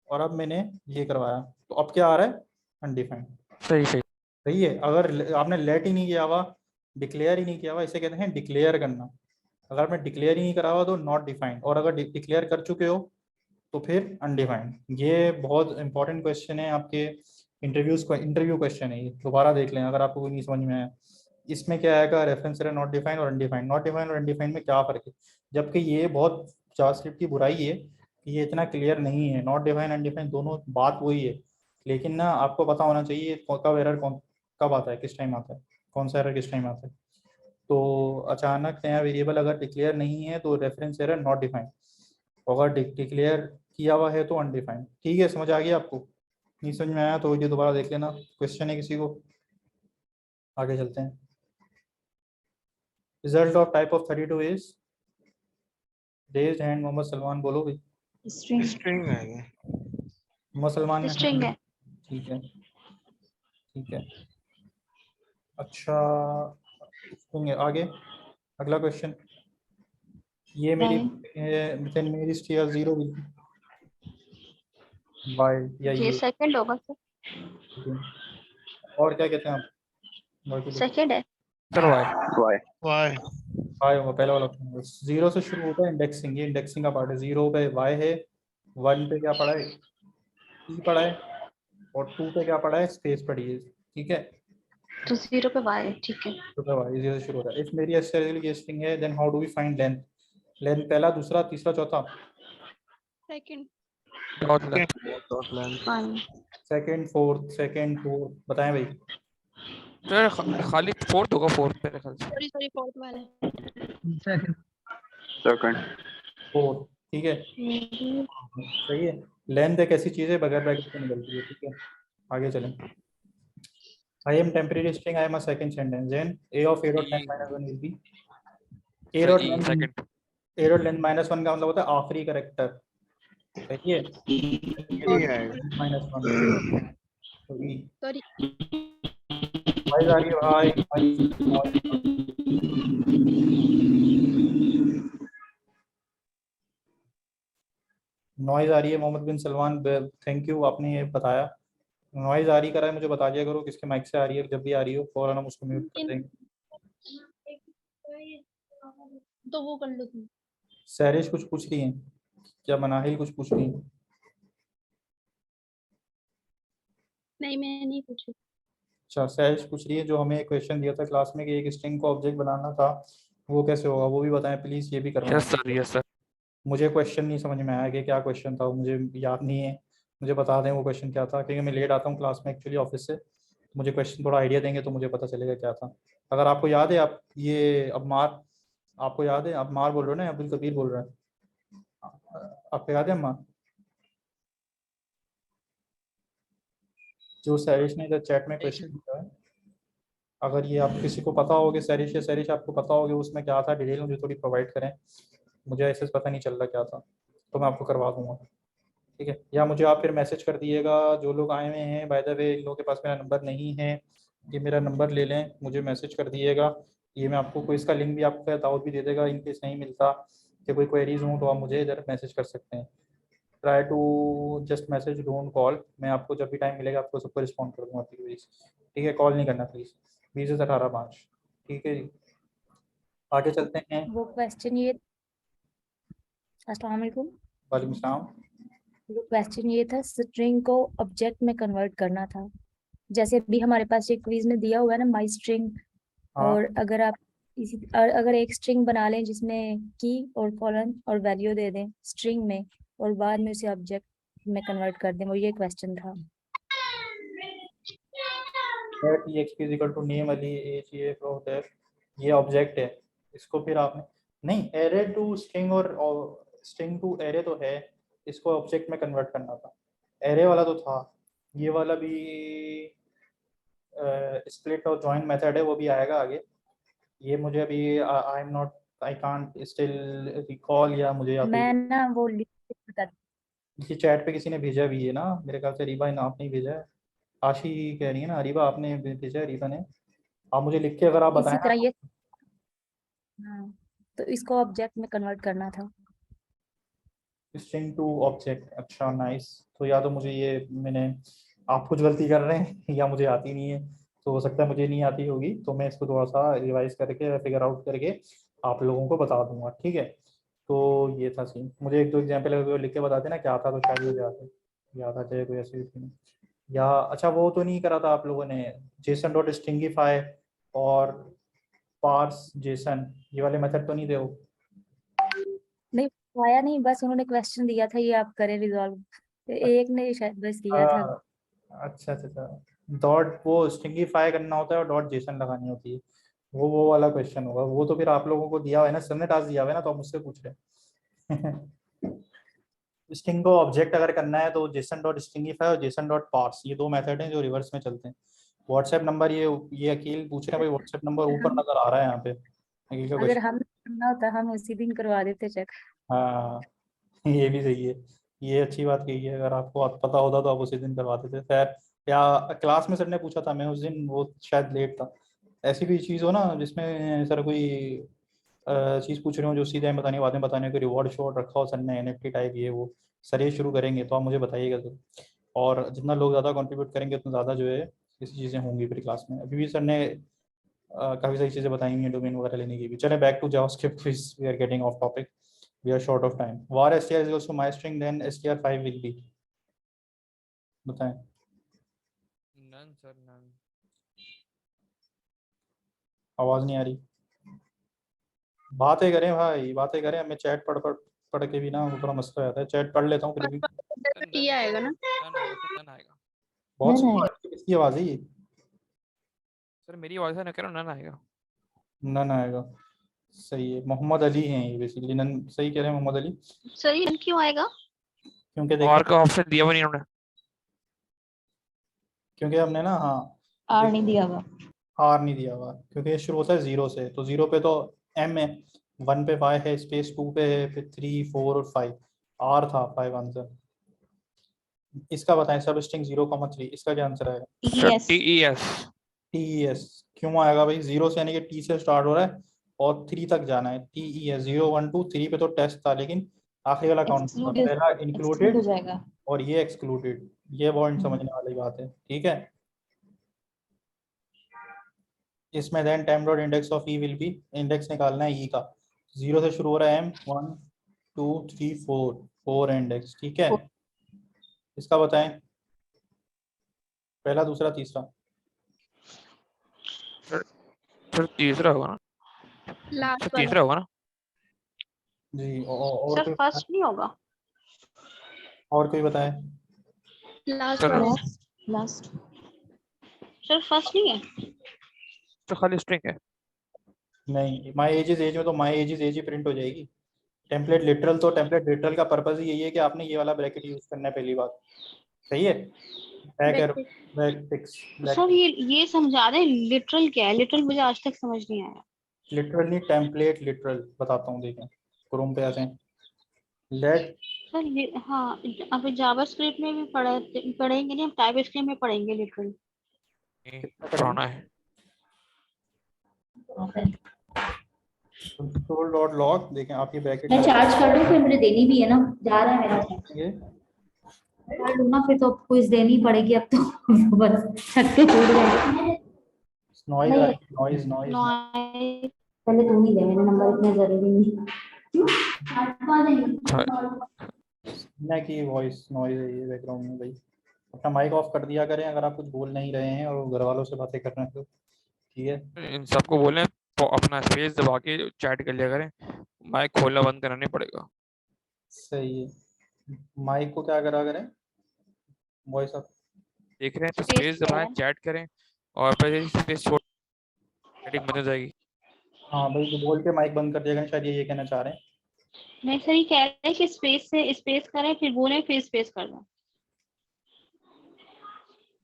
Speaker 1: और अब मैंने ये करवाया, तो अब क्या आ रहा है? अनडिफाइंड।
Speaker 8: सही सही।
Speaker 1: सही है। अगर आपने लेट ही नहीं किया हुआ, डिक्लेयर ही नहीं किया हुआ, इसे कहते हैं डिक्लेयर करना। अगर आपने डिक्लेयर ही नहीं करा हुआ तो नॉट डिफाइंड, और अगर डिक्लेयर कर चुके हो तो फिर अनडिफाइंड। ये बहुत इंपॉर्टेंट क्वेश्चन है आपके इंटरव्यू क्वेश्चन है ये, दोबारा देख लें अगर आपको कोई नहीं समझ में आया। इसमें क्या आएगा, रेफरेंस एरर नॉट डिफाइंड और अनडिफाइंड। नॉट डिफाइंड और अनडिफाइंड में क्या फर्क है, जबकि ये बहुत जावास्क्रिप्ट की बुराई है कि ये इतना क्लियर नहीं है। नॉट डिफाइंड अनडिफाइंड दोनों बात वही है, लेकिन ना आपको पता होना चाहिए कब एरर कब आता है, किस टाइम आता है, कौन सा एरर किस टाइम आता है। तो अचानक नया वेरिएबल अगर डिक्लेयर नहीं है तो रेफरेंस एरर नॉट डिफाइंड, अगर डिक्लेयर किया हुआ है तो अनडिफाइंड। ठीक है, समझ आ गया आपको? नहीं समझ में आया तो ये दोबारा देख लेना। क्वेश्चन है किसी को? आगे चलते हैं। Result of type of 32 is raised hand. Mohammad Salman बोलो भाई।
Speaker 10: स्ट्रिंग आएगा।
Speaker 1: मोहम्मद सलमान ने
Speaker 5: स्ट्रिंग है।
Speaker 1: ठीक है, ठीक है। अच्छा, string है। आगे अगला क्वेश्चन, ये मेरी मेरी स्टीयर जीरो बाय या
Speaker 5: ये
Speaker 1: ये
Speaker 5: सेकंड होगा सर,
Speaker 1: और क्या कहते हैं आप?
Speaker 5: सेकंड है।
Speaker 8: Sir Y.
Speaker 10: वाई
Speaker 1: वाई होगा पहला वाला ऑप्शन। जीरो से शुरू होता है इंडेक्सिंग, ये इंडेक्सिंग का पार्ट है। जीरो पे वाई है, वन पे क्या पड़ा है, ई पड़ा है, और टू पे क्या पड़ा है, स्पेस पड़ी है। ठीक है,
Speaker 5: तो 0 पे y है, ठीक है।
Speaker 1: तो पे वाई जीरो से शुरू होता है। इफ मेरी एस्टेरिकल स्ट्रिंग है then how do we find length? Length पहला, दूसरा, तीसरा, चौथा?
Speaker 3: Second.
Speaker 8: Dot length.
Speaker 5: One.
Speaker 1: Second, fourth बताएं भाई।
Speaker 8: सर खाली फोर्थ होगा, फोर्थ मेरे ख्याल से।
Speaker 3: सॉरी फोर्थ वाला।
Speaker 7: सेकंड।
Speaker 1: फोर्थ, ठीक है, सही है। लेंथ एक ऐसी चीज है बगैर ब्रैकेट के निकलती है। ठीक है, आगे चलें। I am temporary string, I am a second sentence. Then a of a dot length minus 1 will be a dot length,
Speaker 8: second.
Speaker 1: a dot length minus 1 का मतलब होता है आखिरी कैरेक्टर। सही है, माइनस 1 तो e।
Speaker 3: सॉरी।
Speaker 1: नॉइज आ रही है भाई, नॉइज आ रही है। मोहम्मद बिन सलमान, थैंक यू, आपने ये बताया। नॉइज आ रही करा है, मुझे बता दिया करो किसके माइक से आ रही है। जब भी आ रही हो फौरन हम उसको म्यूट कर देंगे।
Speaker 3: तो वो कर लो तुम।
Speaker 1: सैरिश कुछ पूछ रही है क्या? मनाहिल कुछ पूछ रही है?
Speaker 3: नहीं मैं नहीं पूछी।
Speaker 1: अच्छा, सैरिश पूछ रही है जो हमें क्वेश्चन दिया था क्लास में कि एक स्ट्रिंग को ऑब्जेक्ट बनाना था, वो कैसे होगा, वो भी बताएं प्लीज। ये भी करना
Speaker 8: यस सर, यस सर।
Speaker 1: मुझे क्वेश्चन नहीं समझ में आया कि क्या क्वेश्चन था, वो मुझे याद नहीं है। मुझे बता दें वो क्वेश्चन क्या था, क्योंकि मैं लेट आता हूँ क्लास में एक्चुअली ऑफिस से। मुझे क्वेश्चन थोड़ा आइडिया देंगे तो मुझे पता चलेगा क्या था। अगर आपको याद है, आप ये अम्मार, आपको याद है? अम्मार बोल रहे हो ना, अब्दुल कबीर बोल रहे हैं? आपको याद है अम्मार? जो सैरिश ने इधर चैट में क्वेश्चन दिया है, अगर ये आप किसी को पता हो कि सैरिश या सैरिश आपको पता हो कि उसमें क्या था, डिटेल मुझे थोड़ी प्रोवाइड करें। मुझे ऐसे पता नहीं चल रहा क्या था, तो मैं आपको करवा दूंगा। ठीक है, या मुझे आप फिर मैसेज कर दिएगा। जो लोग आए हुए हैं, बाय द वे इन लोगों के पास मेरा नंबर नहीं है, ये मेरा नंबर ले लें, मुझे मैसेज कर दिएगा। ये मैं आपको कोई इसका लिंक भी आपको दाऊद भी दे देगा, इनकेस नहीं मिलता कि कोई क्वेरीज हों तो आप मुझे इधर मैसेज कर सकते हैं। Try to just message, don't call. मैं आपको जब भी टाइम मिलेगा आपको सबको रिस्पॉन्ड कर दूँगा प्लीज़। ठीक है, कॉल नहीं करना प्लीज़। 20 से 18 5। ठीक है जी, आगे चलते हैं।
Speaker 6: वो क्वेश्चन ये, अस्सलाम वालेकुम।
Speaker 1: वालेकुम सलाम।
Speaker 6: वो क्वेश्चन ये था, स्ट्रिंग को ऑब्जेक्ट में कन्वर्ट करना था। जैसे अभी हमारे पास एक क्विज में दिया हुआ है ना, माई स्ट्रिंग।
Speaker 1: हाँ,
Speaker 6: और अगर आप अगर एक स्ट्रिंग बना लें जिसमें की और कॉलन और वैल्यू दे दें स्ट्रिंग में, और बाद में उसे ऑब्जेक्ट में कन्वर्ट कर दें, वो ये क्वेश्चन था।
Speaker 1: exp is equal to name Ali ACA from there, ये ऑब्जेक्ट है। इसको फिर आपने नहीं, एरे टू स्ट्रिंग और स्ट्रिंग टू एरे तो है, इसको ऑब्जेक्ट में कन्वर्ट करना था। एरे वाला तो था, ये वाला भी स्प्लिट और जॉइन मेथड है, वो भी आएगा आगे। ये मुझे अभी I am not, I can't still recall, या मुझे या
Speaker 6: मैं ना वो लिख के बता,
Speaker 1: किसी चैट पे किसी ने भेजा भी है ना, मेरे ख्याल से रीबा ने, आपने ही भेजा है। आशी कह रही है ना, रीबा आपने भेजा है, रीबा ने। आप मुझे लिख के अगर आप बताएं
Speaker 6: इसी
Speaker 1: ना।
Speaker 6: तरह ये। हाँ, तो इसको ऑब्जेक्ट में कन्वर्ट करना था।
Speaker 1: स्ट्रिंग टू ऑब्जेक्ट, अच्छा नाइस। तो या तो मुझे ये मैंने, आप कुछ गलती कर रहे हैं या मुझे आती नहीं है। तो हो सकता है मुझे नहीं आती होगी, तो मैं इसको थोड़ा सा रिवाइज करके फिगर आउट करके आप लोगों को बता दूंगा, ठीक है। तो ये था सीन। मुझे एक दो एग्जाम्पल अगर लिख के बता देना क्या था, तो शायद मुझे याद आ जाए कोई ऐसी थी। या अच्छा वो तो नहीं करा था आप लोगों ने, जेसन डॉट स्ट्रिंगिफाई और पार्स जेसन, ये वाले मेथड तो नहीं थे वो?
Speaker 6: नहीं आया नहीं, बस उन्होंने क्वेश्चन दिया था ये आप करें रिजॉल्व, तो एक ने शायद बस किया था।
Speaker 1: अच्छा अच्छा अच्छा, डॉट वो स्ट्रिंगिफाई करना होता है और डॉट जेसन लगानी होती है, वो वाला क्वेश्चन होगा वो। तो फिर आप लोगों को दिया हुआ है ना, सर ने टास्क दिया हुआ है ना, तो आप मुझसे पूछ रहे हैं। स्ट्रिंग को ऑब्जेक्ट अगर करना है तो जेसन डॉट स्ट्रिंगिफाई और जेसन डॉट पार्स, ये दो मेथड हैं जो रिवर्स में चलते हैं। व्हाट्सएप नंबर, ये अकील पूछ रहे हैं भाई, व्हाट्सएप नंबर ऊपर नजर आ रहा है यहाँ पे, अकील का
Speaker 6: अगर
Speaker 1: क्वेश्चन।
Speaker 6: हम करना होता हम उसी दिन करवा देते चेक।
Speaker 1: हाँ ये भी सही है, ये अच्छी बात कही है, अगर आपको पता होता तो आप उसी दिन करवा देते। खैर, या क्लास में सर ने पूछा था, मैं उस दिन वो शायद लेट था। ऐसी कोई चीज़ हो ना जिसमें सर कोई चीज़ पूछ रहे हो जो सीधे बताने बाद में बताने को, रिवॉर्ड शॉर्ट रखा हो सर ने, एनएफटी टाइप, ये वो सर ये शुरू करेंगे तो आप मुझे बताइएगा सर। और जितना लोग ज़्यादा कंट्रीब्यूट करेंगे उतना ज़्यादा जो है ऐसी चीज़ें होंगी फिर क्लास में। अभी भी सर ने काफ़ी सारी चीज़ें बताई हुई हैं डोमेन वगैरह लेने की भी। चले back to JavaScript quiz, we are getting off topic, we are short of time. var str is equals to my string, then str5 will be, बताएं।
Speaker 8: None sir, none.
Speaker 1: आवाज नहीं आ रही, बातें करें भाई, बातें करें। मैं चैट पढ़ के भी ना वो थोड़ा मसला हो जाता है, चैट पढ़ लेता हूँ फिर भी।
Speaker 8: सर
Speaker 3: टी आएगा ना?
Speaker 8: नन आएगा, सर नन आएगा।
Speaker 1: बहुत
Speaker 6: नहीं,
Speaker 1: स्लो आ रही है, किसकी आवाज है ये?
Speaker 8: सर मेरी आवाज है ना, कह रहा हूँ नन आएगा।
Speaker 1: नन आएगा, सही है। मोहम्मद अली हैं ये बेसिकली, नन सही कह रहे हैं मोहम्मद अली,
Speaker 3: सही क्यों आएगा?
Speaker 1: क्योंकि
Speaker 8: और
Speaker 1: देखो,
Speaker 8: का ऑप्शन दिया हुआ नहीं उन्होंने।
Speaker 1: क्योंकि हमने ना, हाँ
Speaker 6: आर नहीं दिया हुआ।
Speaker 1: आर नहीं दिया हुआ, क्योंकि ये शुरू होता है जीरो से, तो जीरो पे तो एम है, वन पे वाई है, स्पेस टू पे है, फिर 3 4 और 5, आर था 5 आंसर। इसका बताएं, सब स्ट्रिंग 0,3, इसका क्या आंसर आएगा?
Speaker 8: Sir TES।
Speaker 1: टीईएस क्यों आएगा भाई? जीरो से यानी कि टी से स्टार्ट हो रहा है और 3 तक जाना है। टीईएस 0 1 2 3 पे तो टेस्ट था, लेकिन आखिरी वाला काउंट था, पहला
Speaker 6: एक्सक्लूड हो
Speaker 1: इंक्लूडेड
Speaker 6: जाएगा।
Speaker 1: और ये एक्सक्लूडेड। ये पॉइंट समझने वाली बात है, ठीक है। इसमें then time dot index of e will be, index निकालना है ई का, जीरो से शुरू हो रहा है, एम 1 2 3 4, 4 इंडेक्स, ठीक है। इसका बताएं, पहला दूसरा तीसरा।
Speaker 8: सर तीसरा होगा ना,
Speaker 3: लास्ट
Speaker 8: सर
Speaker 3: वाला
Speaker 8: तीसरा होगा ना।
Speaker 1: जी और
Speaker 5: सर
Speaker 1: कोई
Speaker 5: फर्स्ट नहीं होगा?
Speaker 1: और कोई बताए?
Speaker 3: लास्ट
Speaker 8: सर
Speaker 3: वाला
Speaker 6: लास्ट
Speaker 5: सर फर्स्ट नहीं है?
Speaker 8: तो खाली स्ट्रिंग है।
Speaker 1: नहीं, माई एज इज एज में तो माई एज इज एज ही प्रिंट हो जाएगी। टेम्पलेट लिटरल, तो टेम्पलेट लिटरल का पर्पस ही यही है कि आपने ये वाला ब्रैकेट यूज करना है, पहली बात, सही है।
Speaker 3: बैकटिक।
Speaker 1: बैकटिक्स,
Speaker 5: सर ये समझा दें लिटरल क्या है? लिटरल मुझे आज तक समझ नहीं आया।
Speaker 1: लिटरल नहीं, टेम्पलेट लिटरल बताता हूँ, देखें क्रोम पे आते हैं। लेट,
Speaker 5: सर हाँ, अभी जावास्क्रिप्ट में भी पढ़ेंगे नहीं, हम टाइपस्क्रिप्ट में पढ़ेंगे लिटरल।
Speaker 8: पुराना है।
Speaker 1: कंसोल डॉट लॉग, देखें आप ये ब्रैकेट
Speaker 6: मैं चार्ज कर दूं, फिर मुझे देनी भी है ना, जा रहा है मेरा चार्ज।
Speaker 1: ये
Speaker 6: कर लूँ ना, फिर तो क्विज देनी पड़ेगी अब तो। बस छक्के छूट गए।
Speaker 1: नॉइज आ रही है, नॉइज नॉइज
Speaker 5: नॉइज।
Speaker 6: पहले तू नहीं दे, मेरे नंबर इतने जरूरी नहीं।
Speaker 1: ना की वॉइस नॉइज है ये बैकग्राउंड में भाई। अपना माइक ऑफ कर दिया करें अगर आप कुछ बोल नहीं रहे हैं और घर वालों से बातें कर रहे हैं तो, ठीक है।
Speaker 8: इन सबको बोले तो अपना स्पेस दबा के चैट कर लिया करें, माइक खोलना बंद करना नहीं पड़ेगा।
Speaker 1: सही है, माइक को क्या करा करें, वॉइस ऑफ,
Speaker 8: देख रहे हैं तो
Speaker 5: स्पेस
Speaker 8: स्पेस
Speaker 5: क्या
Speaker 8: दबाएं,
Speaker 5: है?
Speaker 8: चैट करें और फिर स्पेस छोड़, सेटिंग बंद हो जाएगी।
Speaker 1: हाँ भाई, जो बोल के माइक बंद कर दिया करें, शायद ये कहना चाह रहे हैं।
Speaker 5: नहीं सर, ये कह रहे हैं कि स्पेस से स्पेस करें, फिर बोले, फिर स्पेस कर दें।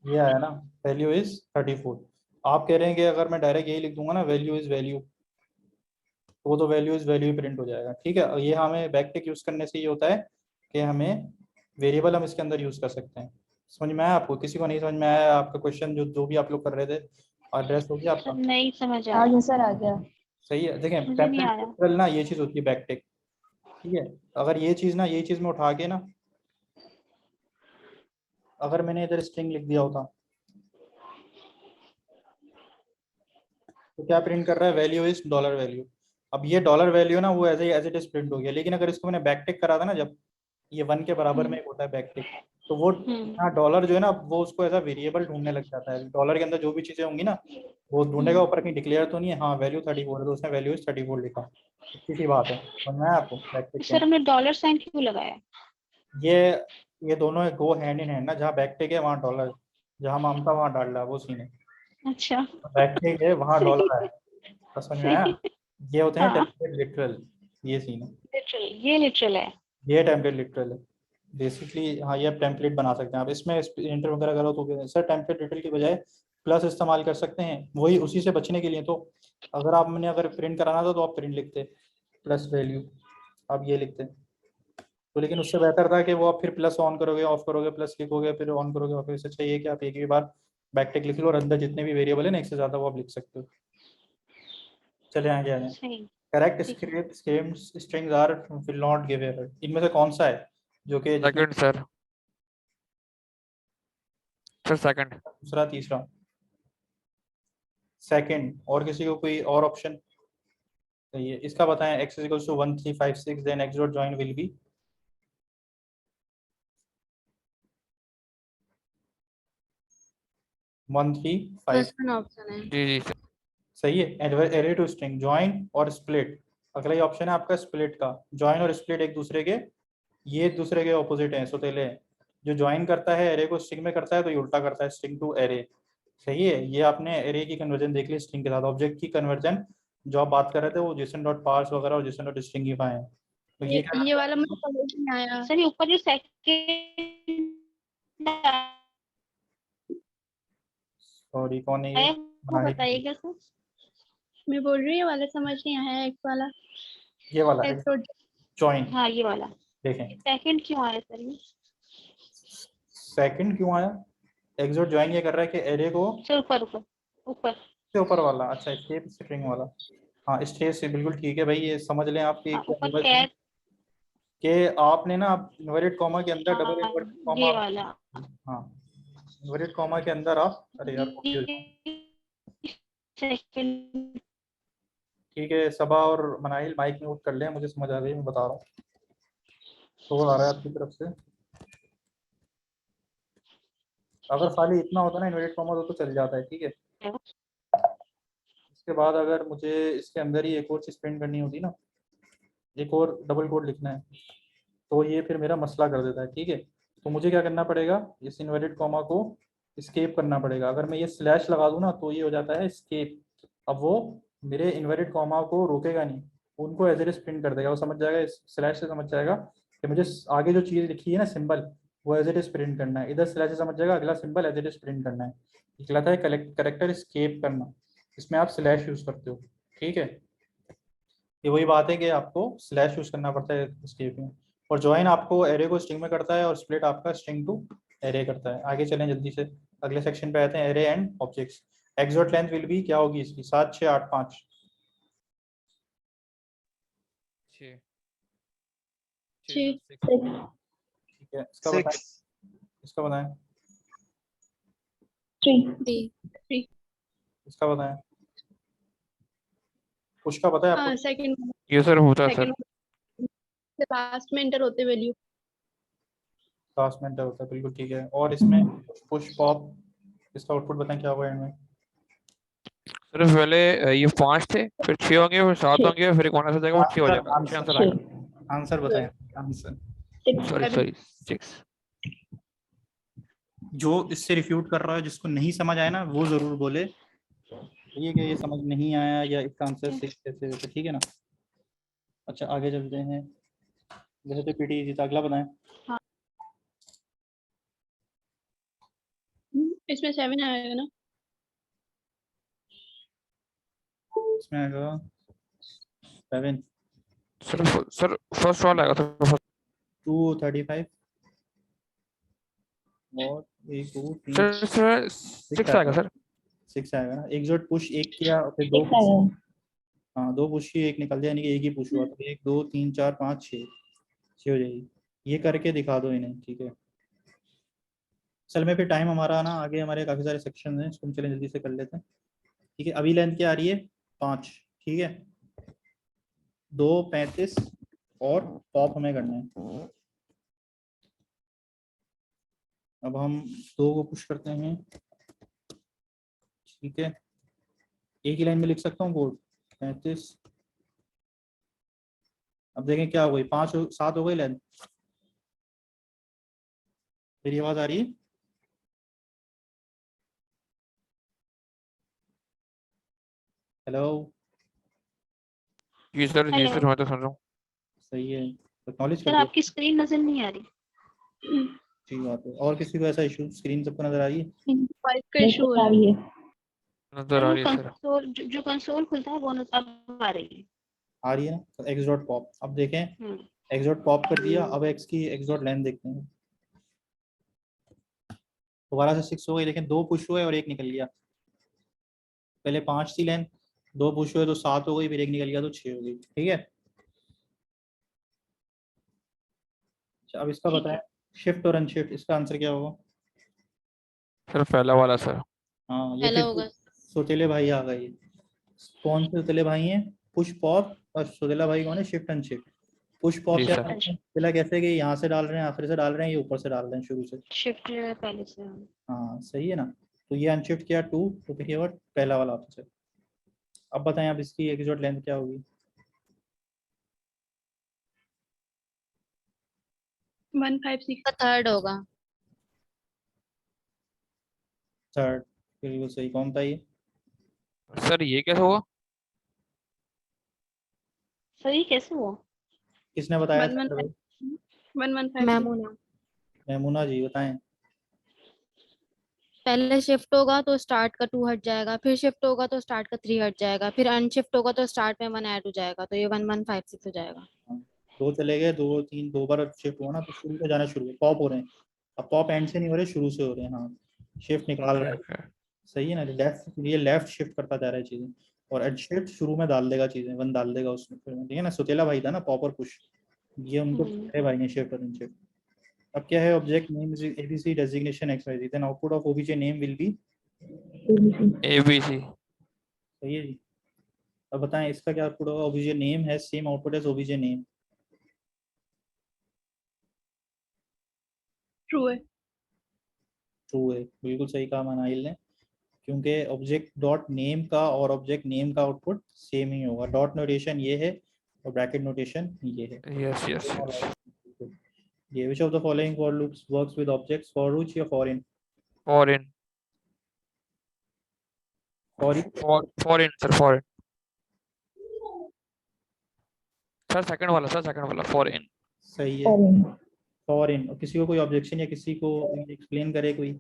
Speaker 1: ये आया ना, वैल्यू इज 34। आप कह रहे हैं कि अगर मैं डायरेक्ट यही लिख दूंगा ना, वैल्यू इज वैल्यू, तो वो तो वैल्यू इज वैल्यू प्रिंट हो जाएगा, ठीक है। और ये हमें बैकटिक यूज करने से ये होता है कि हमें वेरिएबल हम इसके अंदर यूज कर सकते हैं। समझ में आया आपको? किसी को नहीं समझ में आया आपका क्वेश्चन जो भी आप लोग कर रहे थे, एड्रेस हो गया
Speaker 5: सर
Speaker 1: आपका?
Speaker 5: नहीं समझ
Speaker 6: आ
Speaker 5: आया,
Speaker 6: गया सर, आ गया।
Speaker 1: सही है, देखें
Speaker 5: मुझे नहीं
Speaker 1: टेम्पलेट
Speaker 5: आया।
Speaker 1: लिटरल ना ये चीज होती है बैकटिक, ठीक है। अगर ये चीज ना, ये चीज में उठा के ना, अगर मैंने इधर स्ट्रिंग लिख दिया होता, तो क्या प्रिंट कर रहा है, वैल्यू इज डॉलर वैल्यू। अब ये डॉलर वैल्यू ना वो एज इट इज प्रिंट हो गया, लेकिन अगर इसको मैंने बैकटिक करा था ना, जब ये 1 के बराबर में एक होता है बैकटिक, तो वो यहाँ डॉलर जो है ना वो उसको एज अ वेरिएबल ढूंढने लग जाता है। डॉलर के अंदर जो भी चीजें होंगी ना वो ढूंढेगा, ऊपर कहीं डिक्लेयर तो नहीं है, हाँ वैल्यू 34 है तो उसने वैल्यू इज 34 लिखा। इतनी सी बात है, समझ में आया आपको बैकटिक
Speaker 5: सर हमने डॉलर साइन क्यों लगाया?
Speaker 1: ये दोनों गो हैंड इन हैंड ना, जहाँ बैकटिक है वहाँ डॉलर, जहाँ ममता वहाँ डालडा, वो सीन है।
Speaker 5: अच्छा
Speaker 1: बैकटिक है वहाँ डॉलर है, तो समझ में आया। ये होते हैं
Speaker 5: हाँ।
Speaker 1: टेम्पलेट लिटरल, ये सीन है।
Speaker 5: लिटरल, ये लिटरल है।
Speaker 1: ये टेम्पलेट लिटरल है बेसिकली। हाँ ये आप टेम्पलेट बना सकते हैं, आप इसमें एंटर वगैरह करो तो सर टेम्पलेट लिटरल की बजाय प्लस इस्तेमाल कर सकते हैं, वही उसी से बचने के लिए। तो अगर आपने अगर प्रिंट कराना था तो आप प्रिंट लिखते प्लस वैल्यू, आप ये लिखते तो, लेकिन उससे बेहतर था कि वो आप फिर प्लस ऑन करोगे ऑफ करोगे, प्लस लिखोगे फिर ऑन करोगे ऑफ। इससे अच्छा ये कि आप एक ही बार बैकटिक लिख लो और अंदर जितने भी वेरिएबल है ना एक से ज्यादा वो आप लिख सकते हो। चले आगे आ जाए।
Speaker 5: सही।
Speaker 1: करेक्ट
Speaker 5: ठीक है।
Speaker 1: Strings are will not give error. इनमें से कौन सा है जो कि
Speaker 8: सेकंड सर सेकंड।
Speaker 1: दूसरा तीसरा सेकंड, और किसी को कोई और ऑप्शन चाहिए? इसका बताएं, x = 1 3 5 6 then x dot join will be 1 3 5।
Speaker 3: Option है।
Speaker 8: जी जी सर।
Speaker 1: सही है। एरे टू स्ट्रिंग जॉइन और स्प्लिट। अगला ही ऑप्शन है आपका स्प्लिट का। जॉइन और स्प्लिट एक दूसरे के, ये एक दूसरे के ऑपोजिट हैं, सोतेले हैं। जो ज्वाइन करता है एरे को स्ट्रिंग में करता है, तो ये उल्टा करता है स्ट्रिंग टू एरे। सही है। ये आपने एरे की कन्वर्जन देख ली स्ट्रिंग के साथ। ऑब्जेक्ट की कन्वर्जन जो आप बात कर रहे थे वो JSON डॉट पार्स वगैरह और JSON डॉट स्ट्रिंगिफाई है। तो ये क्या,
Speaker 3: ये वाला मुझे समझ नहीं आया।
Speaker 5: सर ये ऊपर जो सेकंड
Speaker 1: सॉरी कौन है
Speaker 5: है
Speaker 1: ये?
Speaker 5: वो बताइएगा सर।
Speaker 3: मैं बोल रही हूँ ये वाला समझ नहीं आया, एक वाला
Speaker 1: ये वाला
Speaker 3: एक तो
Speaker 1: ज्वाइन।
Speaker 5: हाँ ये वाला
Speaker 1: देखें
Speaker 5: सेकंड क्यों आया सर ये?
Speaker 1: सेकंड क्यों आया? एक्सोट ज्वाइन ये कर रहा है कि एरे को
Speaker 5: सर ऊपर ऊपर ऊपर
Speaker 1: से ऊपर वाला, अच्छा स्टेप स्ट्रिंग वाला। हाँ स्टेप से बिल्कुल ठीक है भाई, ये समझ लें आप कि
Speaker 5: हाँ,
Speaker 1: क्या
Speaker 5: ऊपर
Speaker 1: होगा इसमें,
Speaker 5: कैर।
Speaker 1: कि आपने ना इनवर्टेड कॉमा के अंदर डबल
Speaker 5: हाँ
Speaker 1: इनवर्टेड
Speaker 5: ये
Speaker 1: कॉमा,
Speaker 5: वाला।
Speaker 1: हाँ इनवर्टेड कॉमा के अंदर आप, अरे यार
Speaker 5: सेकंड।
Speaker 1: ठीक है। सबा और मनाइल माइक म्यूट कर लें, मुझे समझ आ गई, मैं बता रहा हूँ। शोर आ रहा है आपकी तरफ से। अगर खाली इतना होता ना इनवर्टेड कॉमा तो चल जाता है, ठीक है। इसके बाद अगर मुझे इसके अंदर ही एक और चीज़ प्रिंट करनी होती ना, एक और डबल कोड लिखना है, तो ये फिर मेरा मसला कर देता है, ठीक है। तो मुझे क्या करना पड़ेगा, इस इनवर्टेड कॉमा को स्केप करना पड़ेगा। अगर मैं ये स्लैश लगा दूँ ना तो ये हो जाता है स्केप। अब वो मेरे इनवर्टेड कॉमा को रोकेगा नहीं, उनको एज इट इज प्रिंट कर देगा। वो समझ जाएगा, इस स्लैश से समझ जाएगा कि मुझे आगे जो चीज़ लिखी है ना सिंबल, वो एज इट इज प्रिंट करना है। इधर स्लैश से समझ जाएगा अगला symbol as it is print करना है। कहलाता है करेक्टर स्केप करना। इसमें आप स्लैश यूज करते हो, ठीक है। ये वही बात है कि आपको स्लैश यूज करना पड़ता है स्केप में। और ज्वाइन आपको एरे को स्ट्रिंग में करता है और स्प्लिट आपका स्ट्रिंग टू एरे करता है। आगे चलें जल्दी से, अगले सेक्शन पे आते हैं, array and objects. X dot length will be क्या होगी इसकी, 7 6 8 5।
Speaker 8: 6
Speaker 3: ठीक
Speaker 1: ठीक है। इसका बताएं,
Speaker 4: 6
Speaker 1: इसका बताएं,
Speaker 3: 3
Speaker 1: इसका बताएं। उसका पता है आपको?
Speaker 3: सेकंड
Speaker 8: ये सर होता है सर।
Speaker 3: सेकंड लास्ट में एंटर होते वैल्यू।
Speaker 1: लास्ट में होता है, बिल्कुल ठीक है। और इसमें पुश पॉप, इसका आउटपुट बताएं क्या होगा एंड में?
Speaker 8: सर पहले ये 5 थे, फिर 6 होंगे, फिर 7 होंगे, फिर एक माइनस हो जाएगा, वो 6 हो जाएगा। 6 आंसर आएगा।
Speaker 1: आंसर बताएं, आंसर।
Speaker 8: सॉरी 6।
Speaker 1: जो इससे रिफ्यूट कर रहा है, जिसको नहीं समझ आया ना वो जरूर बोले ये समझ नहीं आया या इसका आंसर 6 कैसे होता है, ठीक है ना। अच्छा आगे चलते हैं, वैसे तो पीटी इजी था। अगला बताएं।
Speaker 3: इसमें 7 आएगा ना?
Speaker 1: इसमें आएगा 7।
Speaker 8: सर फर्स्ट वाला आएगा सर।
Speaker 1: 235 और 1 2 3
Speaker 8: सर 6 आएगा सर।
Speaker 1: 6 आएगा ना। एक्सोट पुश 1 किया और फिर 2 पुश, हाँ 2 पुश की 1 निकल दिया, यानी कि एक ही पुश हुआ, तो 1 2 3 4 5 6 हो जाएगी। ये करके दिखा दो इन्हें, ठीक है। असल में फिर टाइम हमारा ना आगे, हमारे काफ़ी सारे सेक्शन हैं, इसको हम चलें जल्दी से कर लेते हैं। ठीक है, अभी लेंथ क्या आ रही है 5, ठीक है, 2 35 और पॉप हमें करना है। अब हम 2 को पुश करते हैं, ठीक है, एक ही लाइन में लिख सकता हूँ कोड 35। अब देखें क्या हो गई, 5 7 हो गई लेंथ। मेरी आवाज आ रही है? हेलो,
Speaker 8: जी सर
Speaker 5: हेलो
Speaker 8: मैं तो सुन रहा हूँ।
Speaker 1: सही है, एक्नॉलेज कर
Speaker 5: सर,
Speaker 1: दिया।
Speaker 5: आपकी स्क्रीन नजर नहीं आ रही।
Speaker 1: ठीक बात है। और किसी को ऐसा इशू, स्क्रीन सबको नजर आ रही है?
Speaker 3: वॉइस का इशू हो रहा है।
Speaker 8: नजर
Speaker 5: सर
Speaker 8: आ
Speaker 5: वो
Speaker 8: रही है सर।
Speaker 5: कंसोल जो कंसोल खुलता है वो अब आ रही है।
Speaker 1: आ रही है ना, तो एक्स डॉट पॉप। अब देखें,
Speaker 5: हम्म,
Speaker 1: एक्स डॉट पॉप कर दिया, अब एक्स की एक्स डॉट लेंथ देखते हैं। दोबारा से 6 हो गई, लेकिन 2 पुश हुए और 1 निकल गया। पहले 5 थी लेंथ, 2 पुश हुए तो 7 हो गई, फिर 1 निकल गया तो 6 हो गई, ठीक है। अच्छा, अब इसका
Speaker 5: ठीक
Speaker 1: बताएं,
Speaker 5: है।
Speaker 1: शिफ्ट और अनशिफ्ट, इसका आंसर क्या होगा?
Speaker 8: सर पहला वाला सर।
Speaker 1: हाँ, ये
Speaker 3: पहला
Speaker 1: फिर
Speaker 3: होगा।
Speaker 1: सोतेले भाई आ गए। कौन से सोतेले भाई हैं? पुश पॉप, और सोतेला भाई कौन है? Shift unshift. पुश पॉप
Speaker 8: जी
Speaker 1: क्या
Speaker 8: सर।
Speaker 1: करते हैं? सोतेला कैसे कि यहाँ से डाल रहे हैं, आखिर से डाल रहे हैं, ये ऊपर से डाल रहे हैं शुरू से।
Speaker 5: शिफ्ट जो है पहले से।
Speaker 1: हाँ सही है ना। तो ये अनशिफ्ट किया 2, तो फिर ये वर्ड पहला वाला ऑप्शन है। अब बताएं, अब इसकी एग्जैक्ट लेंथ क्या होगी?
Speaker 3: 156।
Speaker 6: थर्ड होगा।
Speaker 1: थर्ड, बिल्कुल सही। कौन था ये?
Speaker 8: सर ये कैसे हुआ?
Speaker 5: सर ये कैसे हुआ?
Speaker 1: किसने बताया
Speaker 3: वन वन
Speaker 1: थर्ड भाई?
Speaker 3: 115।
Speaker 5: मैमूना।
Speaker 1: मैमुना जी, बताएं।
Speaker 6: पहले शिफ्ट होगा तो स्टार्ट का 2 हट जाएगा, फिर शिफ्ट होगा तो स्टार्ट का 3 हट जाएगा, फिर अनशिफ्ट होगा तो स्टार्ट में 1 ऐड हो जाएगा, तो ये 1156 हो जाएगा।
Speaker 1: हाँ, 2 चले गए, 2 3, 2 बार शिफ्ट हुआ ना, तो शुरू से जाना शुरू हुआ, पॉप हो रहे हैं। अब पॉप एंड से नहीं हो रहे, शुरू से हो रहे हैं। हाँ, शिफ्ट निकाल रहा है,
Speaker 8: Okay.
Speaker 1: सही है ना। लेफ्ट, ये लेफ्ट शिफ्ट करता जा रहा है चीजें, और शिफ्ट शुरू में डाल देगा चीजें, 1 डाल देगा उसमें, फिर ठीक है ना। सुतेला भाई था ना पॉप और पुश, ये उनको बड़े भाई हैं, शिफ्ट और अनशिफ्ट। अब क्या है, object name is ABC designation X Y Z, then output of OBJ name will be,
Speaker 8: ABC।
Speaker 1: सही है जी। अब बताएं इसका क्या आउटपुट होगा? ओबीजे नेम है same output as OBJ name.
Speaker 3: True है।
Speaker 1: ट्रू है, बिल्कुल सही कहा मनाइल ने, क्योंकि ऑब्जेक्ट डॉट नेम का और ऑब्जेक्ट नेम का आउटपुट सेम ही होगा। डॉट नोटेशन ये है और ब्रैकेट नोटेशन ये है।
Speaker 8: Yes yes yes.
Speaker 1: ये which of the following for loops works with objects, for which या for in?
Speaker 8: For in.
Speaker 1: For in,
Speaker 8: for in sir for in. Sir second वाला फॉरेन।
Speaker 1: सही है, फॉर इन। और किसी को कोई ऑब्जेक्शन या किसी को एक्सप्लेन करे कोई,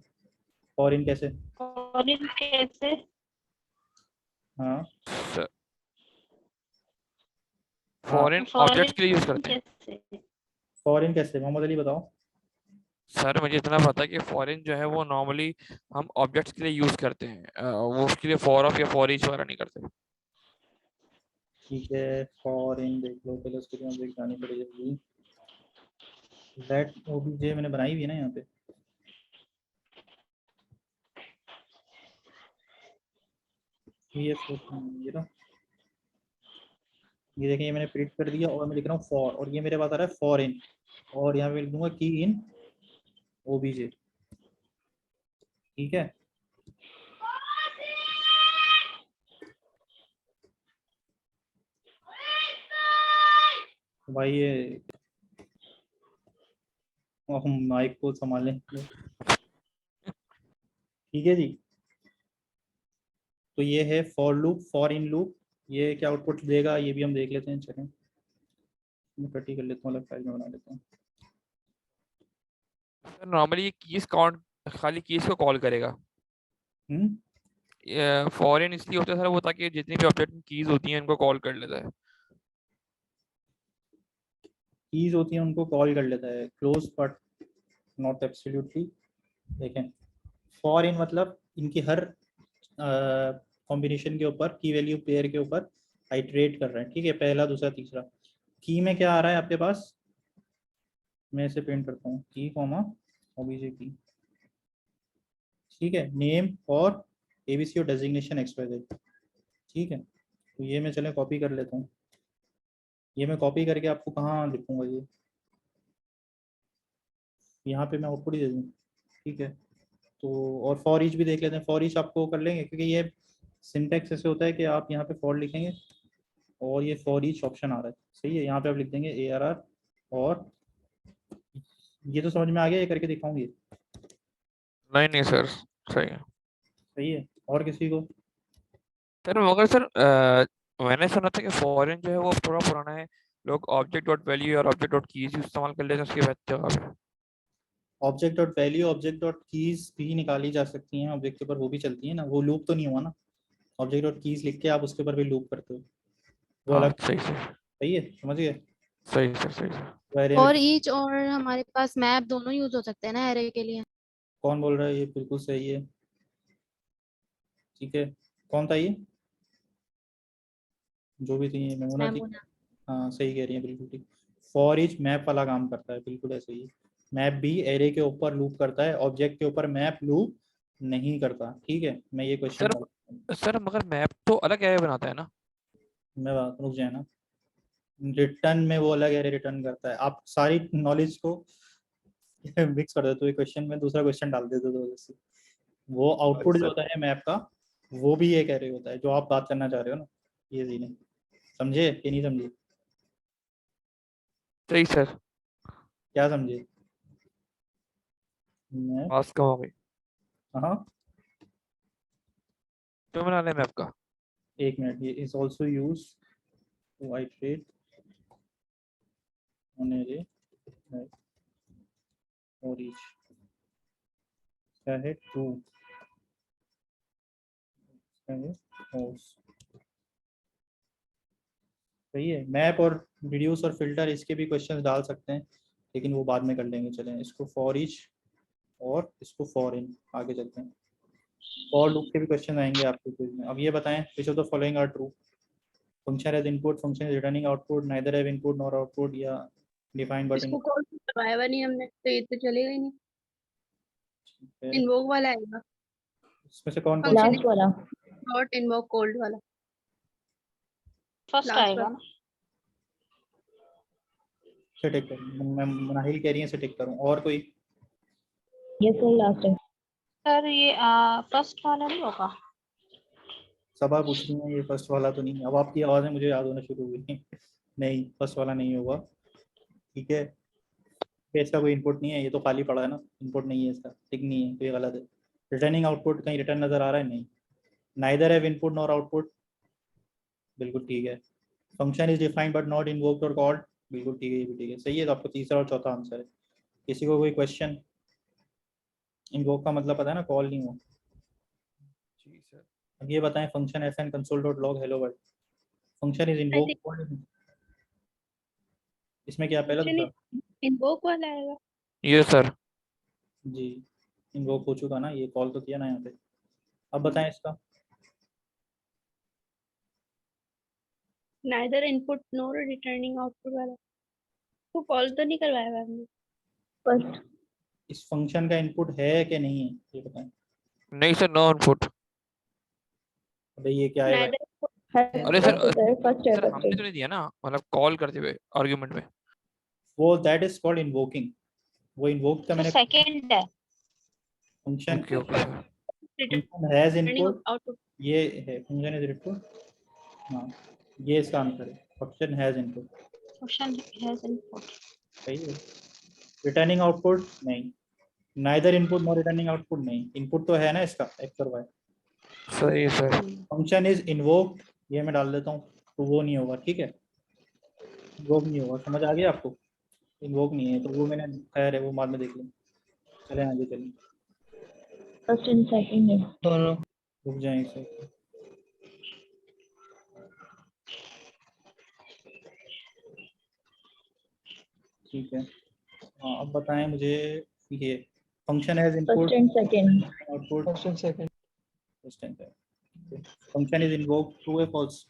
Speaker 1: फॉर इन कैसे?
Speaker 5: और इन कैसे?
Speaker 1: हाँ,
Speaker 8: फॉरेन ऑब्जेक्ट्स के लिए यूज करते हैं।
Speaker 5: कैसे?
Speaker 1: फॉर इन कैसे, मोहम्मद अली बताओ।
Speaker 8: सर मुझे इतना पता है कि फॉरेन जो है वो नॉर्मली हम ऑब्जेक्ट्स के लिए यूज करते हैं, वो उसके लिए फॉर ऑफ या फॉर ईच वगैरह नहीं करते।
Speaker 1: ठीक है, फॉर इन देख लो, पहले उसके लिए ऑब्जेक्ट जानी पड़ेगी। लेट ओबीजे मैंने बनाई हुई है ना यहाँ पे, ये ना, ये देखें, ये मैंने प्रिंट कर दिया और मैं लिख रहा हूँ फॉर, और ये मेरे पास आ रहा है फॉर इन, और यहाँ पे लिख दूंगा की इन ओबीजे, ठीक है। तो भाई ये हम माइक को संभालें, ठीक है जी। तो ये है for loop, for in loop. ये क्या आउटपुट देगा ये भी हम देख लेते हैं, चलें मैं कटी कर लेता हूँ, अलग फाइल में बना लेता हूँ।
Speaker 8: सर नॉर्मली ये कीज काउंट खाली कीज को कॉल करेगा। फॉरेन इसलिए होता है सर वो, ताकि जितनी भी ऑब्जेक्ट में कीज होती हैं उनको कॉल कर लेता है।
Speaker 1: कीज होती हैं उनको कॉल कर लेता है, क्लोज बट नॉट एब्सोल्युटली। देखें, फॉर इन मतलब इनकी हर कॉम्बिनेशन के ऊपर, की वैल्यू पेयर के ऊपर आइटरेट कर रहे हैं, ठीक है, पहला दूसरा तीसरा। की में क्या आ रहा है आपके पास, मैं इसे प्रिंट करता हूँ, की कॉमा ओबीजे की, ठीक है, नेम और एबीसी और डेजिग्नेशन एक्स वाई जेड। ठीक है, तो ये मैं चले कॉपी कर लेता हूँ। ये मैं कॉपी करके आपको कहाँ लिखूंगा, ये यहाँ पे मैं आउटपुट ही दे दूँ। ठीक है, तो और फॉर ईच भी देख लेते हैं। फॉर ईच आपको कर लेंगे, क्योंकि ये सिंटेक्स ऐसे होता है कि आप यहाँ पे फॉर लिखेंगे और ये फॉर ईच ऑप्शन आ रहा है। सही है, यहाँ पे आप लिख देंगे ARR, और ये तो समझ में आ गया, ये करके दिखाऊंगी।
Speaker 8: नहीं सर, सही है
Speaker 1: सही है, और किसी को?
Speaker 8: सर। मगर सर मैंने सुना था कि फॉरेन जो है वो थोड़ा पुराना है, लोग ऑब्जेक्ट डॉट वैल्यू और ऑब्जेक्ट डॉट कीज इस्तेमाल कर लेते हैं उसकी जगह पे।
Speaker 1: Object dot value, object dot keys भी निकाली जा सकती हैं ऑब्जेक्ट के ऊपर, वो भी चलती है ना, वो लूप तो नहीं हुआ ना। ऑब्जेक्ट डॉट कीज लिख के आप उसके ऊपर भी लूप करते हो, वो
Speaker 8: हाँ
Speaker 1: अलग।
Speaker 8: सही
Speaker 1: सही है, समझ गए।
Speaker 8: सही सर, सही सर।
Speaker 1: वेरिएबल
Speaker 11: और ईच और हमारे पास मैप दोनों यूज हो सकते हैं ना एरे के लिए।
Speaker 1: कौन बोल रहा है? ये बिल्कुल सही है। ठीक है, कौन था ये? जो भी थी, मेमोना थी।
Speaker 11: मैमूना।
Speaker 1: हाँ सही कह रही है, बिल्कुल ठीक। फॉर ईच मैप वाला काम करता है, बिल्कुल ऐसे ही। मैप भी एरे के ऊपर लूप करता है, ऑब्जेक्ट के ऊपर मैप लूप नहीं करता। ठीक है, मैं ये क्वेश्चन
Speaker 8: सर मगर मैप तो अलग एरे बनाता है ना।
Speaker 1: मैं बात रुक जाए ना, रिटर्न में वो अलग एरे रिटर्न करता है। आप सारी नॉलेज को मिक्स कर देते हो क्वेश्चन में, दूसरा क्वेश्चन डाल देते हो तो वो आउटपुट जो होता है मैप का, वो भी एक एरे होता है, जो आप बात करना चाह रहे हो ना। ये सीन है, समझे कि नहीं समझे?
Speaker 8: सही सर।
Speaker 1: क्या समझे? मैप,
Speaker 8: पास कम हो गई
Speaker 1: हाँ
Speaker 8: तो बना ले मैप का।
Speaker 1: एक मिनट, ये is also use to iterate on array for each. क्या है? टू है होस्ट। सही है, मैप और रिड्यूस और फिल्टर इसके भी क्वेश्चंस डाल सकते हैं, लेकिन वो बाद में कर लेंगे। चलें, इसको फॉर ईच और इसको फॉर इन आगे चलते हैं। फॉर लूप के भी क्वेश्चन आएंगे आपके क्विज में। अब ये बताएं, which of the following are true? Function as input, function is returning output, neither have input nor output, या डिफाइंड बट
Speaker 3: इसको कॉल करवाया हुआ नहीं हमने, तो ये तो चलेगा ही नहीं। इन्वोक वाला आएगा,
Speaker 1: इसमें से कौन कौन
Speaker 3: फंक्शन
Speaker 6: लास्ट वाला।
Speaker 3: डॉट इन्वोक कोल्ड वाला
Speaker 5: फर्स्ट
Speaker 3: लास्ट
Speaker 5: आएगा
Speaker 3: वाला।
Speaker 5: ना।
Speaker 1: से टिक करूं? मैं मनाहिल कह रही है से टिक करूं, और कोई?
Speaker 6: ये सही लास्ट है।
Speaker 5: सर ये फर्स्ट वाला नहीं होगा।
Speaker 1: सबा पूछ रही है, ये फर्स्ट वाला तो नहीं। अब आपकी आवाज़ें मुझे याद होना शुरू हुई। नहीं, फर्स्ट वाला नहीं होगा। ठीक है, इसका कोई इनपुट नहीं है, ये तो खाली पड़ा है ना, इनपुट नहीं है इसका, टिक नहीं है, तो ये गलत है। रिटर्निंग आउटपुट, कहीं रिटर्न नजर आ रहा है? नहीं। Neither have input nor output, बिल्कुल ठीक है। Function is defined but not invoked और कॉल्ड, बिल्कुल ठीक है, ये भी ठीक है। सही है, तो आपको तीसरा और चौथा आंसर है। किसी को कोई क्वेश्चन? इन्वोक का मतलब पता है ना, कॉल नहीं हो।
Speaker 8: जी सर।
Speaker 1: अब ये बताएं, function F N console dot log hello world, function is invoke, इसमें क्या पहला दूसरा?
Speaker 3: इन्वोक वाला आएगा।
Speaker 8: ये सर।
Speaker 1: जी, इन्वोक हो चुका ना, ये कॉल तो किया ना यहाँ पे। अब बताएं इसका।
Speaker 3: Neither input nor returning output वाला, तो कॉल तो नहीं करवाया हुआ हमने।
Speaker 6: फर्स्ट।
Speaker 1: इस फंक्शन का इनपुट है कि नहीं है, ये बताएं।
Speaker 8: नहीं सर, नो इनपुट।
Speaker 1: अबे ये क्या है भाई?
Speaker 6: अरे
Speaker 8: अरे सर,
Speaker 6: फर्स्ट है
Speaker 8: सर हमने तो नहीं दिया ना, मतलब कॉल करते हुए आर्गुमेंट में।
Speaker 1: वो दैट इज कॉल्ड इन्वोकिंग, वो इन्वोक का मैंने
Speaker 5: सेकंड है।
Speaker 1: Function
Speaker 8: okay okay sir.
Speaker 1: Function has input,
Speaker 3: output
Speaker 1: ये है फंक्शन इज इनपुट। हाँ, ये इसका आंसर है, function has input.
Speaker 5: Function has input.
Speaker 1: सही है। रिटर्निंग आउटपुट नहीं, neither input nor returning output नहीं, इनपुट तो है ना इसका एक्स और वाई।
Speaker 8: सही है सर।
Speaker 1: फंक्शन इज इन्वोक्ड, ये मैं डाल देता हूँ, तो वो नहीं होगा। ठीक है, इन्वोक नहीं होगा, समझ आ गया आपको? इन्वोक नहीं है, तो वो मैंने, खैर है, वो बाद में देख लेंगे। चलें आगे, चलें,
Speaker 6: फर्स्ट एंड सेकंड है दोनों।
Speaker 1: रुक जाएं इसे। ठीक है, हाँ अब बताएं मुझे, ये function has input
Speaker 6: first and second.
Speaker 1: Output,
Speaker 7: first and second.
Speaker 1: First and second. Function is invoked, true है फॉल्स?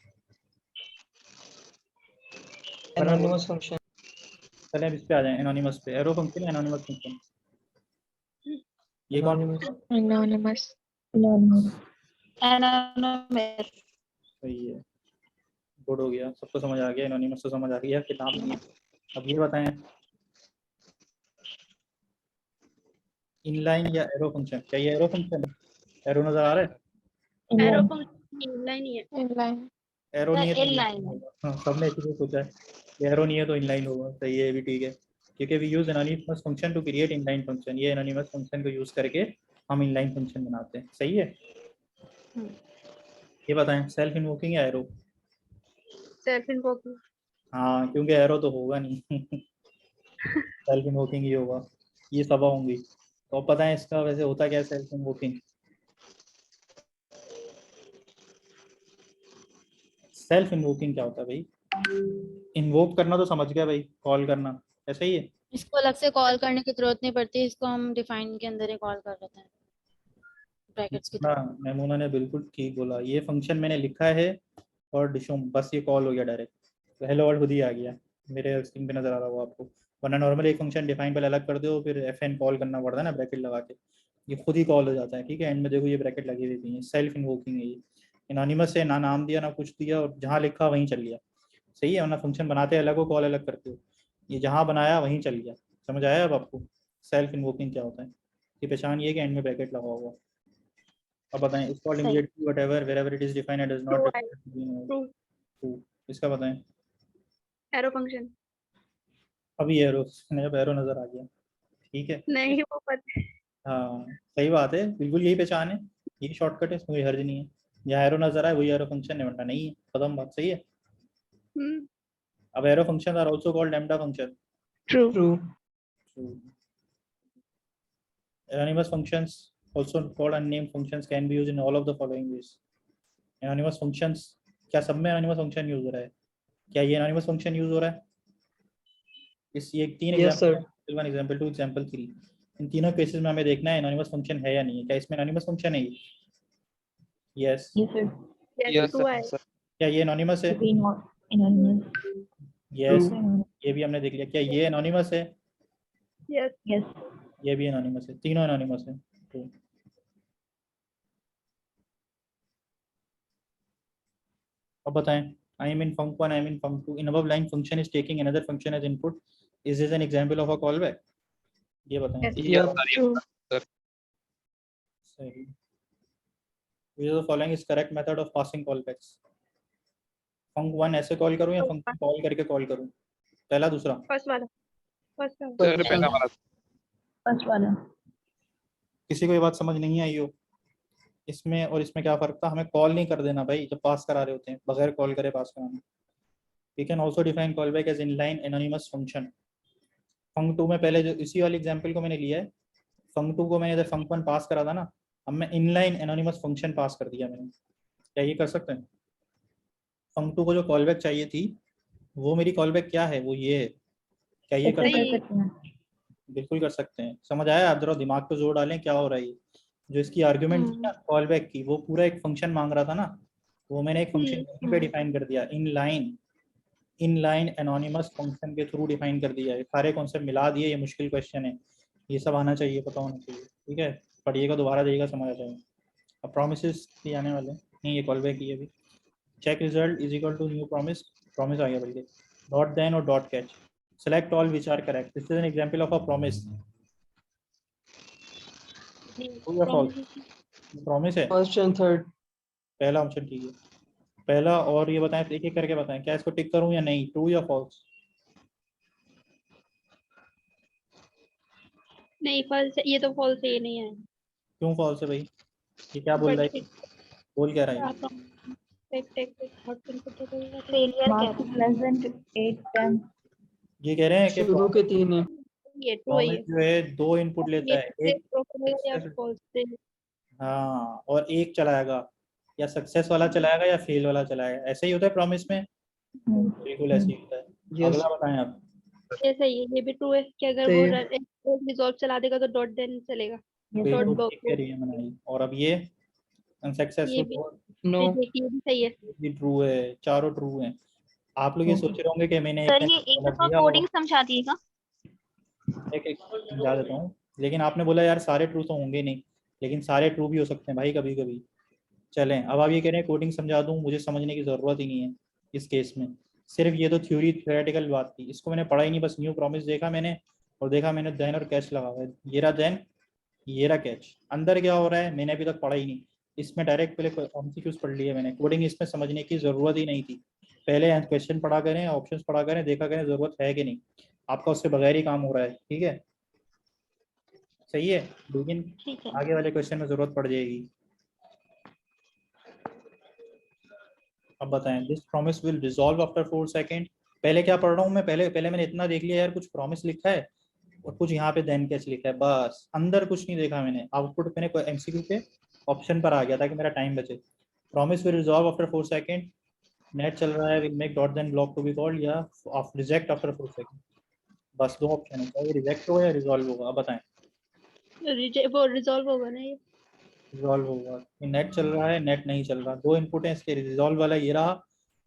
Speaker 7: Anonymous function.
Speaker 1: चलें अब इस पे आ जाएं, एनोनिमस पे। एरो फंक्शन, एनोनिमस फंक्शन, ये कौन?
Speaker 11: एनोनिमस।
Speaker 6: एनोनिमस।
Speaker 5: एनोनिमस।
Speaker 1: सही है, गुड हो गया, सबको समझ आ गया, एनोनिमस तो समझ आ गया, किताब नहीं है। अब ये बताएं इनलाइन या एरो फंक्शन, क्या ये एरो फंक्शन है? एरो नजर आ रहा है?
Speaker 3: एरो फंक्शन इनलाइन ही है।
Speaker 11: इनलाइन
Speaker 1: एरो नहीं है तो
Speaker 5: inline है।
Speaker 1: हाँ, सबने इसी को सोचा है, एरो नहीं है तो इनलाइन होगा, सही है, ये भी ठीक है, क्योंकि we use anonymous function to create inline function, ये एनोनिमस फंक्शन को यूज करके हम इनलाइन फंक्शन बनाते हैं, सही है। ये बताएं सेल्फ इन्वोकिंग या एरो?
Speaker 3: Self invoking.
Speaker 1: हाँ, क्योंकि एरो तो होगा नहीं सेल्फ इन्वोकिंग ही होगा, ये सब होंगी। तो अब पता है इसका वैसे होता क्या है सेल्फ इन्वोकिंग? सेल्फ इन्वोकिंग क्या होता है भाई? इन्वोक करना तो समझ गया भाई, कॉल करना, ऐसा ही है।
Speaker 11: इसको अलग से कॉल करने की जरूरत नहीं पड़ती, इसको हम डिफाइन के अंदर ही कॉल कर लेते हैं ब्रैकेट्स की
Speaker 1: ना,
Speaker 11: तरह।
Speaker 1: मेमूना ने बिल्कुल ठीक बोला, ये फंक्शन मैंने लिखा है और डिशोम, बस ये कॉल हो गया डायरेक्ट, तो हेलो वर्ल्ड खुद ही आ गया, मेरे स्क्रीन पे नजर आ रहा होगा आपको, वरना नॉर्मली एक फंक्शन डिफाइन पहले अलग कर दो, फिर एफएन कॉल करना पड़ता है ना ब्रैकेट लगा के, ये खुद ही कॉल हो जाता है, ठीक है। एंड में देखो ये ब्रैकेट लगी रहती है, सेल्फ इन्वोकिंग है ये, एनोनिमस है, ना नाम दिया ना कुछ दिया, और जहाँ लिखा वहीं चल गया, सही है, वरना फंक्शन बनाते अलग हो, कॉल अलग करते हो, ये जहाँ बनाया वहीं चल गया, समझ आया अब आपको सेल्फ इन्वोकिंग क्या होता है? ये पहचान ये कि एंड में ब्रैकेट लगा हुआ। अब बताएं it's called immediately whatever wherever it is defined and does not
Speaker 3: true.
Speaker 1: True, इसका बताएं।
Speaker 3: Arrow function.
Speaker 1: अभी एरो, जब एरो नजर आ गया, ठीक है,
Speaker 3: नहीं वो पता है।
Speaker 1: हाँ सही बात है, बिल्कुल यही पहचान है, यही शॉर्टकट है, इसमें कोई हर्ज नहीं है, जहाँ एरो नजर आए वही एरो फंक्शन है, वरना नहीं है, खत्म बात, सही है। अब arrow function are also called lambda function.
Speaker 3: True.
Speaker 1: Anonymous functions, also called unnamed functions, can be used in all of the following ways. Anonymous functions, क्या सब में anonymous function यूज हो रहा है? क्या ये anonymous function यूज हो रहा है? इस ये तीन एग्जांपल, 1 एग्जांपल 2 एग्जांपल 3, इन तीनों केसेस में हमें देखना है anonymous function है या नहीं है, क्या इसमें anonymous function है? यस,
Speaker 8: यस
Speaker 3: ट्रू है।
Speaker 8: सर।
Speaker 1: क्या ये anonymous है? यस, ये भी हमने देख लिया, क्या ये anonymous है?
Speaker 3: यस।
Speaker 1: ये भी anonymous है, तीनों anonymous है। तो अब बताएं, I am in func 1, I am in func 2, in above line function is taking another function as input, is this an example of a callback? ये बताएं।
Speaker 3: ट्रू।
Speaker 1: सही, which of the following is correct method of passing callbacks? func 1 ऐसे call करूं या func 2 call करके call करूं? पहला दूसरा?
Speaker 3: फर्स्ट वाला। फर्स्ट वाला।
Speaker 8: सर पहला वाला।
Speaker 1: किसी को ये बात समझ नहीं आई हो इसमें और इसमें क्या फर्क था? हमें कॉल नहीं कर देना भाई जब पास करा रहे होते हैं, बगैर कॉल करे पास कराना। We can also define callback as inline anonymous function. func 2 में पहले जो इसी वाले एग्जांपल को मैंने लिया है, func 2 को मैंने इधर func 1 पास करा था ना, अब मैं inline anonymous function पास कर दिया मैंने, क्या ये कर सकते हैं? func 2 को जो कॉलबैक चाहिए थी वो मेरी कॉलबैक क्या है, वो ये है, क्या ये कर सकते हैं? बिल्कुल कर सकते हैं, समझ आया? आप जरा दिमाग पे जोर डालें, क्या हो रहा है? जो इसकी आर्गुमेंट थी ना कॉल बैक की, वो पूरा एक फंक्शन मांग रहा था ना, वो मैंने एक फंक्शन यहीं पे डिफाइन कर दिया, इनलाइन एनोनिमस फंक्शन के थ्रू डिफाइन कर दिया है। सारे कॉन्सेप्ट मिला दिए, ये मुश्किल क्वेश्चन है, ये सब आना चाहिए, पता होना चाहिए, ठीक है। पढ़िएगा, दोबारा जाइएगा, समझ आ जाएगा। अब प्रोमिसेस भी आने वाले नहीं, ये कॉल बैक की है अभी। Check result is equal to new promise, promise आ गया बल्कि, डॉट देन और dot catch, select all which are correct, this is an example of a promise. Promise है
Speaker 2: फर्स्ट एंड थर्ड।
Speaker 1: पहला ऑप्शन, ठीक है पहला। और ये बताएं, एक एक करके बताएं, क्या इसको टिक करूं या नहीं, ट्रू या फॉल्स?
Speaker 3: नहीं फॉल्स है, ये तो फॉल्स है, ये नहीं है।
Speaker 1: क्यों फॉल्स है भाई? ये क्या बोल रहा है, बोल क्या रहा है? ये कह रहे हैं कि
Speaker 2: शुरू के 3 है।
Speaker 3: ये ट्रू है।
Speaker 1: प्रॉमिस जो है 2 इनपुट लेता है, एक हाँ और एक चलाएगा, या सक्सेस वाला चलाएगा या फेल वाला चलाएगा, ऐसे ही होता है प्रॉमिस में, बिल्कुल ऐसे ही होता है। अगला बताएं आप।
Speaker 3: ये सही है, ये भी ट्रू है कि अगर वो रिजॉल्व चला देगा तो डॉट देन चलेगा।
Speaker 1: और अब ये अनसक्सेसफुल,
Speaker 3: नो, ये भी सही है,
Speaker 1: ये ट्रू है, चारों ट्रू हैं। आप लोग ये सोच रहे होंगे कि मैंने
Speaker 5: सर ये एक दफा कोडिंग समझा दीजिएगा।
Speaker 1: एक समझा देता हूँ, लेकिन आपने बोला यार सारे ट्रू तो होंगे नहीं, लेकिन सारे ट्रू भी हो सकते हैं भाई कभी कभी, चलें, अब आप ये कह रहे हैं कोडिंग समझा दूं, मुझे समझने की ज़रूरत ही नहीं है इस केस में, सिर्फ ये तो थ्योरेटिकल बात थी, इसको मैंने पढ़ा ही नहीं, बस न्यू प्रॉमिस देखा मैंने और देखा मैंने देन और कैच लगा हुआ है, ये रहा देन, ये रहा कैच। अंदर क्या हो रहा है मैंने अभी तक पढ़ा ही नहीं, इसमें डायरेक्ट पहले एमसीक्यूज पढ़ लिए मैंने, कोडिंग इसमें समझने की ज़रूरत ही नहीं थी। पहले क्वेश्चन पढ़ा करें, ऑप्शंस पढ़ा करें, देखा करें ज़रूरत है कि नहीं, आपका उससे बगैर ही काम हो रहा है। ठीक है, सही है, लेकिन
Speaker 5: ठीक है।
Speaker 1: आगे वाले क्वेश्चन में ज़रूरत पड़ जाएगी। अब बताएं, this promise will resolve after 4 second. पहले क्या पढ़ रहा हूँ मैं, पहले मैंने इतना देख लिया यार, कुछ प्रॉमिस लिखा है और कुछ यहाँ पे देन कैच लिखा है, बस अंदर कुछ नहीं देखा मैंने। आउटपुट मैंने एमसीक्यू के ऑप्शन पर आ गया ताकि मेरा टाइम बचे। Promise will resolve after 4 second, net चल रहा है, will make dot then block to be called, या रिजेक्ट आफ्टर 4 सेकंड। बस दो ऑप्शन है, चाहे रिजेक्ट होगा या रिजॉल्व होगा। अब बताएं,
Speaker 3: वो रिजॉल्व होगा ना ये?
Speaker 1: रिजॉल्व होगा। नेट चल रहा है, नेट नहीं चल रहा, दो इनपुट है इसके, रिजॉल्व वाला ये रहा,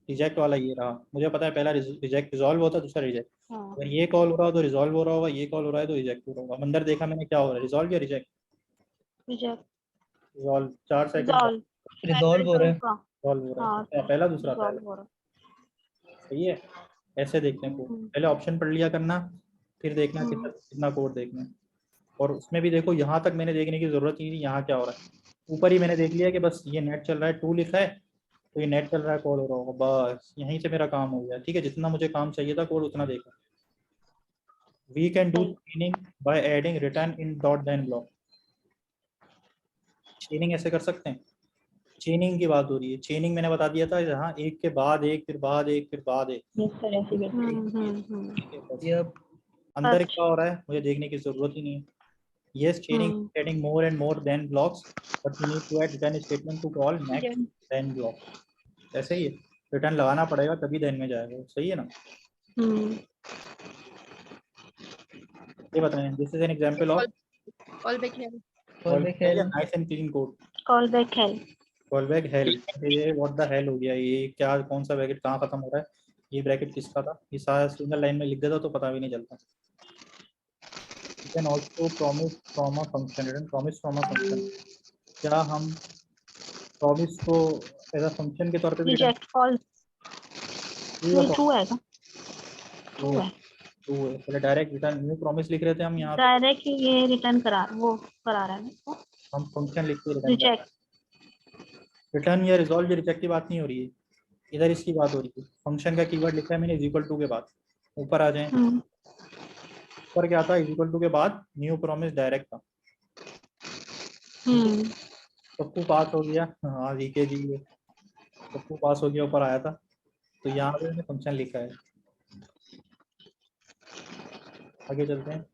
Speaker 1: रिजेक्ट वाला ये रहा। मुझे पता है पहला रिजेक्ट रिजॉल्व होता है, दूसरा रिजेक्ट।
Speaker 5: हाँ,
Speaker 1: अगर ये कॉल हो रहा हो तो रिजॉल्व हो रहा होगा, ये कॉल हो रहा है तो रिजेक्ट हो रहा होगा। अंदर देखा मैंने क्या हो रहा है, रिजॉल्व या reject?
Speaker 5: Reject,
Speaker 1: resolve 4 second
Speaker 5: resolve,
Speaker 1: resolve हो रहा है,
Speaker 5: हाँ,
Speaker 1: रिजॉल्व हो रहा है।
Speaker 5: हाँ,
Speaker 1: अच्छा, पहला दूसरा पहला,
Speaker 5: रिजॉल्व हो रहा
Speaker 1: सही है। ऐसे देखते हैं कोड, पहले ऑप्शन पढ़ लिया करना, फिर देखना कितना कितना कोड देखना है। और उसमें भी देखो, यहाँ तक मैंने देखने की जरूरत ही नहीं, यहाँ क्या हो रहा है ऊपर ही मैंने देख लिया कि बस ये नेट चल रहा है, 2 लिखा है तो ये नेट चल रहा है, कॉल हो रहा होगा, बस यहीं से मेरा काम हो गया। ठीक है, जितना मुझे काम चाहिए था कोड उतना देखा। We can do chaining by adding return in dot then block. Chaining ऐसे कर सकते हैं, चेनिंग की बात हो रही है। चेनिंग मैंने बता दिया था, जहाँ एक के बाद एक, फिर बाद एक, फिर बाद एक। ठीक है, अब अंदर क्या हो रहा है मुझे देखने की जरूरत ही नहीं है। Yes, chaining adding more and more than blocks, but you need to add return statement to call next then block. ऐसे ही रिटर्न लगाना पड़ेगा तभी then में जाएगा, सही है ना? ये बताएं, this is an example of
Speaker 3: callback hell.
Speaker 1: callback hell, nice and clean code.
Speaker 5: callback hell,
Speaker 1: callback hell, ये what the hell हो गया, ये क्या, कौन सा ब्रैकेट कहाँ खत्म हो रहा है, ये ब्रैकेट किसका था, ये सारा सिंगल लाइन में लिख देता तो पता भी नहीं चलता। You can also promise from a function, return promise from a function। क्या हम प्रॉमिस को एज अ फंक्शन के तौर पे भी
Speaker 5: रिजेक्ट, फॉल्स, ट्रू है क्या? ट्रू है,
Speaker 1: ट्रू है। पहले डायरेक्ट रिटर्न न्यू प्रॉमिस लिख रहे थे हम, यहाँ
Speaker 5: डायरेक्ट ये रिटर्न करा, वो करा रहा है ना,
Speaker 1: हम फंक्शन लिख के
Speaker 5: रिजेक्ट,
Speaker 1: रिटर्न या रिजॉल्व या रिजेक्ट की बात नहीं हो रही है, इधर इसकी बात हो रही है। फंक्शन का कीवर्ड लिखा है मैंने इज इक्वल टू के बाद, ऊपर आ जाए, ऊपर क्या था, इज इक्वल टू के बाद न्यू प्रॉमिस डायरेक्ट था। सबको पास हो गया, हाँ वीके जी सबको पास हो गया, ऊपर आया था, तो यहाँ पे मैंने फंक्शन लिखा है। आगे चलते हैं,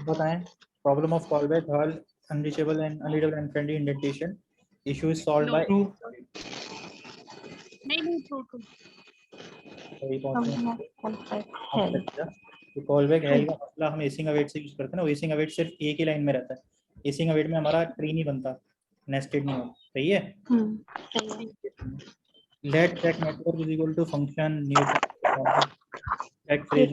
Speaker 1: बताएं, problem of callback hell unreachable and unreadable and friendly indentation issue is solved by
Speaker 3: नहीं ट्रू ट्रू।
Speaker 1: सही पहुंचे। तो कॉलबैक हेल का मसला हम एसिंग अवेट से यूज करते हैं ना, एसिंग अवेट सिर्फ एक ही लाइन में रहता है, एसिंग अवेट में हमारा ट्री नहीं बनता, नेस्टेड नहीं होता, सही है। Let check network is equal to function new check phrase,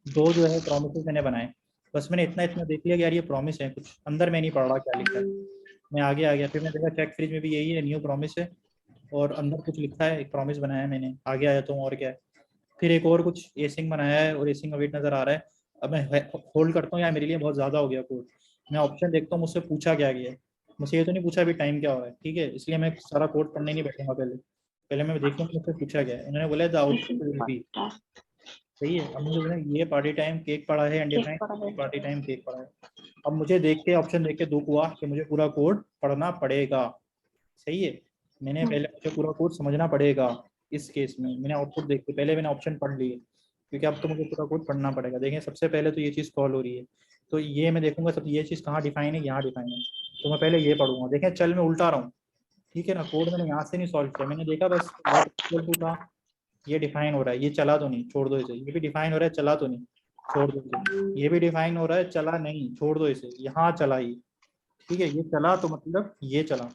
Speaker 1: दो जो है प्रॉमिसेस मैंने बनाए, बस मैंने इतना देख लिया कि यार ये प्रॉमिस है, कुछ अंदर मैं नहीं पढ़ रहा क्या लिखा है, मैं आगे आ गया, फिर मैं देखा चेक फ्रेज में भी यही है, न्यू प्रॉमिस है और अंदर कुछ लिखा है, एक प्रॉमिस बनाया है मैंने, आगे आया तो और क्या है, फिर एक और कुछ एसिंग बनाया है और एसिंग अवेट नजर आ रहा है। अब मैं होल्ड करता हूँ यार, मेरे लिए बहुत ज़्यादा हो गया कोड, मैं ऑप्शन देखता हूँ मुझसे पूछा क्या गया है, मुझसे ये तो नहीं पूछा अभी टाइम क्या हो रहा है, ठीक है, इसलिए मैं सारा कोड पढ़ने नहीं बैठूंगा, पहले मैं देखूँ मुझसे पूछा गया है। उन्होंने बोला द आउटपुट विल बी, सही है। अब मुझे ये पार्टी टाइम केक पड़ा है, अनडिफाइंड पार्टी टाइम केक पड़ा है। अब मुझे देख के ऑप्शन देख के दुख हुआ कि मुझे पूरा कोड पढ़ना पड़ेगा, सही है, मैंने पहले मुझे पूरा कोड समझना पड़ेगा। इस केस में मैंने आउटपुट देख के पहले मैंने ऑप्शन पढ़ लिए, क्योंकि अब तो मुझे पूरा कोड पढ़ना पड़ेगा। देखें, सबसे पहले तो ये चीज़ कॉल हो रही है, तो ये मैं देखूंगा सब ये चीज़ कहाँ डिफाइन है, यहाँ डिफाइन है, तो मैं पहले ये पढ़ूंगा। देखें, चल मैं उल्टा रहा हूँ, ठीक है ना, कोड मैंने यहाँ से नहीं सॉल्व किया, मैंने देखा बस था, ये डिफाइन हो रहा है, ये चला तो नहीं, छोड़ दो इसे, ये भी डिफाइन हो रहा है, चला तो नहीं, छोड़ दो इसे, ये भी डिफाइन हो रहा है, चला नहीं, छोड़ दो इसे, यहाँ चला ही, ठीक है, ये चला तो मतलब ये चला,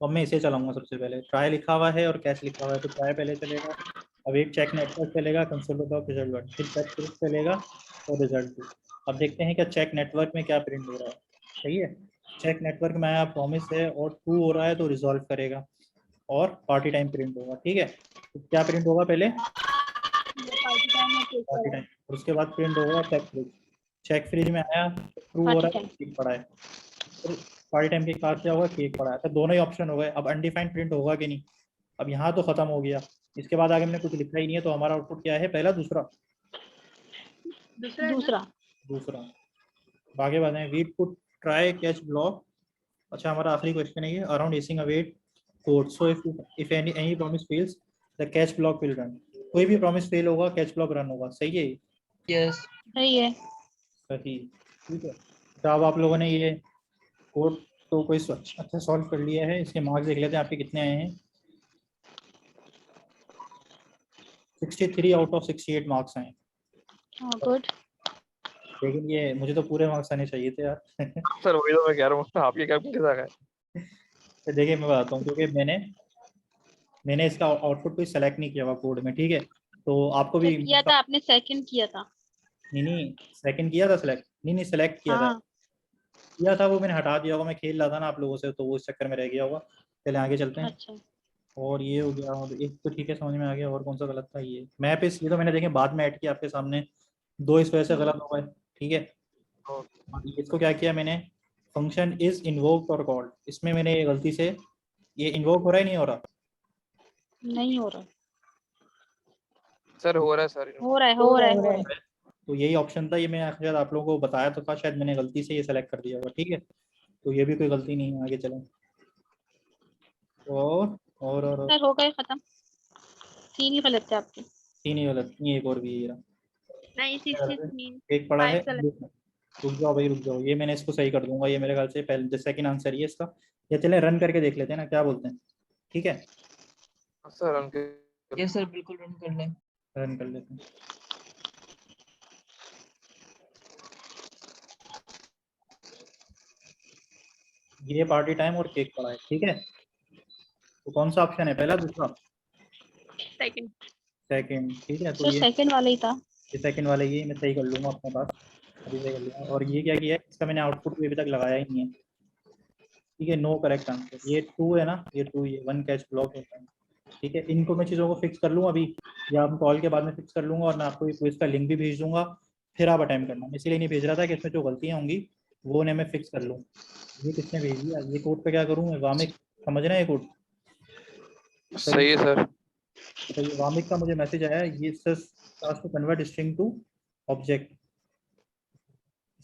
Speaker 1: अब मैं इसे चलाऊंगा। सबसे पहले ट्राई लिखा हुआ है और कैश लिखा हुआ है, तो ट्राई पहले चलेगा, अब एक चेक नेटवर्क चलेगा, कंसोल ऑफ रिजल्ट 1, फिर चेक प्रिंट चलेगा और रिजल्ट 2। अब देखते हैं क्या चेक नेटवर्क में क्या प्रिंट हो रहा है, सही है। चेक नेटवर्क में आया प्रॉमिस है और ट्रू हो रहा है तो रिजॉल्व करेगा और पार्टी टाइम प्रिंट होगा। ठीक है, तो क्या प्रिंट होगा पहले?
Speaker 3: पार्टी टाइम और केक
Speaker 1: पार्टी
Speaker 3: पड़ा
Speaker 1: टाइम, और उसके बाद प्रिंट होगा चेक फ्रिज। चेक फ्रिज में आया ट्रू हो रहा है, केक पड़ा है। फिर पार्टी टाइम के बाद क्या होगा? केक पड़ा है। तो दोनों ही ऑप्शन हो गए। अब अनडिफाइंड प्रिंट होगा कि नहीं? अब यहाँ तो खत्म हो गया, इसके बाद आगे हमने कुछ लिखा ही नहीं है, तो हमारा आउटपुट क्या है? पहला, दूसरा?
Speaker 5: दूसरा।
Speaker 1: दूसरा। आगे बढ़े, we put try catch block. अच्छा, हमारा आखिरी क्वेश्चन है ये, around async await code, so if any promise fails the catch block will run. कोई भी प्रॉमिस फेल होगा, कैच ब्लॉक रन होगा। सही है?
Speaker 7: यस
Speaker 5: सही है।
Speaker 1: सही। ठीक है, तो अब आप लोगों ने ये कोड तो कोई अच्छा सॉल्व कर लिया है। इसके मार्क्स देख लेते हैं आपके कितने आए हैं। 63 आउट ऑफ 68 मार्क्स आए।
Speaker 5: गुड।
Speaker 1: लेकिन ये मुझे तो पूरे मार्क्स आने चाहिए थे यार।
Speaker 2: सर वही तो मैं कह रहा हूँ, आपके क्या किस है।
Speaker 1: तो देखिए मैं बताता हूँ, क्योंकि मैंने इसका आउटपुट कोई सेलेक्ट नहीं किया हुआ कोड में। ठीक है, तो आपको भी
Speaker 5: किया था आपने, सेकंड किया था।
Speaker 1: नहीं सेकंड किया था सेलेक्ट? नहीं सेलेक्ट किया था।
Speaker 5: हाँ।
Speaker 1: किया था वो मैंने हटा दिया होगा, मैं खेल रहा था ना आप लोगों से, तो वो इस चक्कर में रह गया होगा। पहले आगे चलते हैं।
Speaker 5: अच्छा।
Speaker 1: और ये हो गया, और एक तो ठीक है समझ में आ गया। और कौन सा गलत था? ये मैप इस, ये तो मैंने देखे बाद में ऐड किया आपके सामने, दो इस वजह से गलत हो गए। ठीक है, इसको क्या किया मैंने, फंक्शन इज इन्वोक्ड और कॉल्ड, इसमें मैंने गलती से, ये इन्वोक हो रहा है नहीं हो रहा?
Speaker 5: नहीं हो रहा।
Speaker 2: सर हो रहा है सर।
Speaker 5: हो रहा है।
Speaker 1: तो यही ऑप्शन था, ये मैं शायद आप लोगों को बताया तो था, शायद मैंने गलती से ये सेलेक्ट कर दिया होगा। ठीक है, तो ये भी कोई गलती नहीं है। आगे चलें। और
Speaker 5: सर हो गए खत्म। 3 ही गलत थे आपके।
Speaker 1: 3 ही गलत नहीं, एक और भी है।
Speaker 3: नहीं 63
Speaker 1: एक पड़ा है,
Speaker 3: 5 गलत।
Speaker 1: रुक जाओ भाई रुक जाओ, ये मैंने इसको सही कर दूंगा। ये मेरे ख्याल से पहले सेकंड आंसर ही है इसका। या चले रन करके देख लेते हैं ना, क्या बोलते हैं? ठीक है,
Speaker 2: सर
Speaker 7: यस सर बिल्कुल रन कर लें।
Speaker 1: रन कर लेते हैं। ये पार्टी टाइम और केक पड़ा है। ठीक है, तो कौन सा ऑप्शन है? पहला, दूसरा?
Speaker 3: सेकंड।
Speaker 1: सेकंड। ठीक है, तो
Speaker 5: सर
Speaker 1: ये
Speaker 5: सेकंड वाला ही था।
Speaker 1: सेकंड वाले ये मैं सही कर लूंगा अपने पास, अभी सही कर लूंगा। और ये क्या किया है, इसका मैंने आउटपुट भी अभी तक लगाया ही नहीं है। ठीक है, नो करेक्ट आंसर। ये 2 है ना, ये 2, ये 1 कैच ब्लॉक होता है। ठीक है, इनको मैं चीज़ों को फिक्स कर लूँ अभी, या हम कॉल के बाद में फिक्स कर लूँगा, और मैं आपको एक क्विज का लिंक भी भेज दूंगा, फिर आप अटेम्प्ट करना। मैं इसीलिए नहीं भेज रहा था कि इसमें जो गलतियाँ होंगी वो उन्हें मैं फिक्स कर लूँ। ये किसने भेज दिया? ये कोड पे क्या करूँ मैं? वामिक, समझ रहे हैं ये कोड?
Speaker 2: सही है सर।
Speaker 1: तो ये वामिक का मुझे मैसेज आया है, ये to convert string to object,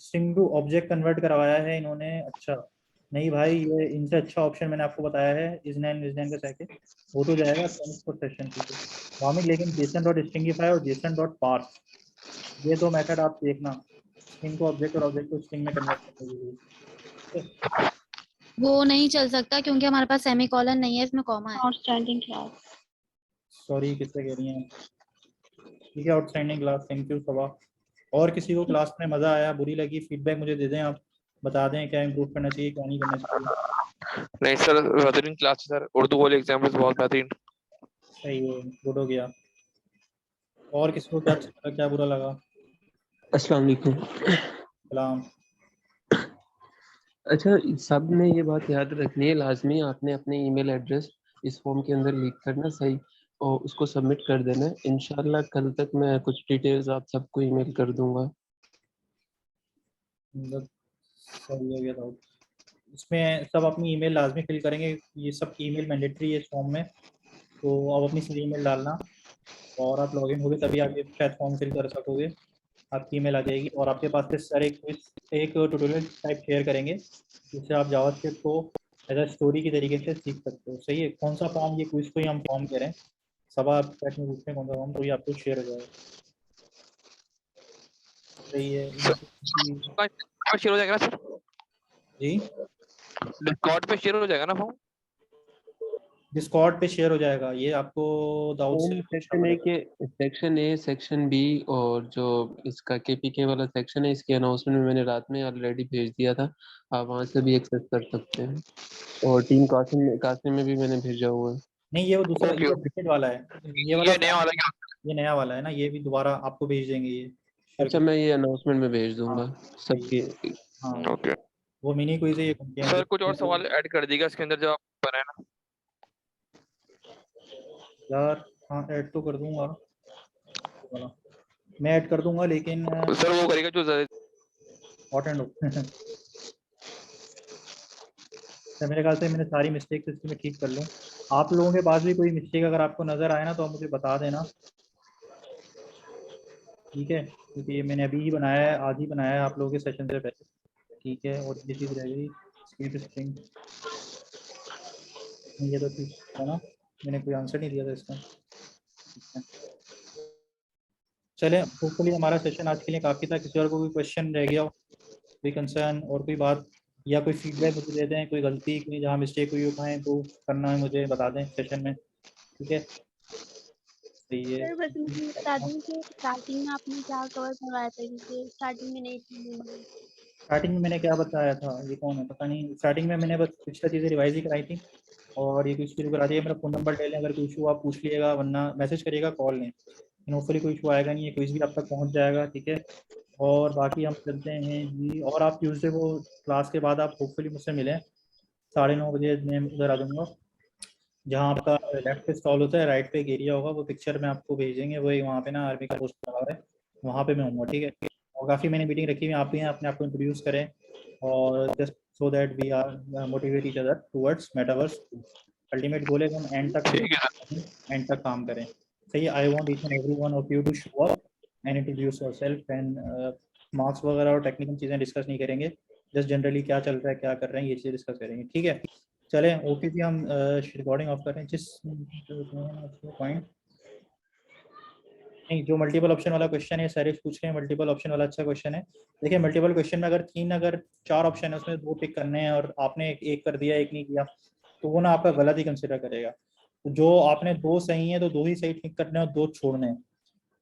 Speaker 1: string to object convert करवाया है इन्होंने। अच्छा नहीं भाई, ये इनसे अच्छा ऑप्शन मैंने आपको बताया है, इजनैन का सेकंड वो तो जाएगा सेशन। ठीक है वामिक, लेकिन जेसन डॉट स्ट्रिंगिफाई और जेसन डॉट पार्स, ये दो मेथड आप देखना, स्ट्रिंग को ऑब्जेक्ट और ऑब्जेक्ट को स्ट्रिंग में कन्वर्ट करने के लिए।
Speaker 11: वो नहीं चल सकता क्योंकि हमारे पास सेमीकोलन नहीं है, इसमें कॉमा है।
Speaker 5: Outstanding class.
Speaker 1: सॉरी, किससे कह रही हैं? ठीक है, आउटस्टैंडिंग क्लास, थैंक यू सबा। और किसी को क्लास में मजा आया, बुरी लगी, फीडबैक मुझे दे दें, आप बता दें क्या इंप्रूव करना चाहिए क्या नहीं करना चाहिए।
Speaker 2: नहीं सर, बेहतरीन क्लास सर, उर्दू वाले एग्जाम्पल्स बहुत बेहतरीन।
Speaker 1: सही है, गुड हो गया। और किसी को क्या अच्छा लगा, क्या बुरा लगा?
Speaker 9: अस्सलाम वालेकुम।
Speaker 1: सलाम।
Speaker 9: अच्छा, सब ने ये बात याद रखनी है लाजमी, आपने अपने ईमेल एड्रेस इस फॉर्म के अंदर लिख करना सही, और उसको सबमिट कर देना है। इंशाल्लाह कल तक मैं कुछ डिटेल्स आप सबको ईमेल कर दूंगा।
Speaker 1: मतलब सही हो गया था। इसमें सब अपनी ईमेल लाजमी फिल करेंगे, ये सब ईमेल मैंडेटरी है इस फॉर्म में, तो आप अपनी सही ईमेल डालना, और आप लॉगिन होगे तभी आप ये शायद फॉर्म फिल कर सकोगे। आपकी ईमेल आ जाएगी, और आपके पास से सर एक ट्यूटोरियल टाइप शेयर करेंगे, जिससे आप जावास्क्रिप्ट को एज अ स्टोरी की तरीके से सीख सकते हो। सही है, कौन सा फॉर्म? ये क्विज को ही हम फॉर्म कह रहे हैं, सब आप चैट में पूछते हैं कौन सा फॉर्म, तो ये आपको शेयर हो जाएगा। सही है।
Speaker 2: शेयर हो जाएगा ना सर?
Speaker 1: जी,
Speaker 2: डिस्कॉर्ड पे शेयर हो जाएगा ना फॉर्म?
Speaker 1: डिस्कॉर्ड पे शेयर हो जाएगा, ये आपको दाऊद से
Speaker 9: सेक्शन ए के, सेक्शन ए, सेक्शन बी, और जो इसका केपीके वाला सेक्शन है, इसकी अनाउंसमेंट में मैंने रात में ऑलरेडी भेज दिया था, आप वहां से भी एक्सेस कर सकते हैं। और टीम कासिम में भी मैंने भेजा हुआ है।
Speaker 1: नहीं, ये वो दूसरा, ये अपडेटेड वाला है, ये वाला
Speaker 2: ये नया वाला क्या?
Speaker 1: ये नया वाला है ना, ये भी दोबारा आपको भेज देंगे ये।
Speaker 9: अच्छा, मैं ये अनाउंसमेंट में भेज दूंगा
Speaker 1: हाँ,
Speaker 9: सबकी।
Speaker 1: हाँ।
Speaker 2: ओके।
Speaker 1: वो मिनी क्विज है ये
Speaker 8: सर कुछ और सवाल ऐड कर दीजिएगा इसके अंदर जो आप बनाए ना।
Speaker 1: यार हाँ ऐड तो कर दूंगा, मैं ऐड कर दूंगा, लेकिन
Speaker 8: सर वो करेगा जो
Speaker 1: हॉट एंड तो मेरे ख्याल से मैंने सारी मिस्टेक्स इसकी मैं ठीक कर लूँ। आप लोगों के पास भी कोई मिस्टेक अगर आपको नज़र आए ना तो आप मुझे बता देना, ठीक है, क्योंकि ये मैंने अभी ही बनाया है, आज ही बनाया है आप लोगों के सेशन से पहले, ठीक है। और ये चीज़ रह गई स्पीड स्ट्रिंग, ये तो ठीक है ना, मैंने कोई आंसर नहीं दिया था इसका, ठीक है। चले होपफुली हमारा सेशन आज के लिए काफ़ी था। किसी और को कोई क्वेश्चन रह गया हो, कोई कंसर्न और कोई बात या कोई फीडबैक मुझे दे दें, कोई गलती कोई जहाँ मिस्टेक हुई उठाएं तो करना है मुझे बता दें सेशन में, ठीक है।
Speaker 3: सर बस मुझे बता दें कि स्टार्टिंग में आपने क्या कवर करवाया था, क्योंकि स्टार्टिंग में नहीं थी।
Speaker 1: स्टार्टिंग में मैंने क्या बताया था, ये कौन है पता नहीं, स्टार्टिंग में मैंने बस पिछला चीज़ें रिवाइज ही कराई थी और ये कुछ शुरू करा दिया। मेरा फ़ोन नंबर ले लें, अगर कोई इशू आप पूछ लीजिएगा, वरना मैसेज करिएगा, कॉल लें, होपफुली कोई इशू आएगा नहीं है, कोई भी आप तक पहुंच जाएगा, ठीक है। और बाकी हम चलते हैं जी, और आप ट्यूसडे को क्लास के बाद आप होपफुली मुझसे मिलें 9:30 बजे, मैं उधर आ जाऊँगा। जहाँ आपका लेफ्ट पे स्टॉल होता है, राइट पे एक एरिया होगा, वो पिक्चर में आपको भेजेंगे, वही वहाँ पे ना आर्मी का पोस्ट लगा हुआ है, वहाँ पे मैं हूँगा, ठीक है। और काफ़ी मैंने मीटिंग रखी हुई, आप भी हैं, अपने आप को इंट्रोड्यूस करें और just so that we are motivate each other towards metaverse. Ultimate goal है कि हम एंड तक काम करें, सही है। I want each and everyone of you to show up and introduce yourself, and marks वगैरह और टेक्निकल चीज़ें डिस्कस नहीं करेंगे, जस्ट जनरली क्या चल रहा है, क्या कर रहे हैं, ये चीज़ डिस्कस करेंगे, ठीक है। चलें ओके जी, हम रिकॉर्डिंग ऑफ कर रहे हैं। जिस पॉइंट नहीं, जो मल्टीपल ऑप्शन वाला क्वेश्चन है सारे पूछ रहे हैं, मल्टीपल ऑप्शन वाला अच्छा क्वेश्चन है। देखिए मल्टीपल क्वेश्चन में अगर 4 ऑप्शन है उसमें 2 टिक करने हैं और आपने एक कर दिया, एक नहीं किया, तो वो ना आपका गलत ही कंसिडर करेगा। तो जो आपने 2 सही है तो 2 ही सही टिक करने हैं और 2 छोड़ने हैं।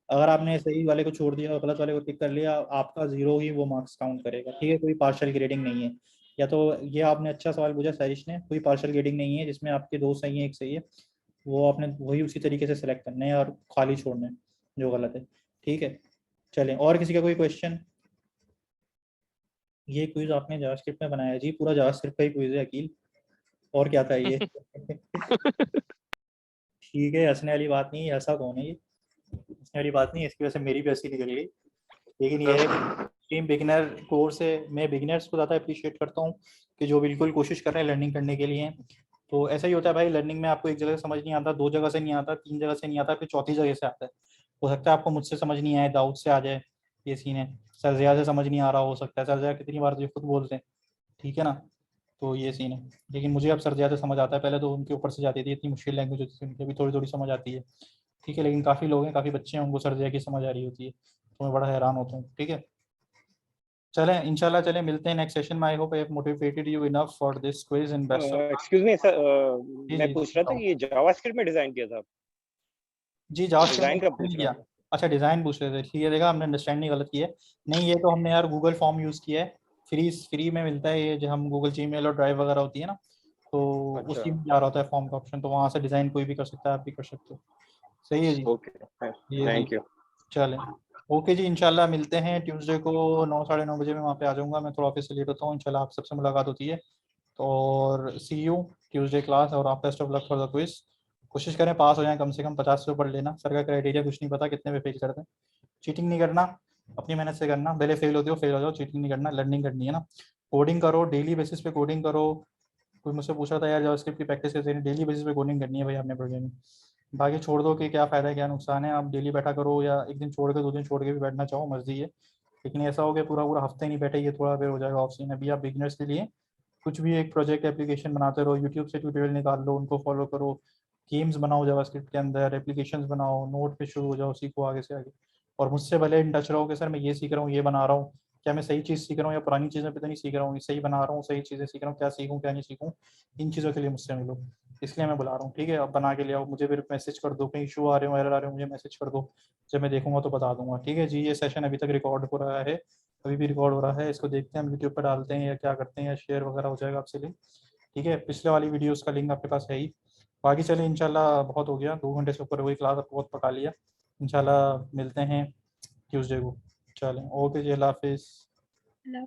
Speaker 1: अगर आपने सही वाले को छोड़ दिया और गलत वाले को टिक कर लिया, आपका 0 ही वो मार्क्स काउंट करेगा, ठीक है। कोई पार्शियल ग्रेडिंग नहीं है। या तो ये आपने अच्छा सवाल पूछा सारिश ने, कोई पार्शियल ग्रेडिंग नहीं है जिसमें आपके 2 सही है 1 सही है, वो आपने वही उसी तरीके से सिलेक्ट करने हैं और खाली छोड़ने हैं जो गलत है, ठीक है। चलें, और किसी का कोई क्वेश्चन? ये क्विज आपने जावास्क्रिप्ट में बनाया जी, पूरा जावास्क्रिप्ट का ही क्विज है अकील, और क्या था ये? ठीक है, हंसने वाली बात नहीं है, ऐसा कौन है ये, हंसने वाली बात नहीं है, इसकी वजह से मेरी भी हंसी निकल गई। लेकिन ये टीम बिगिनर कोर्स है, मैं बिगिनर्स को ज़्यादा अप्रिशिएट करता हूँ कि जो बिल्कुल कोशिश कर रहे हैं लर्निंग करने के लिए। तो ऐसा ही होता है भाई, लर्निंग में आपको एक जगह से समझ नहीं आता, 2 जगह से नहीं आता, 3 जगह से नहीं आता, फिर 4थी जगह से आता है। हो सकता है आपको मुझसे समझ नहीं आए, दाऊद से आ जाए, ये सीन है। सरजिया से समझ नहीं आ रहा, हो सकता है, सरजिया कितनी बार तो ये खुद बोलते हैं, ठीक है ना। तो ये सीन है, लेकिन मुझे अब सरजिया से समझ आता है, पहले तो उनके ऊपर से जाती थी, इतनी मुश्किल लैंग्वेज होती थी उनकी, अभी थोड़ी थोड़ी समझ आती है, ठीक है। लेकिन काफ़ी लोग हैं, काफ़ी बच्चे हैं, उनको सरजिया की समझ आ रही होती है, तो मैं बड़ा हैरान होता हूँ, ठीक है। चलें इंशाल्लाह, चलें मिलते हैं नेक्स्ट सेशन में। I hope I have motivated you enough for this quiz and best of.
Speaker 12: Excuse me sir,
Speaker 1: जी,
Speaker 12: मैं
Speaker 1: जी,
Speaker 12: पूछ रहा था कि ये जावास्क्रिप्ट में डिजाइन किया था?
Speaker 1: जी जावास्क्रिप्ट
Speaker 12: डिजाइन
Speaker 1: में
Speaker 12: का पूछ
Speaker 1: किया।
Speaker 12: रहा था।
Speaker 1: अच्छा डिज़ाइन पूछ रहे थे, ठीक है। देखा हमने अंडरस्टैंडिंग गलत की है, नहीं ये तो हमने यार गूगल फॉर्म यूज़ किया है, फ्री में मिलता है ये, जो हम गूगल जीमेल और ड्राइव वगैरह होती है ना, तो
Speaker 12: अच्छा।
Speaker 1: उसी में जा रहा होता है फॉर्म का ऑप्शन, तो वहाँ से डिज़ाइन कोई भी कर सकता है, आप भी कर सकते हो। सही है जी,
Speaker 12: ओके,
Speaker 1: ये
Speaker 12: थैंक यू।
Speaker 1: चलें ओके जी, इंशाल्लाह मिलते हैं ट्यूसडे को 9 साढ़े 9 बजे मैं वहाँ पे आ जाऊँगा, मैं थोड़ा ऑफिस से लेट होता हूँ, इंशाल्लाह आप सबसे मुलाकात होती है। तो और सी यू ट्यूसडे क्लास, और आप best of luck for the quiz. कोशिश करें पास हो जाएं, कम से कम 50 से ऊपर लेना, सर का क्राइटेरिया कुछ नहीं पता कितने पे फेल करते हैं। चीटिंग नहीं करना, अपनी मेहनत से करना, भले फेल होते हो फेल हो जाओ, चीटिंग नहीं करना, लर्निंग करनी है ना। कोडिंग करो, डेली बेसिस पे कोडिंग करो। कोई मुझसे पूछ रहा था यार जावास्क्रिप्ट की प्रैक्टिस कैसे करनी, डेली बेसिस पे कोडिंग करनी है भाई आपने प्रोजेक्ट में। बाकी छोड़ दो कि क्या फ़ायदा है क्या नुकसान है, आप डेली बैठा करो, या एक दिन छोड़ के 2 दिन छोड़ के भी बैठना चाहो मर्जी है, लेकिन ऐसा हो गया पूरा पूरा हफ्ते नहीं बैठे, ये थोड़ा देर हो जाएगा ऑफ सीन। अभी आप बिगनर्स के लिए कुछ भी एक प्रोजेक्ट एप्लीकेशन बनाते रहो, यूट्यूब से ट्यूटोरियल निकाल लो, उनको फॉलो करो, गेम्स बनाओ जावास्क्रिप्ट के अंदर, एप्लीकेशंस बनाओ, नोट पे शुरू हो जाओ, सीखो आगे से आगे। और मुझसे भले इन टच रहो कि सर मैं ये सीख रहा हूँ, ये बना रहा हूँ, क्या मैं सही चीज़ सीख रहा हूँ या पुरानी चीज़ें पे तो नहीं सीख रहा हूँ, ये सही बना रहा हूँ, सही चीज़ें सीख रहा हूँ, क्या सीखूँ क्या नहीं सीखूँ, इन चीज़ों के लिए मुझसे मिलो, इसलिए मैं बुला रहा हूँ, ठीक है। अब बना के ले आओ, मुझे फिर मैसेज कर दो, कहीं इशू आ रहे हो एरर आ रहे हो मुझे मैसेज कर दो, जब मैं देखूंगा तो बता दूंगा, ठीक है जी। ये सेशन अभी तक रिकॉर्ड हो रहा है, अभी भी रिकॉर्ड हो रहा है, इसको देखते हैं हम यूट्यूब पर डालते हैं या क्या करते हैं, या शेयर वगैरह हो जाएगा आपसे लिंक, ठीक है। पिछले वाली वीडियोस का लिंक आपके पास है ही। बाकी चलिए इंशाल्लाह, बहुत हो गया, 2 घंटे से ऊपर हुई क्लास, आपको बहुत पका लिया। इंशाल्लाह मिलते हैं ट्यूसडे को, चलें ओके जी, अल्लाह हाफिज़।